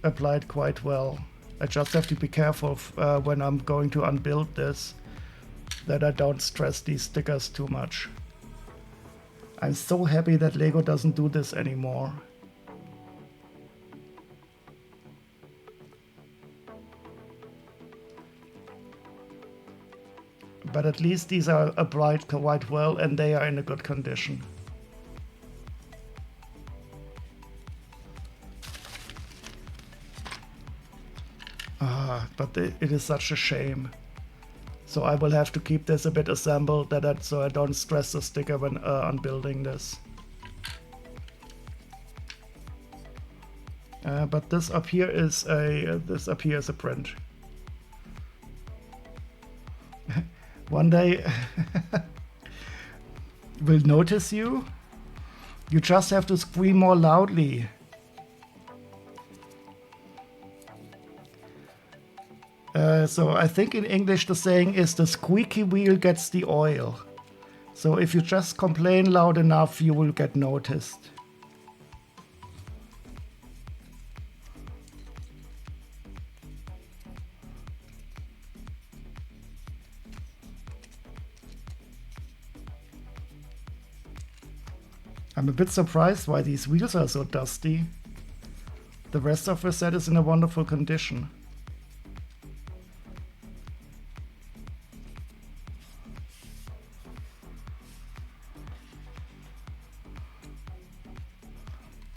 applied quite well. I just have to be careful when I'm going to unbuild this, that I don't stress these stickers too much. I'm so happy that Lego doesn't do this anymore. But at least these are applied quite well and they are in a good condition. But it is such a shame. So I will have to keep this a bit assembled so I don't stress the sticker when unbuilding this. But this up here is a print. One day will notice you. You just have to scream more loudly. So I think in English the saying is the squeaky wheel gets the oil. So if you just complain loud enough, you will get noticed. I'm a bit surprised why these wheels are so dusty. The rest of the set is in a wonderful condition.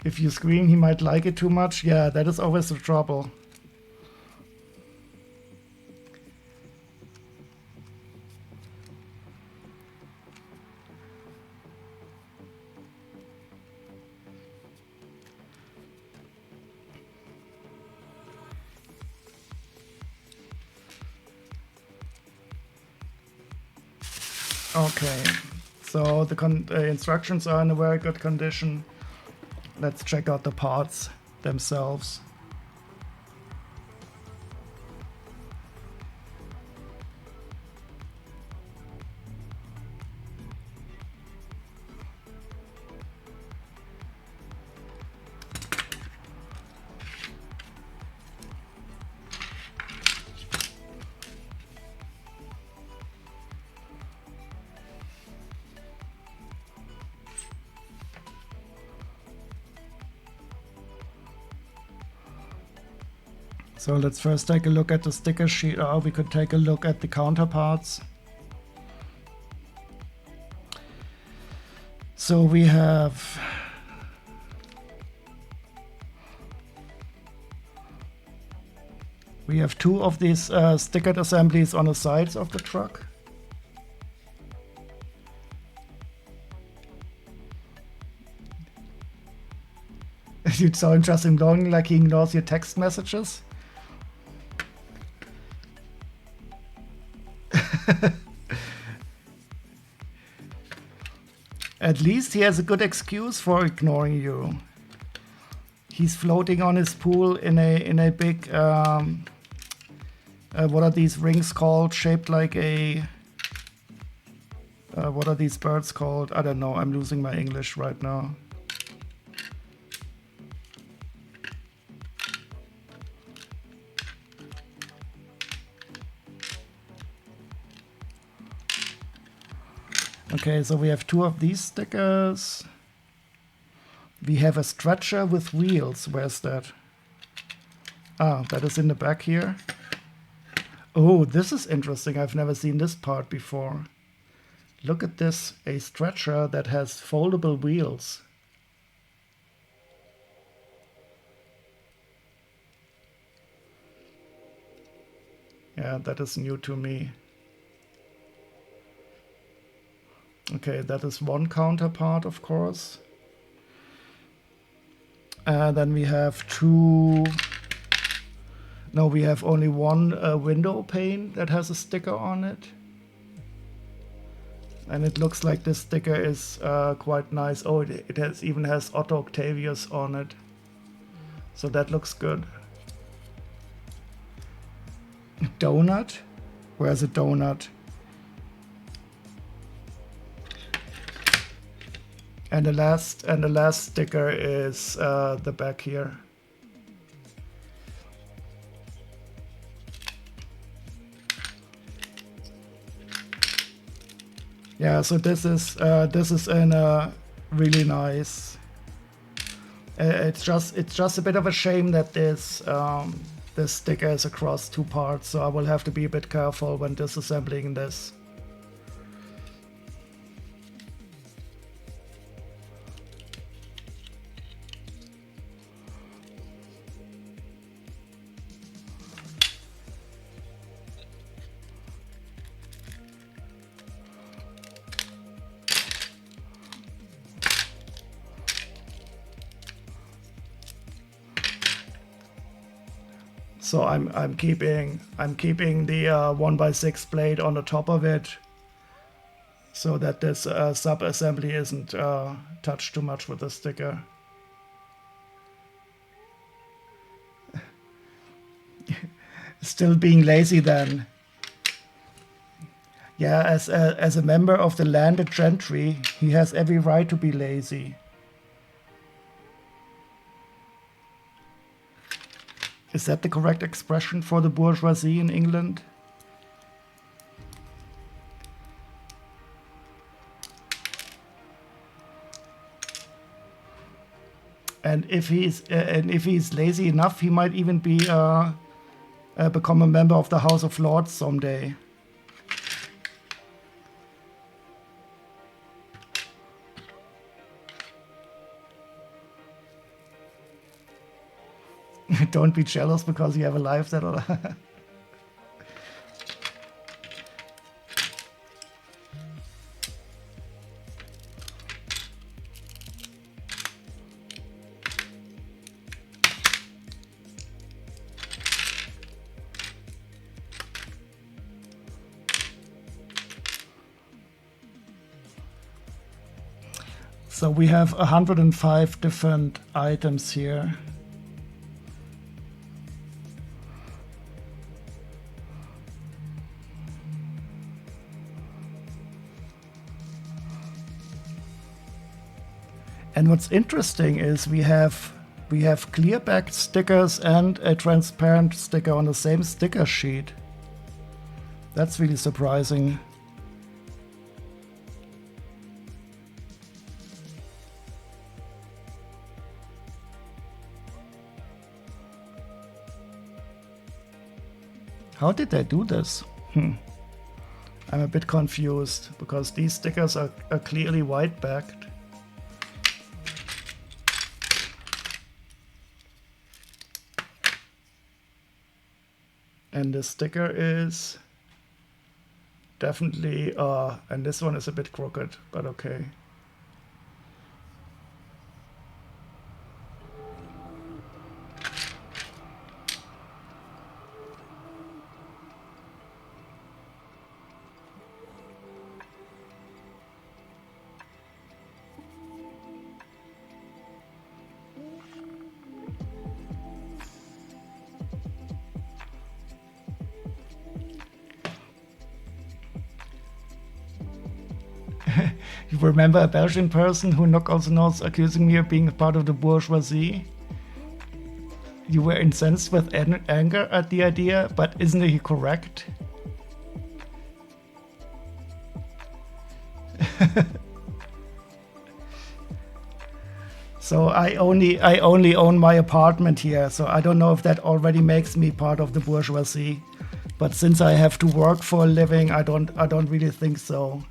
If you scream, he might like it too much. Yeah, that is always the trouble. Okay, so the instructions are in a very good condition. Let's check out the parts themselves. So let's first take a look at the sticker sheet. We could take a look at the counterparts. So we have two of these stickered assemblies on the sides of the truck. It's so interesting, looking like he ignores your text messages. At least he has a good excuse for ignoring you. He's floating on his pool in a big what are these rings called? Shaped like a what are these birds called? I don't know. I'm losing my English right now. Okay, so we have two of these stickers. We have a stretcher with wheels. Where's that? Ah, that is in the back here. Oh, this is interesting. I've never seen this part before. Look at this, a stretcher that has foldable wheels. Yeah, that is new to me. Okay, that is one counterpart, of course. Then we have two... No, we have only one window pane that has a sticker on it. And it looks like this sticker is quite nice. Oh, it even has Otto Octavius on it. So that looks good. Donut? Where's a donut? And the last sticker is the back here. Yeah, so this is in a really nice. It's just a bit of a shame that this sticker is across two parts, so I will have to be a bit careful when disassembling this. So I'm keeping the 1x6 blade on the top of it, so that this sub assembly isn't touched too much with the sticker. Still being lazy then. Yeah, as a member of the landed gentry, he has every right to be lazy. Is that the correct expression for the bourgeoisie in England? And if he's lazy enough, he might even be become a member of the House of Lords someday. Don't be jealous because you have a life that. So we have 105 different items here. And what's interesting is we have clear backed stickers and a transparent sticker on the same sticker sheet. That's really surprising. How did they do this? I'm a bit confused because these stickers are clearly white backed. And the sticker is definitely, and this one is a bit crooked, but okay. You remember a Belgian person who knocked also knows accusing me of being a part of the bourgeoisie? You were incensed with anger at the idea, but isn't he correct? So I only own my apartment here, so I don't know if that already makes me part of the bourgeoisie. But since I have to work for a living, I don't really think so.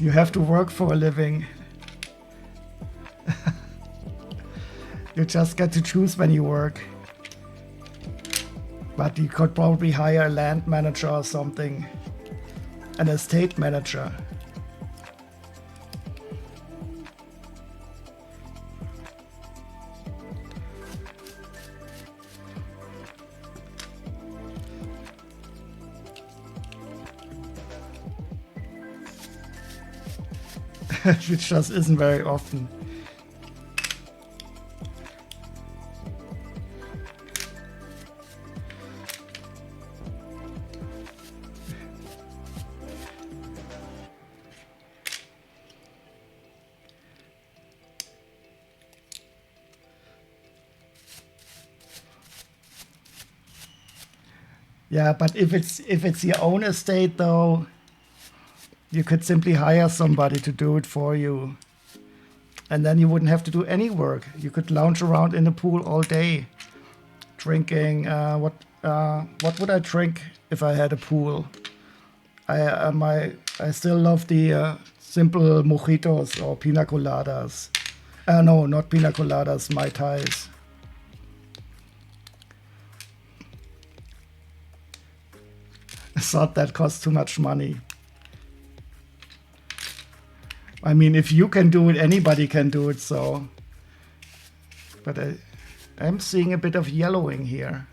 You have to work for a living. You just get to choose when you work. But you could probably hire a land manager or something. An estate manager. Which just isn't very often. Yeah, but if it's your own estate though, you could simply hire somebody to do it for you. And then you wouldn't have to do any work. You could lounge around in the pool all day, drinking. What would I drink if I had a pool? I still love the simple mojitos or pina coladas. No, not pina coladas, Mai Tais. I thought that cost too much money. I mean, if you can do it, anybody can do it, so. But I'm seeing a bit of yellowing here.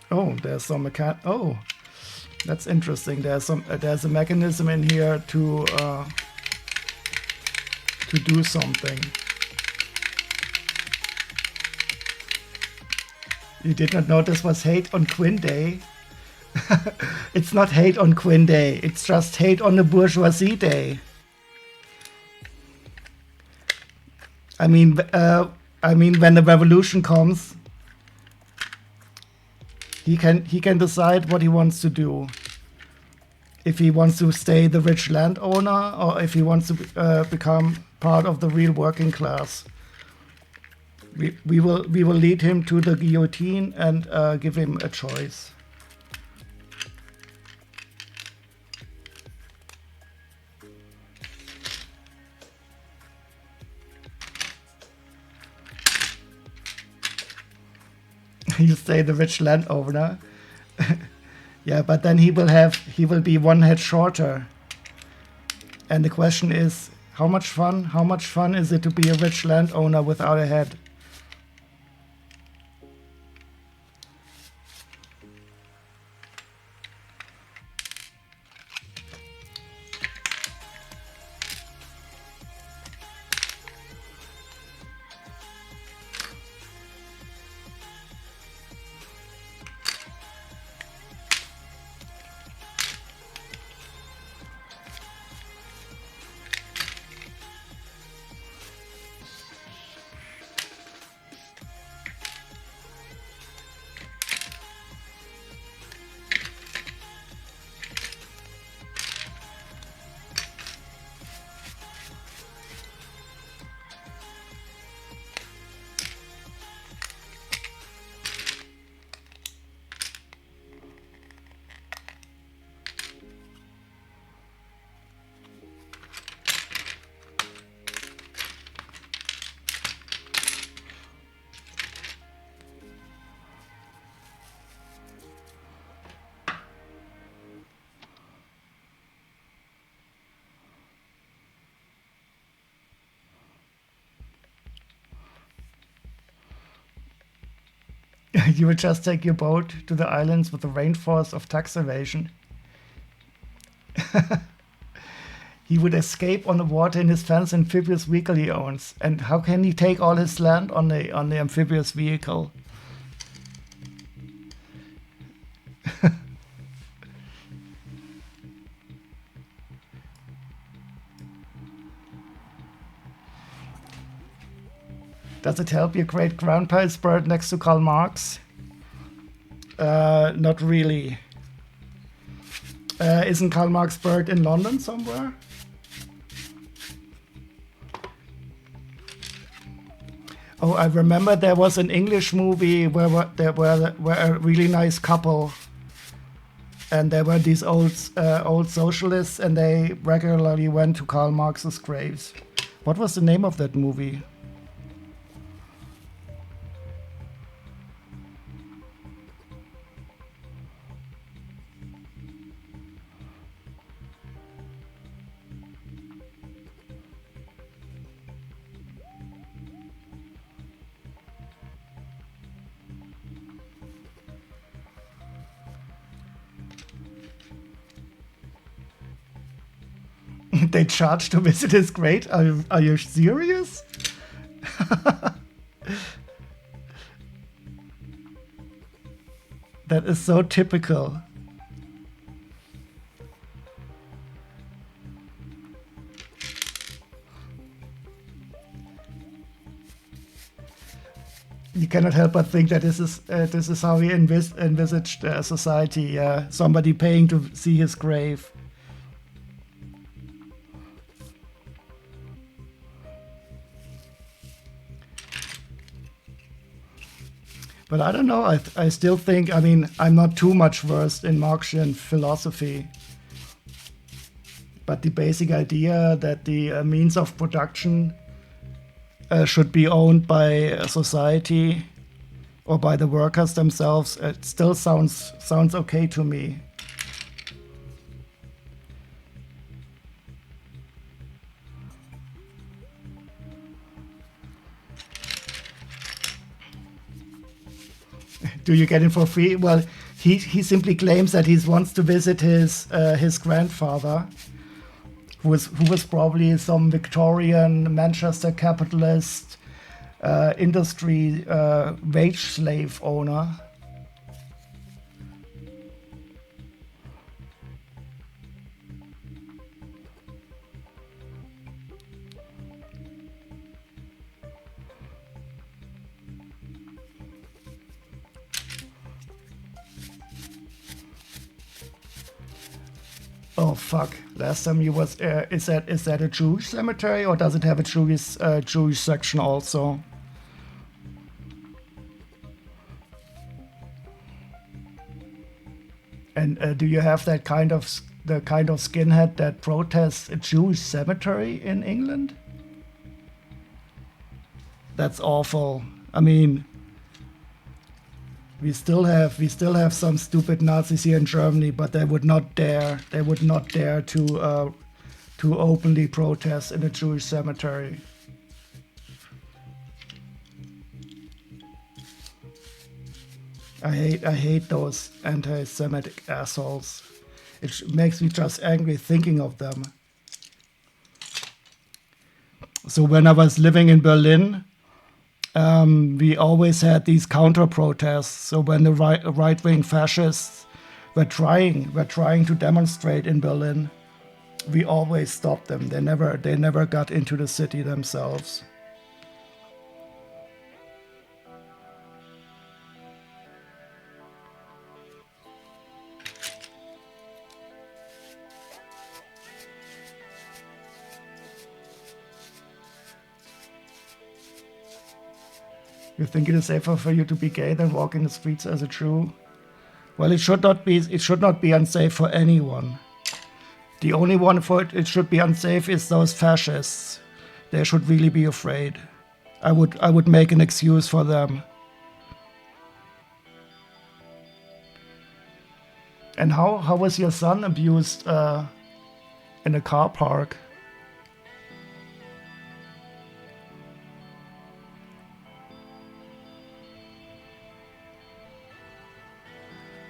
Oh, there's some oh, that's interesting. There's a mechanism in here to do something. You did not know this was hate on Quinn Day? It's not hate on Quinn Day. It's just hate on the bourgeoisie day. I mean, when the revolution comes, he can decide what he wants to do. If he wants to stay the rich landowner, or if he wants to become part of the real working class. We will lead him to the guillotine and give him a choice. You say the rich landowner. Yeah, but then he will be one head shorter. And the question is, how much fun is it to be a rich landowner without a head? You would just take your boat to the islands with the rainforest of tax evasion. He would escape on the water in his fancy amphibious vehicle he owns. And how can he take all his land on the amphibious vehicle? Does it help your great grandpa is buried next to Karl Marx? Not really. Isn't Karl Marx buried in London somewhere? Oh, I remember there was an English movie where there were a really nice couple, and there were these old socialists, and they regularly went to Karl Marx's graves. What was the name of that movie? They charge to visit his grave? Are you serious? That is so typical. You cannot help but think that this is how he envisaged society. Somebody paying to see his grave. But I don't know. I still think. I mean, I'm not too much versed in Marxian philosophy. But the basic idea that the means of production should be owned by society or by the workers themselves, it still sounds okay to me. Do you get it for free? Well, he simply claims that he wants to visit his grandfather, who was probably some Victorian Manchester capitalist industry wage slave owner. Oh fuck! Last time you was is that a Jewish cemetery, or does it have a Jewish section also? And do you have the kind of skinhead that protests a Jewish cemetery in England? That's awful. I mean, we still have some stupid Nazis here in Germany, but they would not dare to openly protest in a Jewish cemetery. I hate those anti-Semitic assholes. It makes me just angry thinking of them. So when I was living in Berlin, we always had these counter-protests. So when the right-wing fascists were trying to demonstrate in Berlin, we always stopped them. They never got into the city themselves. You think it is safer for you to be gay than walk in the streets as a Jew? Well, it should not be unsafe for anyone. The only one for it should be unsafe is those fascists. They should really be afraid. I would make an excuse for them. And how was your son abused in a car park?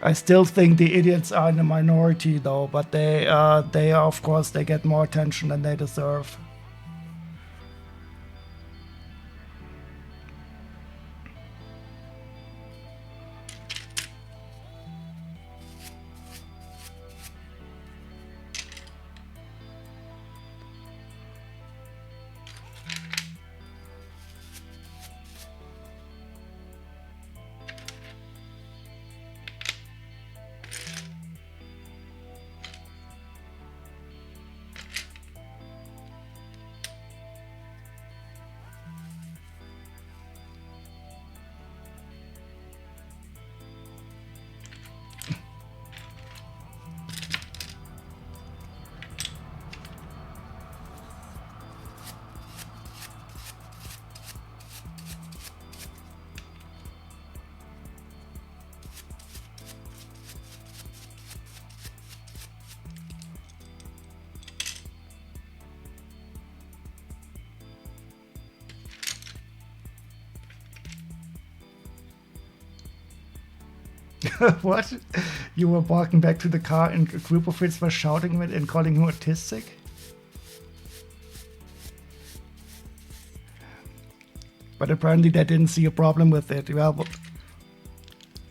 I still think the idiots are in the minority, though, but they are, of course, they get more attention than they deserve. What? You were walking back to the car and a group of kids were shouting him and calling him autistic? But apparently they didn't see a problem with it. Well,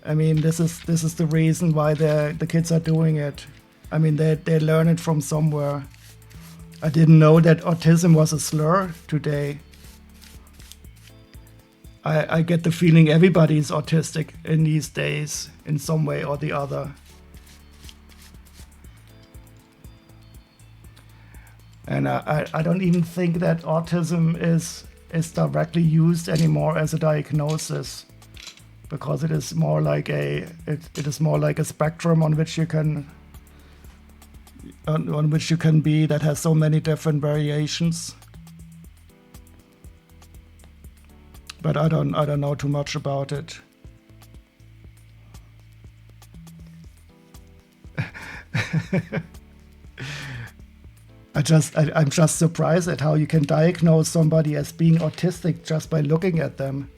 I mean, this is the reason why the kids are doing it. I mean, they learn it from somewhere. I didn't know that autism was a slur today. I get the feeling everybody is autistic in these days in some way or the other. And I don't even think that autism is directly used anymore as a diagnosis, because it is more like it is more like a spectrum on which you can be, that has so many different variations. But I don't know too much about it. I'm just surprised at how you can diagnose somebody as being autistic just by looking at them.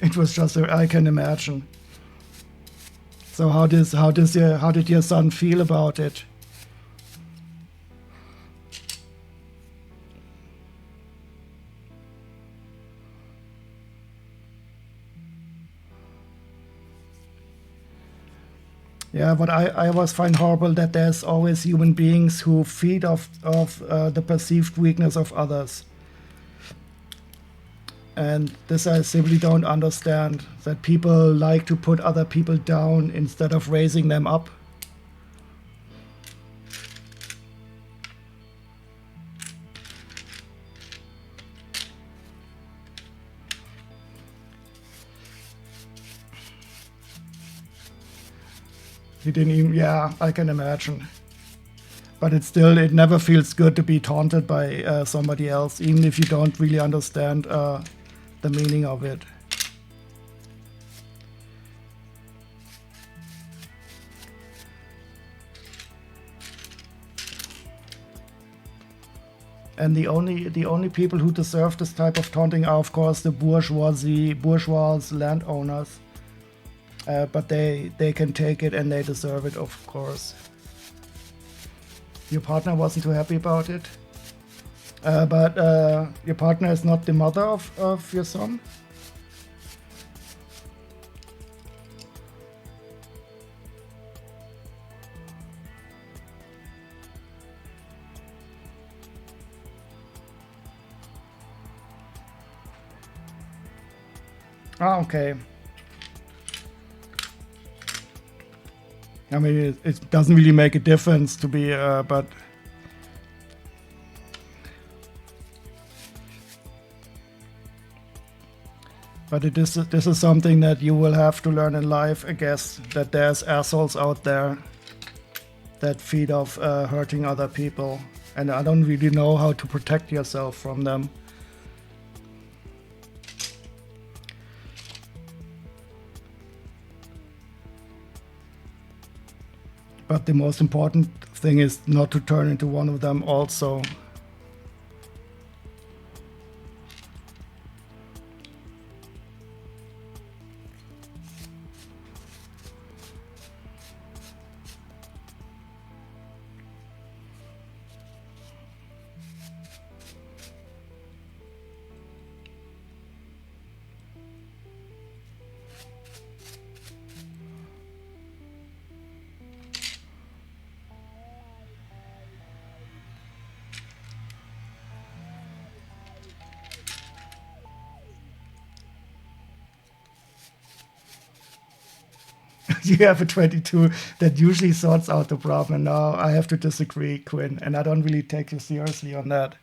It was just, I can imagine. So how did your son feel about it? Yeah, but I always find horrible that there's always human beings who feed off the perceived weakness of others. And this I simply don't understand, that people like to put other people down instead of raising them up. He didn't even, yeah, I can imagine. But it never feels good to be taunted by somebody else, even if you don't really understand the meaning of it. And the only people who deserve this type of taunting are, of course, the bourgeois landowners. But they can take it and they deserve it, of course. Your partner wasn't too happy about it? But your partner is not the mother of your son? Ah, okay. I mean, it doesn't really make a difference to be, but... But this is something that you will have to learn in life, I guess, that there's assholes out there that feed off hurting other people. And I don't really know how to protect yourself from them. But the most important thing is not to turn into one of them also. You have a 22 that usually sorts out the problem. And now I have to disagree, Quinn, and I don't really take you seriously on that.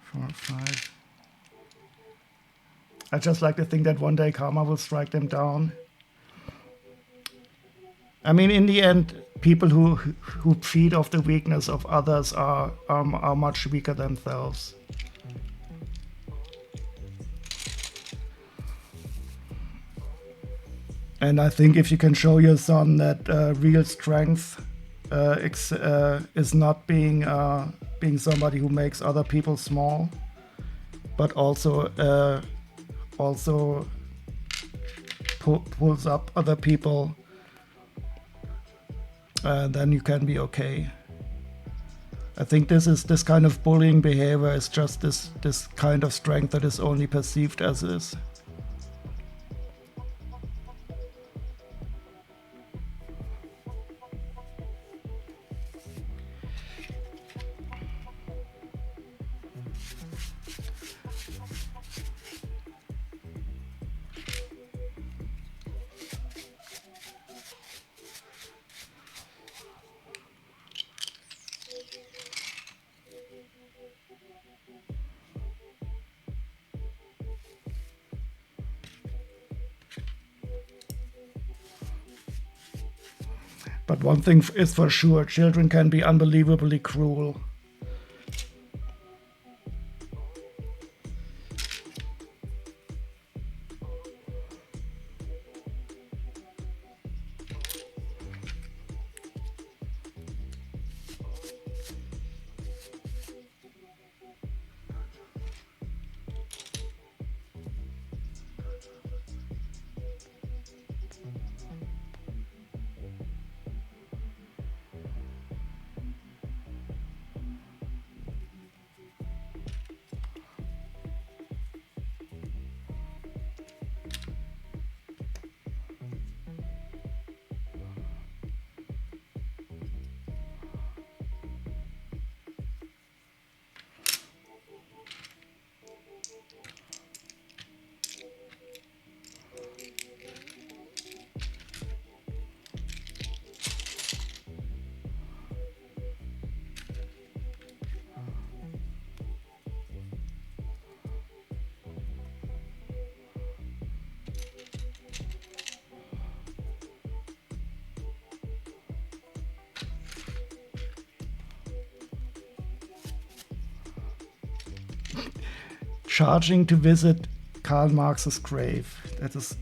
Four, five. I just like to think that one day karma will strike them down. I mean, in the end, people who feed off the weakness of others are much weaker themselves. And I think if you can show your son that real strength is not being somebody who makes other people small, but also pulls up other people, then you can be okay. I think this kind of bullying behavior is just this kind of strength that is only perceived as is. But one thing is for sure, children can be unbelievably cruel. Charging to visit Karl Marx's grave. That is.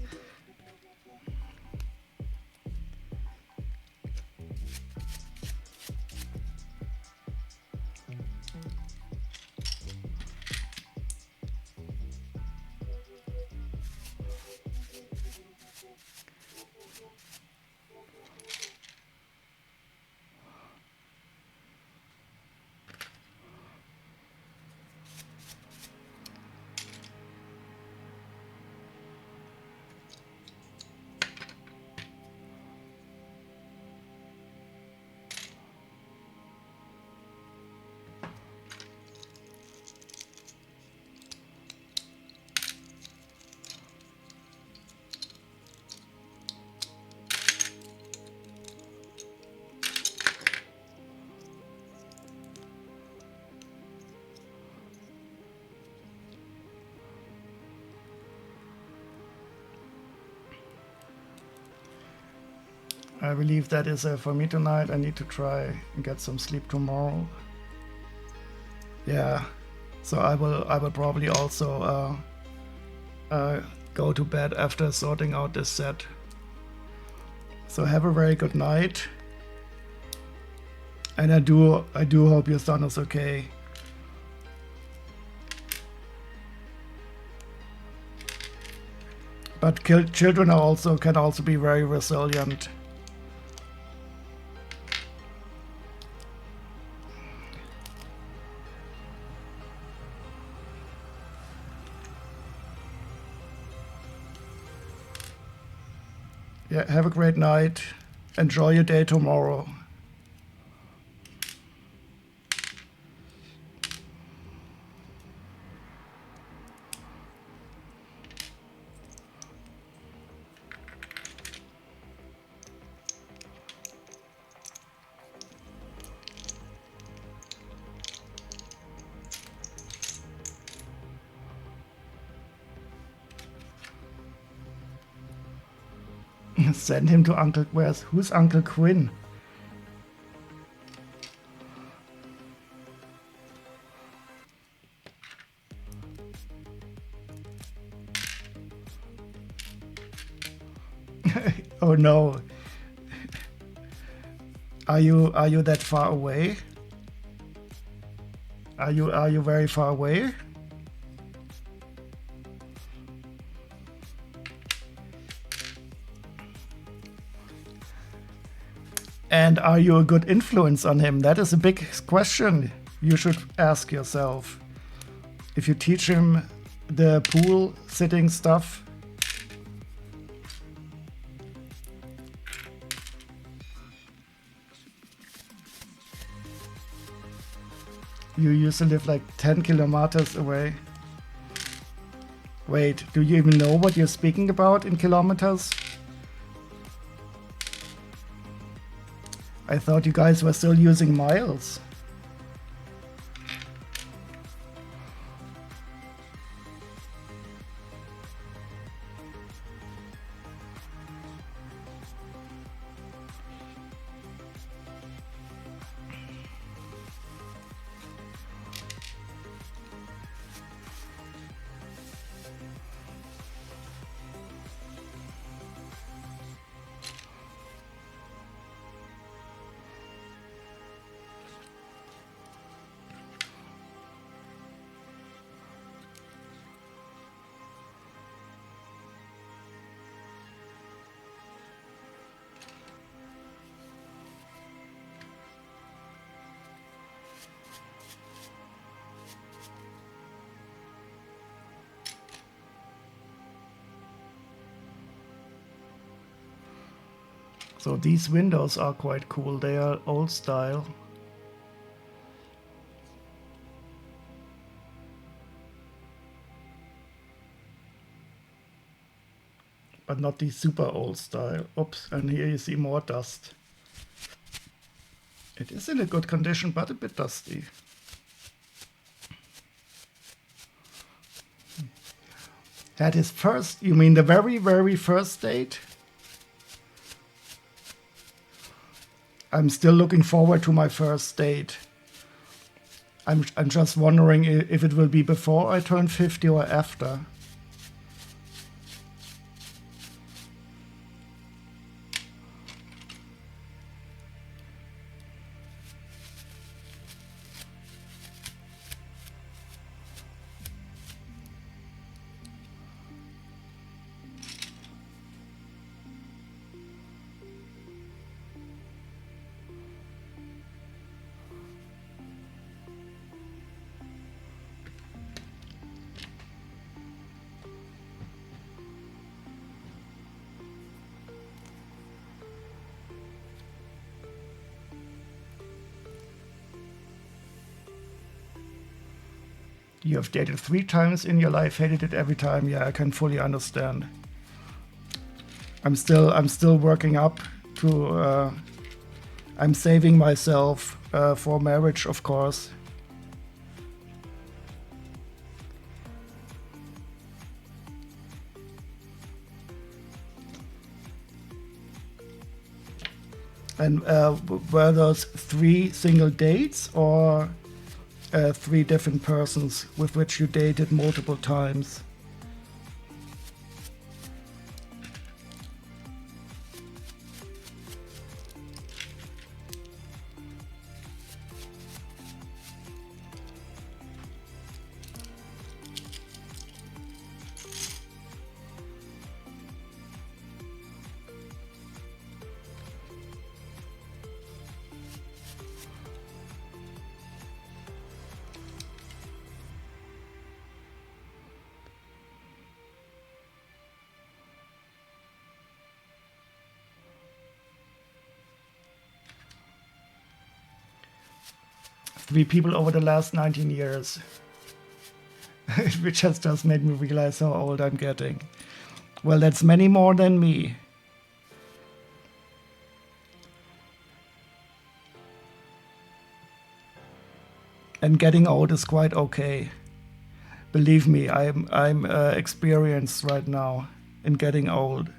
I believe that is for me tonight. I need to try and get some sleep tomorrow. Yeah, so I will probably also go to bed after sorting out this set. So have a very good night, and I do hope your son is okay. But children can also be very resilient. Yeah, have a great night. Enjoy your day tomorrow. Send him to Uncle. Who's Uncle Quinn? Oh no. Are you that far away? Are you very far away? And are you a good influence on him? That is a big question you should ask yourself. If you teach him the pool sitting stuff, you used to live like 10 kilometers away. Wait, do you even know what you're speaking about in kilometers? I thought you guys were still using miles. So these windows are quite cool. They are old style. But not the super old style. Oops, and here you see more dust. It is in a good condition, but a bit dusty. Had his first, you mean the very, very first date? I'm still looking forward to my first date. I'm just wondering if it will be before I turn 50 or after. You have dated 3 times in your life, hated it every time. Yeah, I can fully understand. I'm still working up to. I'm saving myself for marriage, of course. And were those 3 single dates or 3 different persons with which you dated multiple times? Three people over the last 19 years. Which has just made me realize how old I'm getting. Well, that's many more than me. And getting old is quite okay. Believe me, I'm experienced right now in getting old.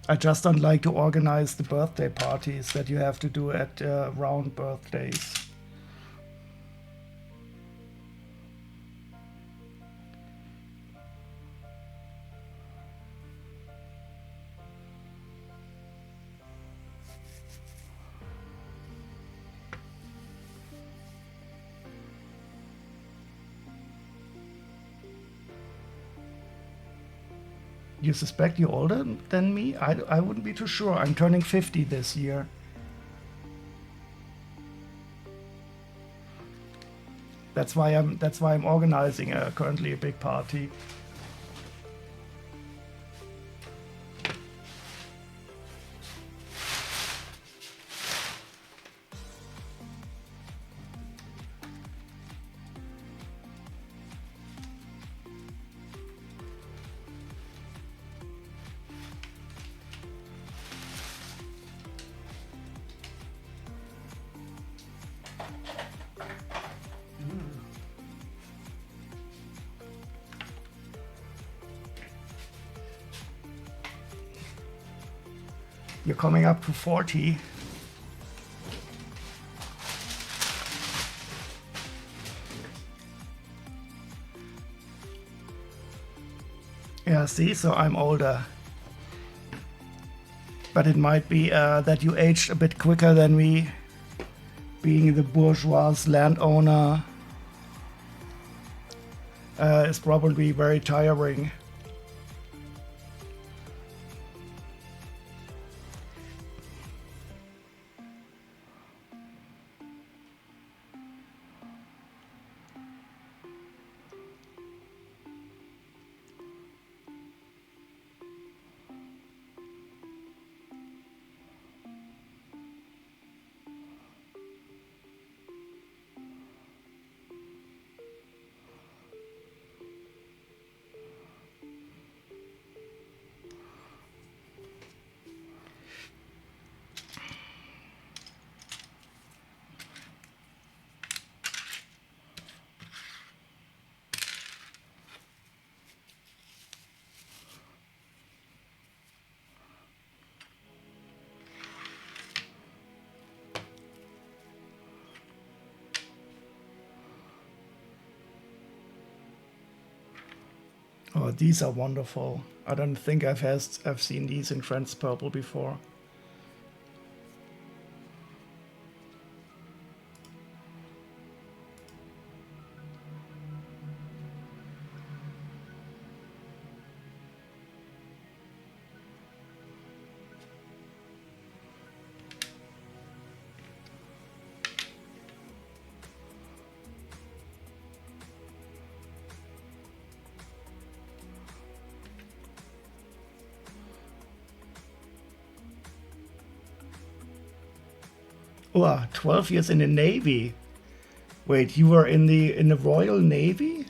I just don't like to organize the birthday parties that you have to do at round birthdays. You suspect you're older than me? I wouldn't be too sure. I'm turning 50 this year. That's why I'm organizing currently a big party. You're coming up to 40. Yeah, see, so I'm older. But it might be that you aged a bit quicker than me, being the bourgeois landowner is probably very tiring. Oh, these are wonderful. I don't think I've seen these in Friends Purple before. Oh, 12 years in the Navy. Wait, you were in the Royal Navy?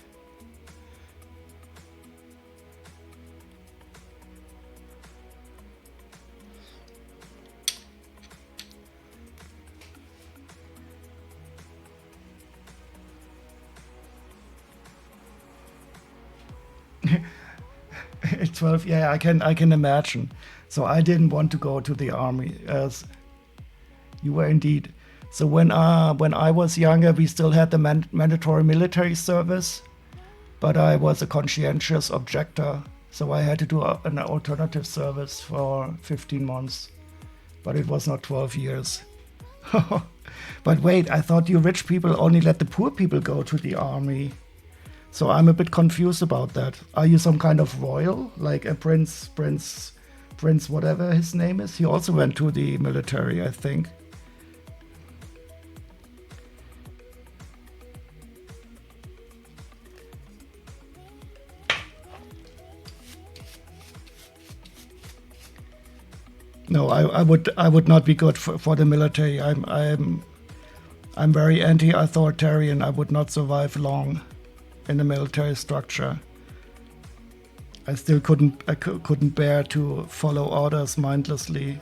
At 12, yeah, I can imagine. So I didn't want to go to the army, as you were indeed. So when I was younger, we still had the mandatory military service, but I was a conscientious objector, so I had to do an alternative service for 15 months, but it was not 12 years. But wait, I thought you rich people only let the poor people go to the army. So I'm a bit confused about that. Are you some kind of royal, like a prince, whatever his name is? He also went to the military, I think. No, I would not be good for the military. I'm very anti-authoritarian. I would not survive long in the military structure. I still couldn't bear to follow orders mindlessly.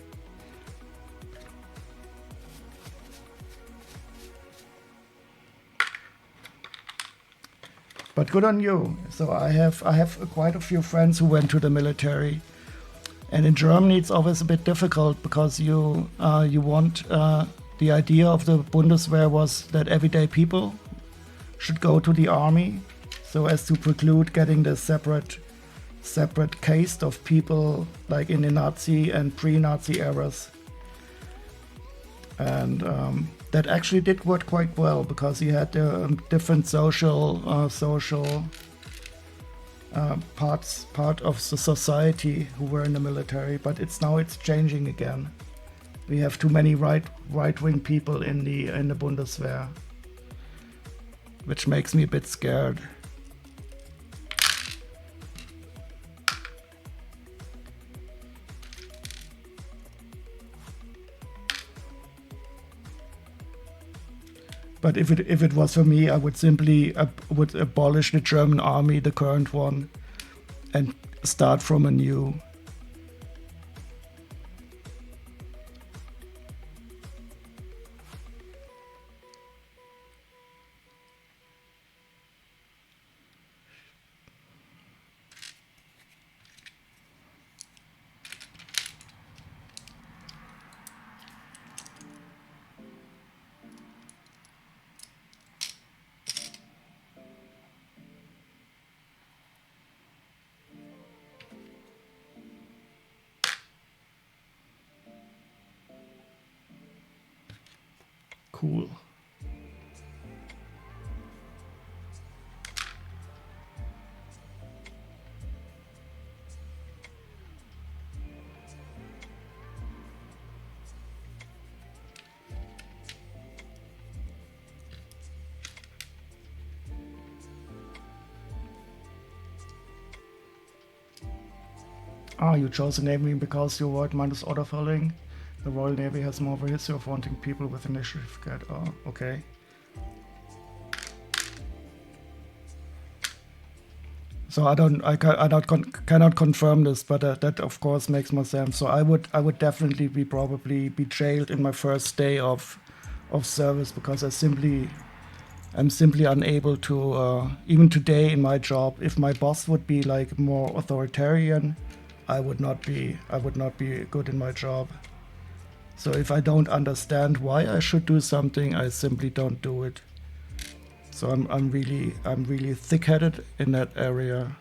But good on you. So I have quite a few friends who went to the military. And in Germany, it's always a bit difficult because you want the idea of the Bundeswehr was that everyday people should go to the army, so as to preclude getting the separate caste of people like in the Nazi and pre-Nazi eras. And that actually did work quite well because you had different social part of the society who were in the military, but it's changing again. We have too many right-wing people in the Bundeswehr, which makes me a bit scared. But if it was for me, I would simply would abolish the German army, the current one, and start from anew. Cool. Ah, you chose the Navy because you avoid minus order filling. The Royal Navy has more of a history of wanting people with initiative get. Oh, okay. So I cannot confirm this, but that of course makes more sense. So I would definitely probably be jailed in my first day of service because I'm simply unable to even today in my job. If my boss would be like more authoritarian, I would not be good in my job. So if I don't understand why I should do something, I simply don't do it. So I'm really thick-headed in that area.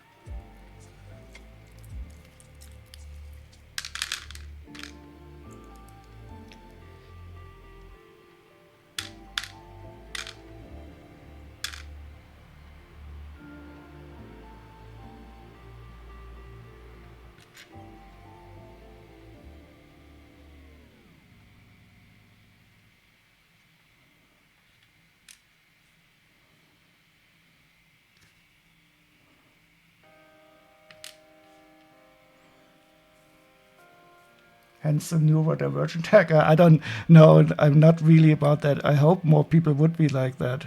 Hence the neurodivergent hacker. I don't know. I'm not really about that. I hope more people would be like that.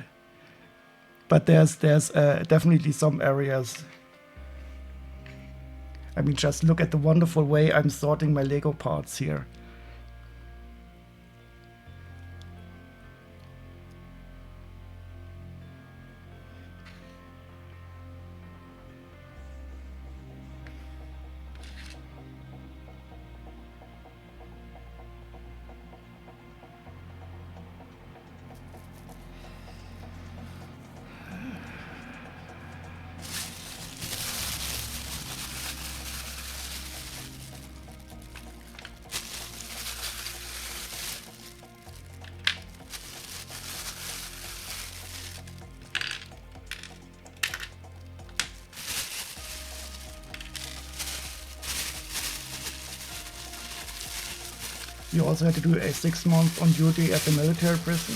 But there's definitely some areas. I mean, just look at the wonderful way I'm sorting my Lego parts here. You also had to do a 6 month on duty at the military prison.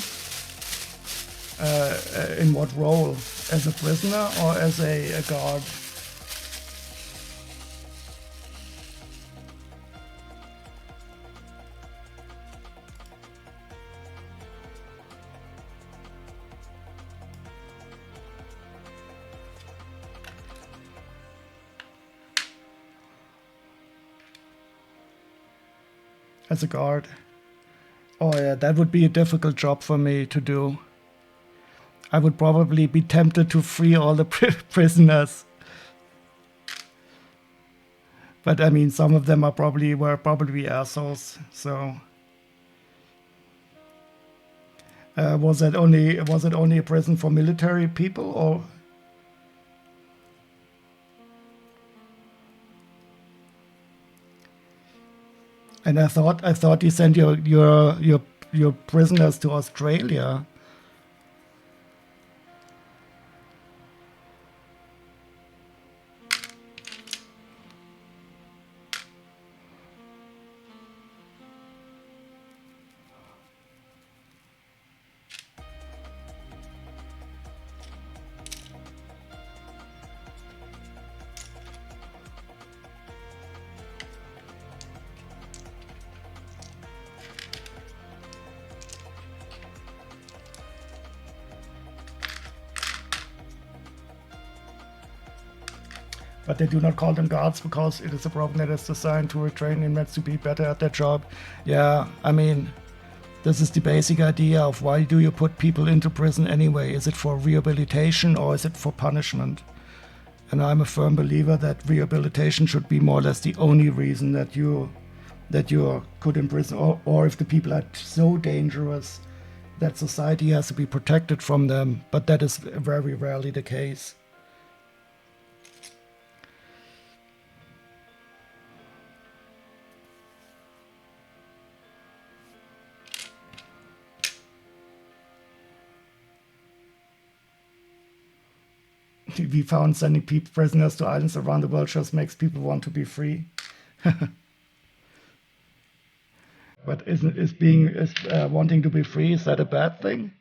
In what role? As a prisoner or as a guard? As a guard. Oh yeah, that would be a difficult job for me to do. I would probably be tempted to free all the prisoners. But I mean, some of them were probably assholes. So was it only a prison for military people, or? And I thought you sent your prisoners to Australia. But they do not call them guards because it is a program that is designed to retrain inmates to be better at their job. Yeah, I mean, this is the basic idea of why do you put people into prison anyway? Is it for rehabilitation or is it for punishment? And I'm a firm believer that rehabilitation should be more or less the only reason that you're put in prison, or if the people are so dangerous that society has to be protected from them. But that is very rarely the case. We found sending people, prisoners to islands around the world just makes people want to be free. But is wanting to be free, is that a bad thing?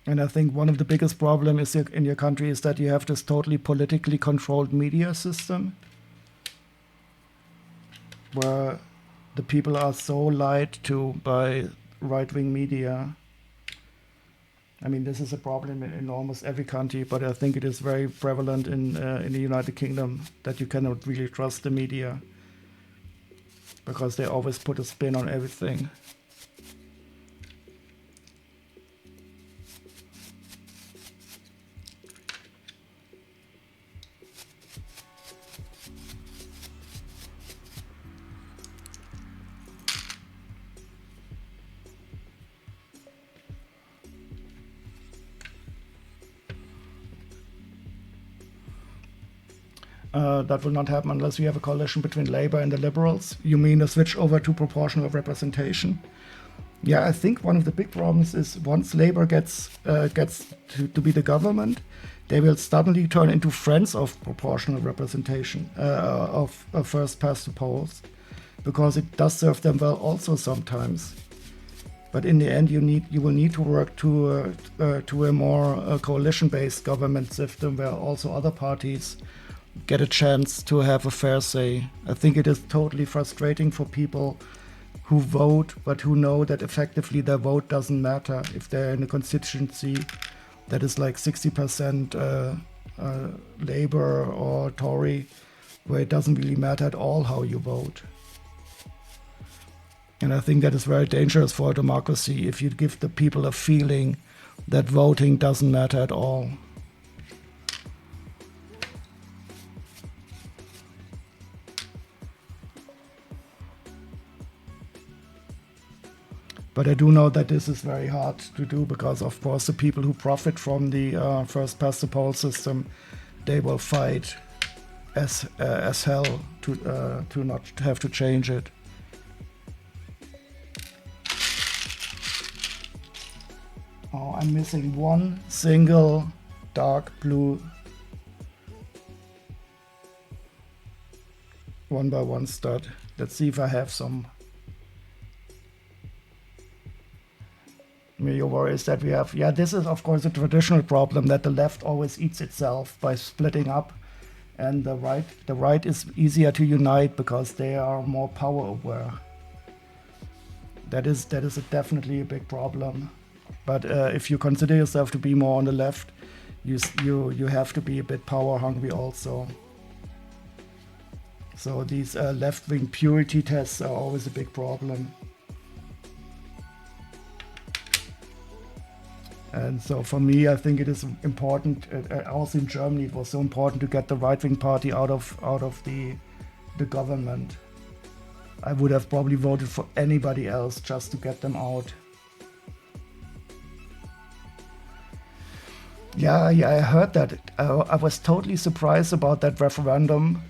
And I think one of the biggest problems in your country is that you have this totally politically controlled media system where the people are so lied to by right-wing media. I mean, this is a problem in almost every country, but I think it is very prevalent in the United Kingdom that you cannot really trust the media because they always put a spin on everything. That will not happen unless we have a coalition between Labour and the Liberals. You mean a switch over to proportional representation? Yeah, I think one of the big problems is once Labour gets to be the government, they will suddenly turn into friends of proportional representation, of first past the polls, because it does serve them well also sometimes. But in the end, you will need to work to a more coalition-based government system where also other parties get a chance to have a fair say. I think it is totally frustrating for people who vote, but who know that effectively their vote doesn't matter if they're in a constituency that is like 60% Labour or Tory, where it doesn't really matter at all how you vote. And I think that is very dangerous for a democracy if you give the people a feeling that voting doesn't matter at all. But I do know that this is very hard to do because, of course, the people who profit from the first past the poll system, they will fight as hell to not have to change it. Oh, I'm missing one single dark blue 1x1 stud. Let's see if I have some. Your worry is that we have, yeah, this is of course a traditional problem that the left always eats itself by splitting up, and the right is easier to unite because they are more power aware. That is definitely a big problem. But if you consider yourself to be more on the left, you have to be a bit power hungry also. So these left-wing purity tests are always a big problem. And so for me, I think it is important, also in Germany, it was so important to get the right-wing party out of the government. I would have probably voted for anybody else just to get them out. Yeah, I heard that. I was totally surprised about that referendum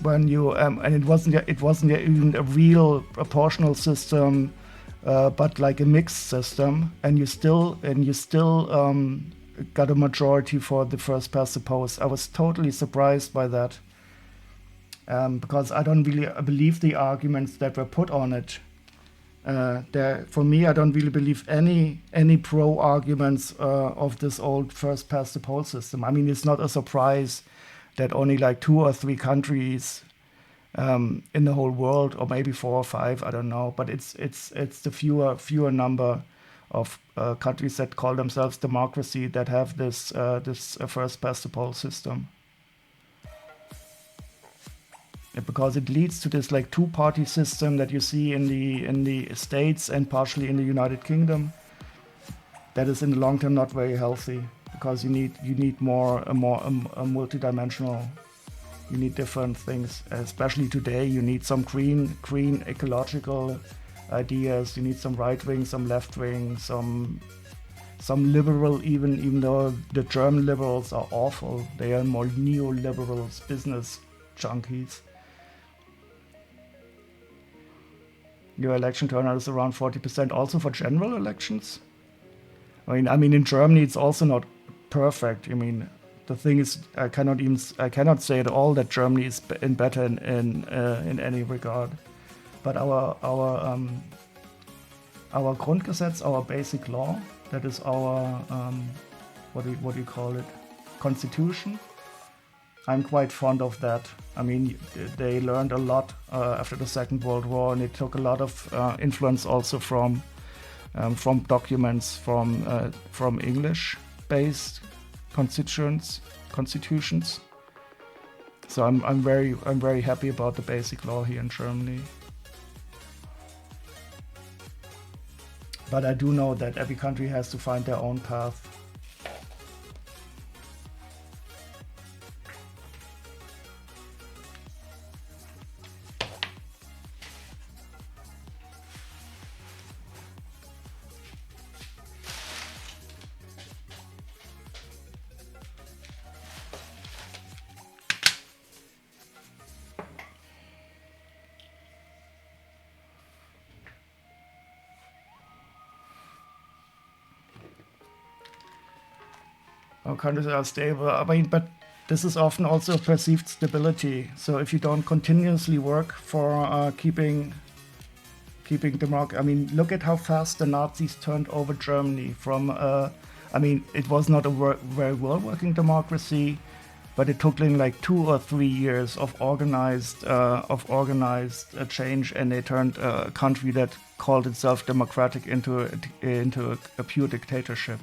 when you and it wasn't even a real proportional system. But like a mixed system, and you still got a majority for the first past the post. I was totally surprised by that, because I don't really believe the arguments that were put on it. For me, I don't really believe any pro arguments of this old first past the post system. I mean, it's not a surprise that only like 2 or 3 countries in the whole world, or maybe 4 or 5, I don't know, but it's the fewer number of countries that call themselves democracy that have this first past the poll system. Because it leads to this like 2-party system that you see in the States and partially in the United Kingdom. That is in the long term not very healthy, because you need more a multidimensional. You need different things, especially today. You need some green ecological ideas. You need some right wing, some left wing, some liberal. Even though the German liberals are awful, they are more neoliberals, business junkies. Your election turnout is around 40%, also for general elections. I mean, in Germany it's also not perfect. I mean, the thing is, I cannot say at all that Germany is better in any regard. But our Grundgesetz, our basic law, That is our what do you call it? Constitution. I'm quite fond of that. I mean, they learned a lot after the Second World War, and it took a lot of influence also from documents from English-based constitutions. So I'm very happy about the basic law here in Germany. But I do know that every country has to find their own path. Our countries are stable. I mean, but this is often also perceived stability. So if you don't continuously work for keeping democracy, I mean, look at how fast the Nazis turned over Germany from. I mean, it was not a very well-working democracy, but it took them like 2 or 3 years of organized change, and they turned a country that called itself democratic into a pure dictatorship.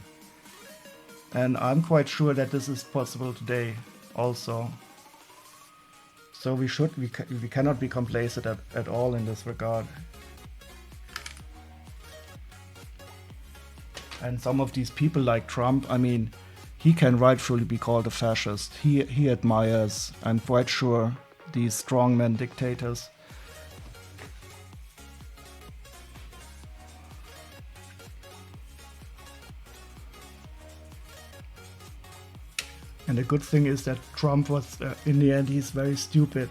And I'm quite sure that this is possible today also. So we cannot be complacent at all in this regard. And some of these people like Trump, I mean, he can rightfully be called a fascist. He admires, I'm quite sure, these strongman dictators. And the good thing is that Trump was, in the end, he's very stupid.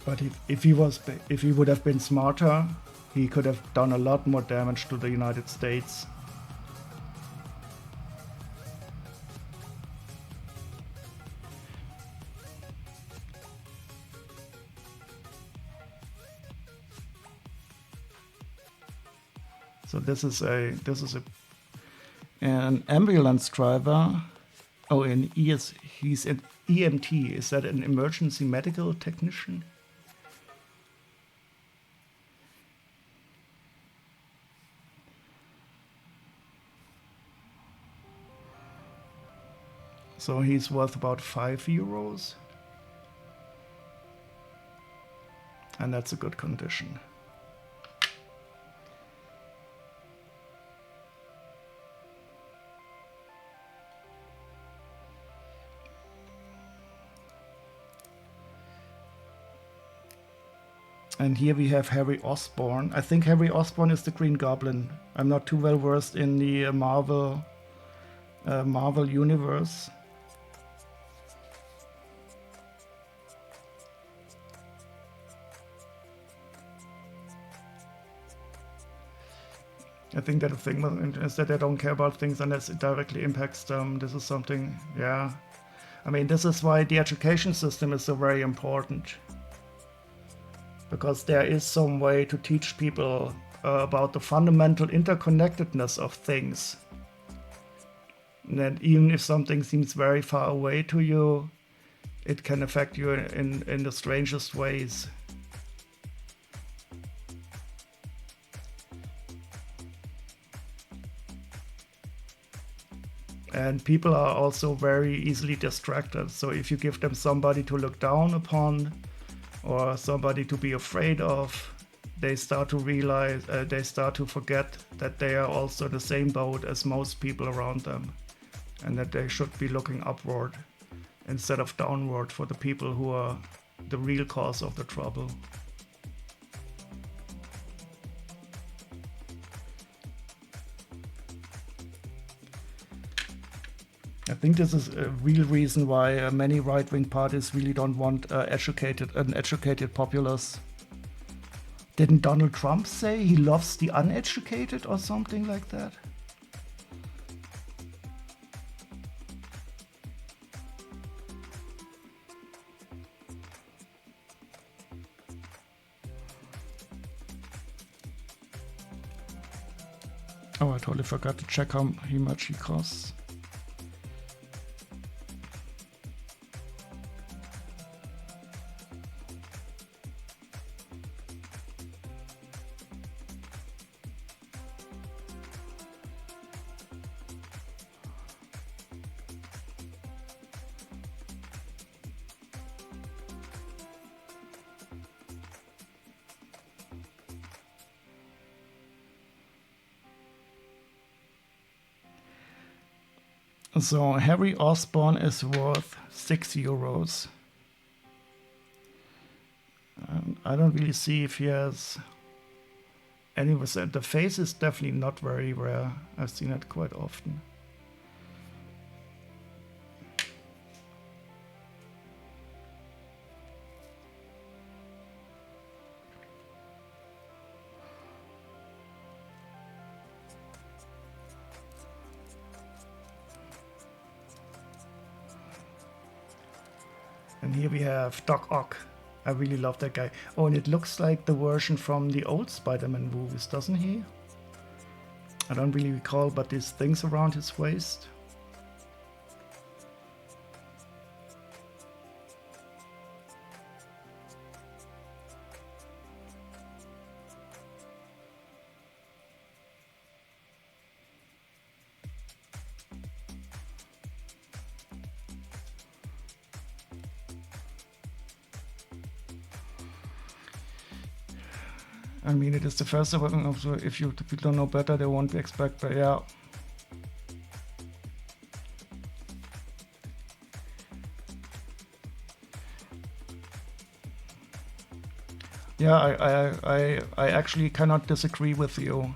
But if he would have been smarter, he could have done a lot more damage to the United States. So this is an ambulance driver. Oh, and he's an EMT. Is that an emergency medical technician? So he's worth about €5. And that's a good condition. And here we have Harry Osborn. I think Harry Osborn is the Green Goblin. I'm not too well versed in the Marvel universe. I think that the thing is that I don't care about things unless it directly impacts them. This is something, yeah. I mean, this is why the education system is so very important. Because there is some way to teach people about the fundamental interconnectedness of things. And that even if something seems very far away to you, it can affect you in the strangest ways. And people are also very easily distracted. So if you give them somebody to look down upon, or somebody to be afraid of, they start to realize, they start to forget that they are also in the same boat as most people around them, and that they should be looking upward instead of downward for the people who are the real cause of the trouble. I think this is a real reason why many right-wing parties really don't want an educated populace. Didn't Donald Trump say he loves the uneducated or something like that? Oh, I totally forgot to check how much he costs. So Harry Osborn is worth €6. And I don't really see if he has any percent. The face is definitely not very rare. I've seen it quite often. And here we have Doc Ock. I really love that guy. Oh, and it looks like the version from the old Spider-Man movies, doesn't he? I don't really recall, but these things around his waist. I mean, it is the first weapon of the, if you don't know better, they won't expect, but yeah. Yeah, I actually cannot disagree with you.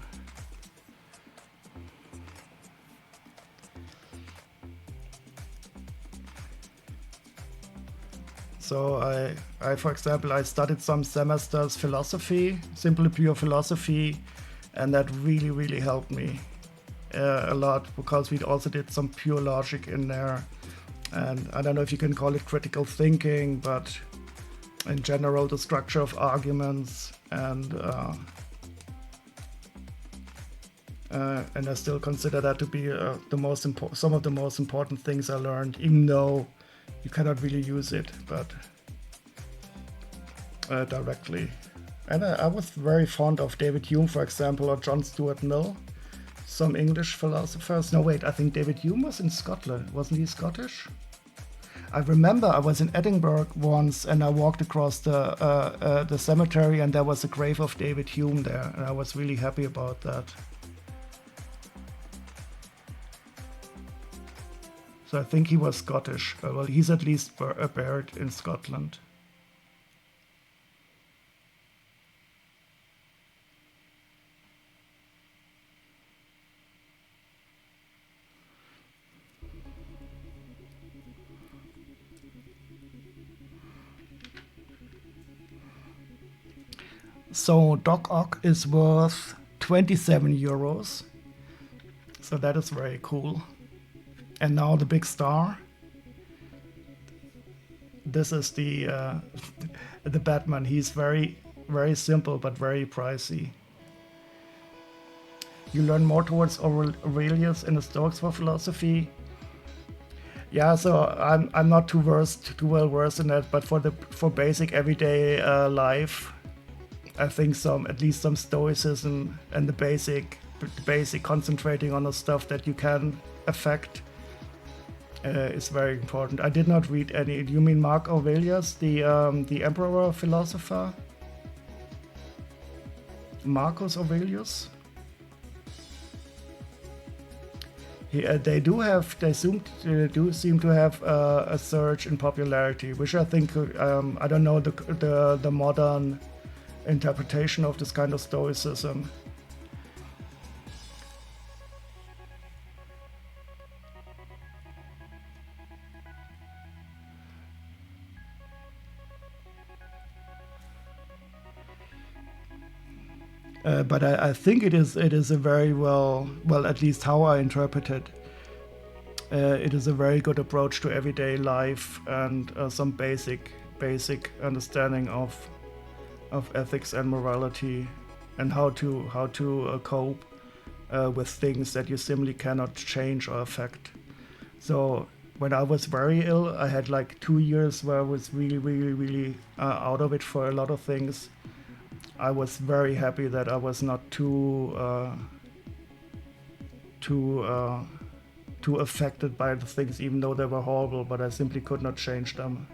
So I, for example, I studied some semesters philosophy, simply pure philosophy, and that really helped me a lot because we also did some pure logic in there. And I don't know if you can call it critical thinking, but in general, the structure of arguments and I still consider that to be some of the most important things I learned, even though you cannot really use it, but directly. And I was very fond of David Hume, for example, or John Stuart Mill, some English philosophers. No, wait, I think David Hume was in Scotland. Wasn't he Scottish? I remember I was in Edinburgh once and I walked across the cemetery and there was a grave of David Hume there, and I was really happy about that. So I think he was Scottish. Well, he's at least buried in Scotland. So Doc Ock is worth €27. So that is very cool. And now the big star. This is the the Batman. He's very simple but very pricey. You learn more towards Aurelius in the Stoics for philosophy. Yeah, so I'm not too well versed in that, but for basic everyday life, I think at least some stoicism and the basic concentrating on the stuff that you can affect is very important. I did not read any. Do you mean Mark Aurelius, the emperor philosopher? Marcus Aurelius? They do seem to have a surge in popularity, which I think I don't know the modern interpretation of this kind of stoicism. But I think it is a very well, at least how I interpret it. It is a very good approach to everyday life and some basic understanding of ethics and morality and how to cope with things that you simply cannot change or affect. So when I was very ill, I had like 2 years where I was really, really, really out of it for a lot of things. I was very happy that I was not too affected by the things, even though they were horrible, but I simply could not change them.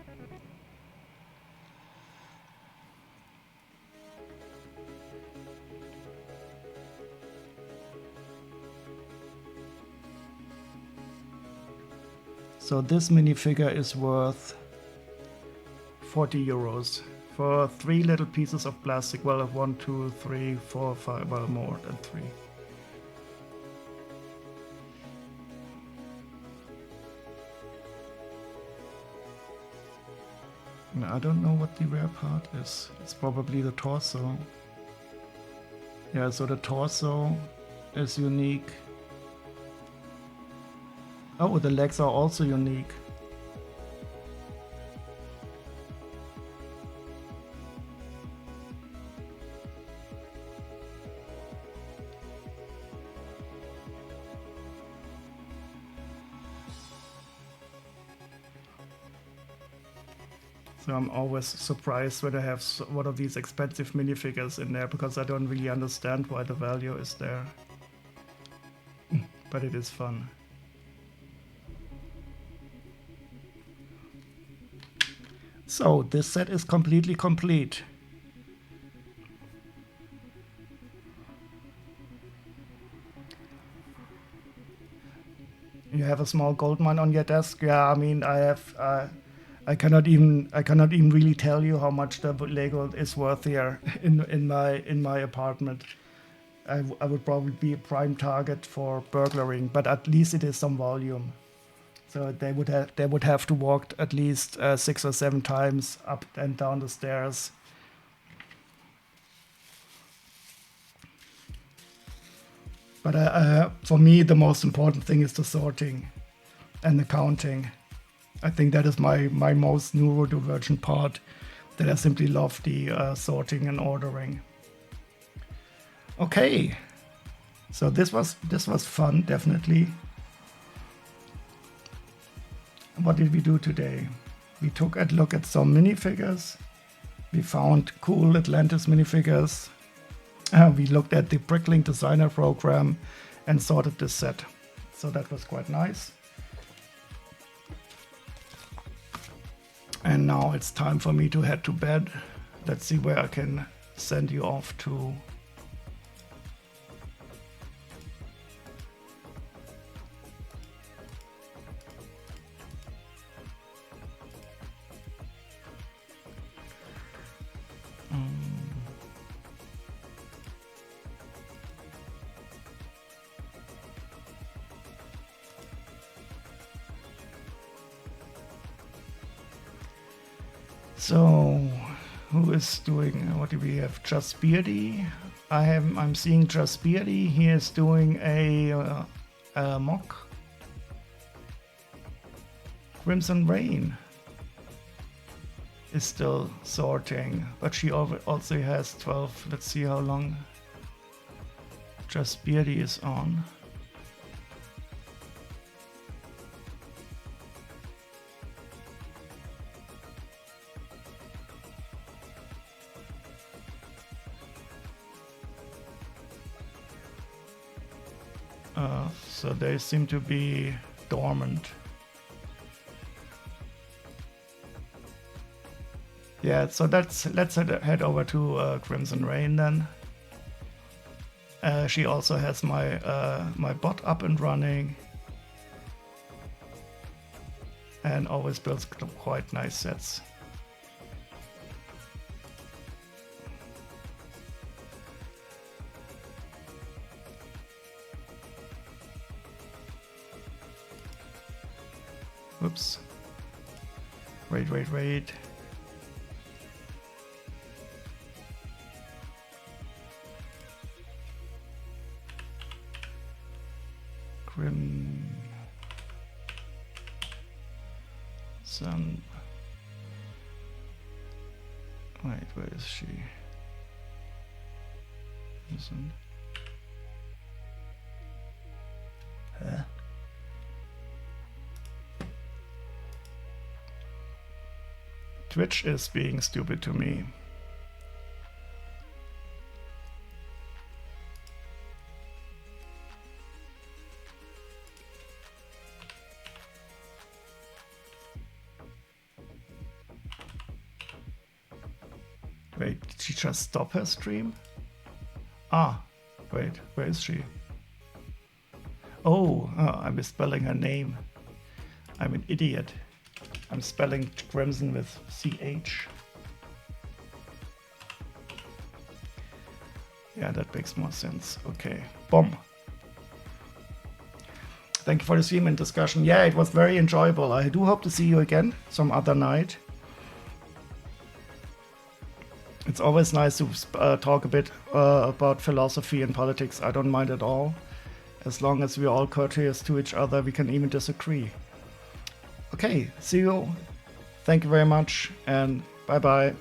So this minifigure is worth 40 euros for 3 little pieces of plastic. Well, 1, 2, 3, 4, 5, well, more than 3. I don't know what the rare part is. It's probably the torso. Yeah, so the torso is unique. Oh, the legs are also unique. So I'm always surprised when I have one of these expensive minifigures in there, because I don't really understand why the value is there. But it is fun. So this set is completely complete. You have a small gold mine on your desk? Yeah, I mean, I have. I cannot even really tell you how much the Lego is worth here in my apartment. I would probably be a prime target for burglaring, but at least it is some volume. So they would have to walk at least 6 or 7 times up and down the stairs. But for me, the most important thing is the sorting and the counting. I think that is my most neurodivergent part, that I simply love the sorting and ordering. Okay, so this was fun, definitely. What did we do today? We took a look at some minifigures. We found cool Atlantis minifigures. We looked at the Bricklink designer program and sorted this set. So that was quite nice. And now it's time for me to head to bed. Let's see where I can send you off to. So, who is doing? What do we have? Just Beardy. I'm seeing Just Beardy. He is doing a mock. Crimson Rain is still sorting, but she also has 12. Let's see how long Just Beardy is on. So they seem to be dormant. Yeah, so let's head over to Crimson Rain then. She also has my bot up and running, and always builds quite nice sets. Whoops. Wait. Crimson. Wait, where is she? Crimson. Twitch is being stupid to me. Wait, did she just stop her stream? Ah, wait, where is she? Oh, I'm misspelling her name. I'm an idiot. I'm spelling Crimson with CH. Yeah, that makes more sense. Okay, boom. Thank you for the stream and discussion. Yeah, it was very enjoyable. I do hope to see you again some other night. It's always nice to talk a bit about philosophy and politics. I don't mind at all. As long as we're all courteous to each other, we can even disagree. Okay, see you. Thank you very much, and bye-bye.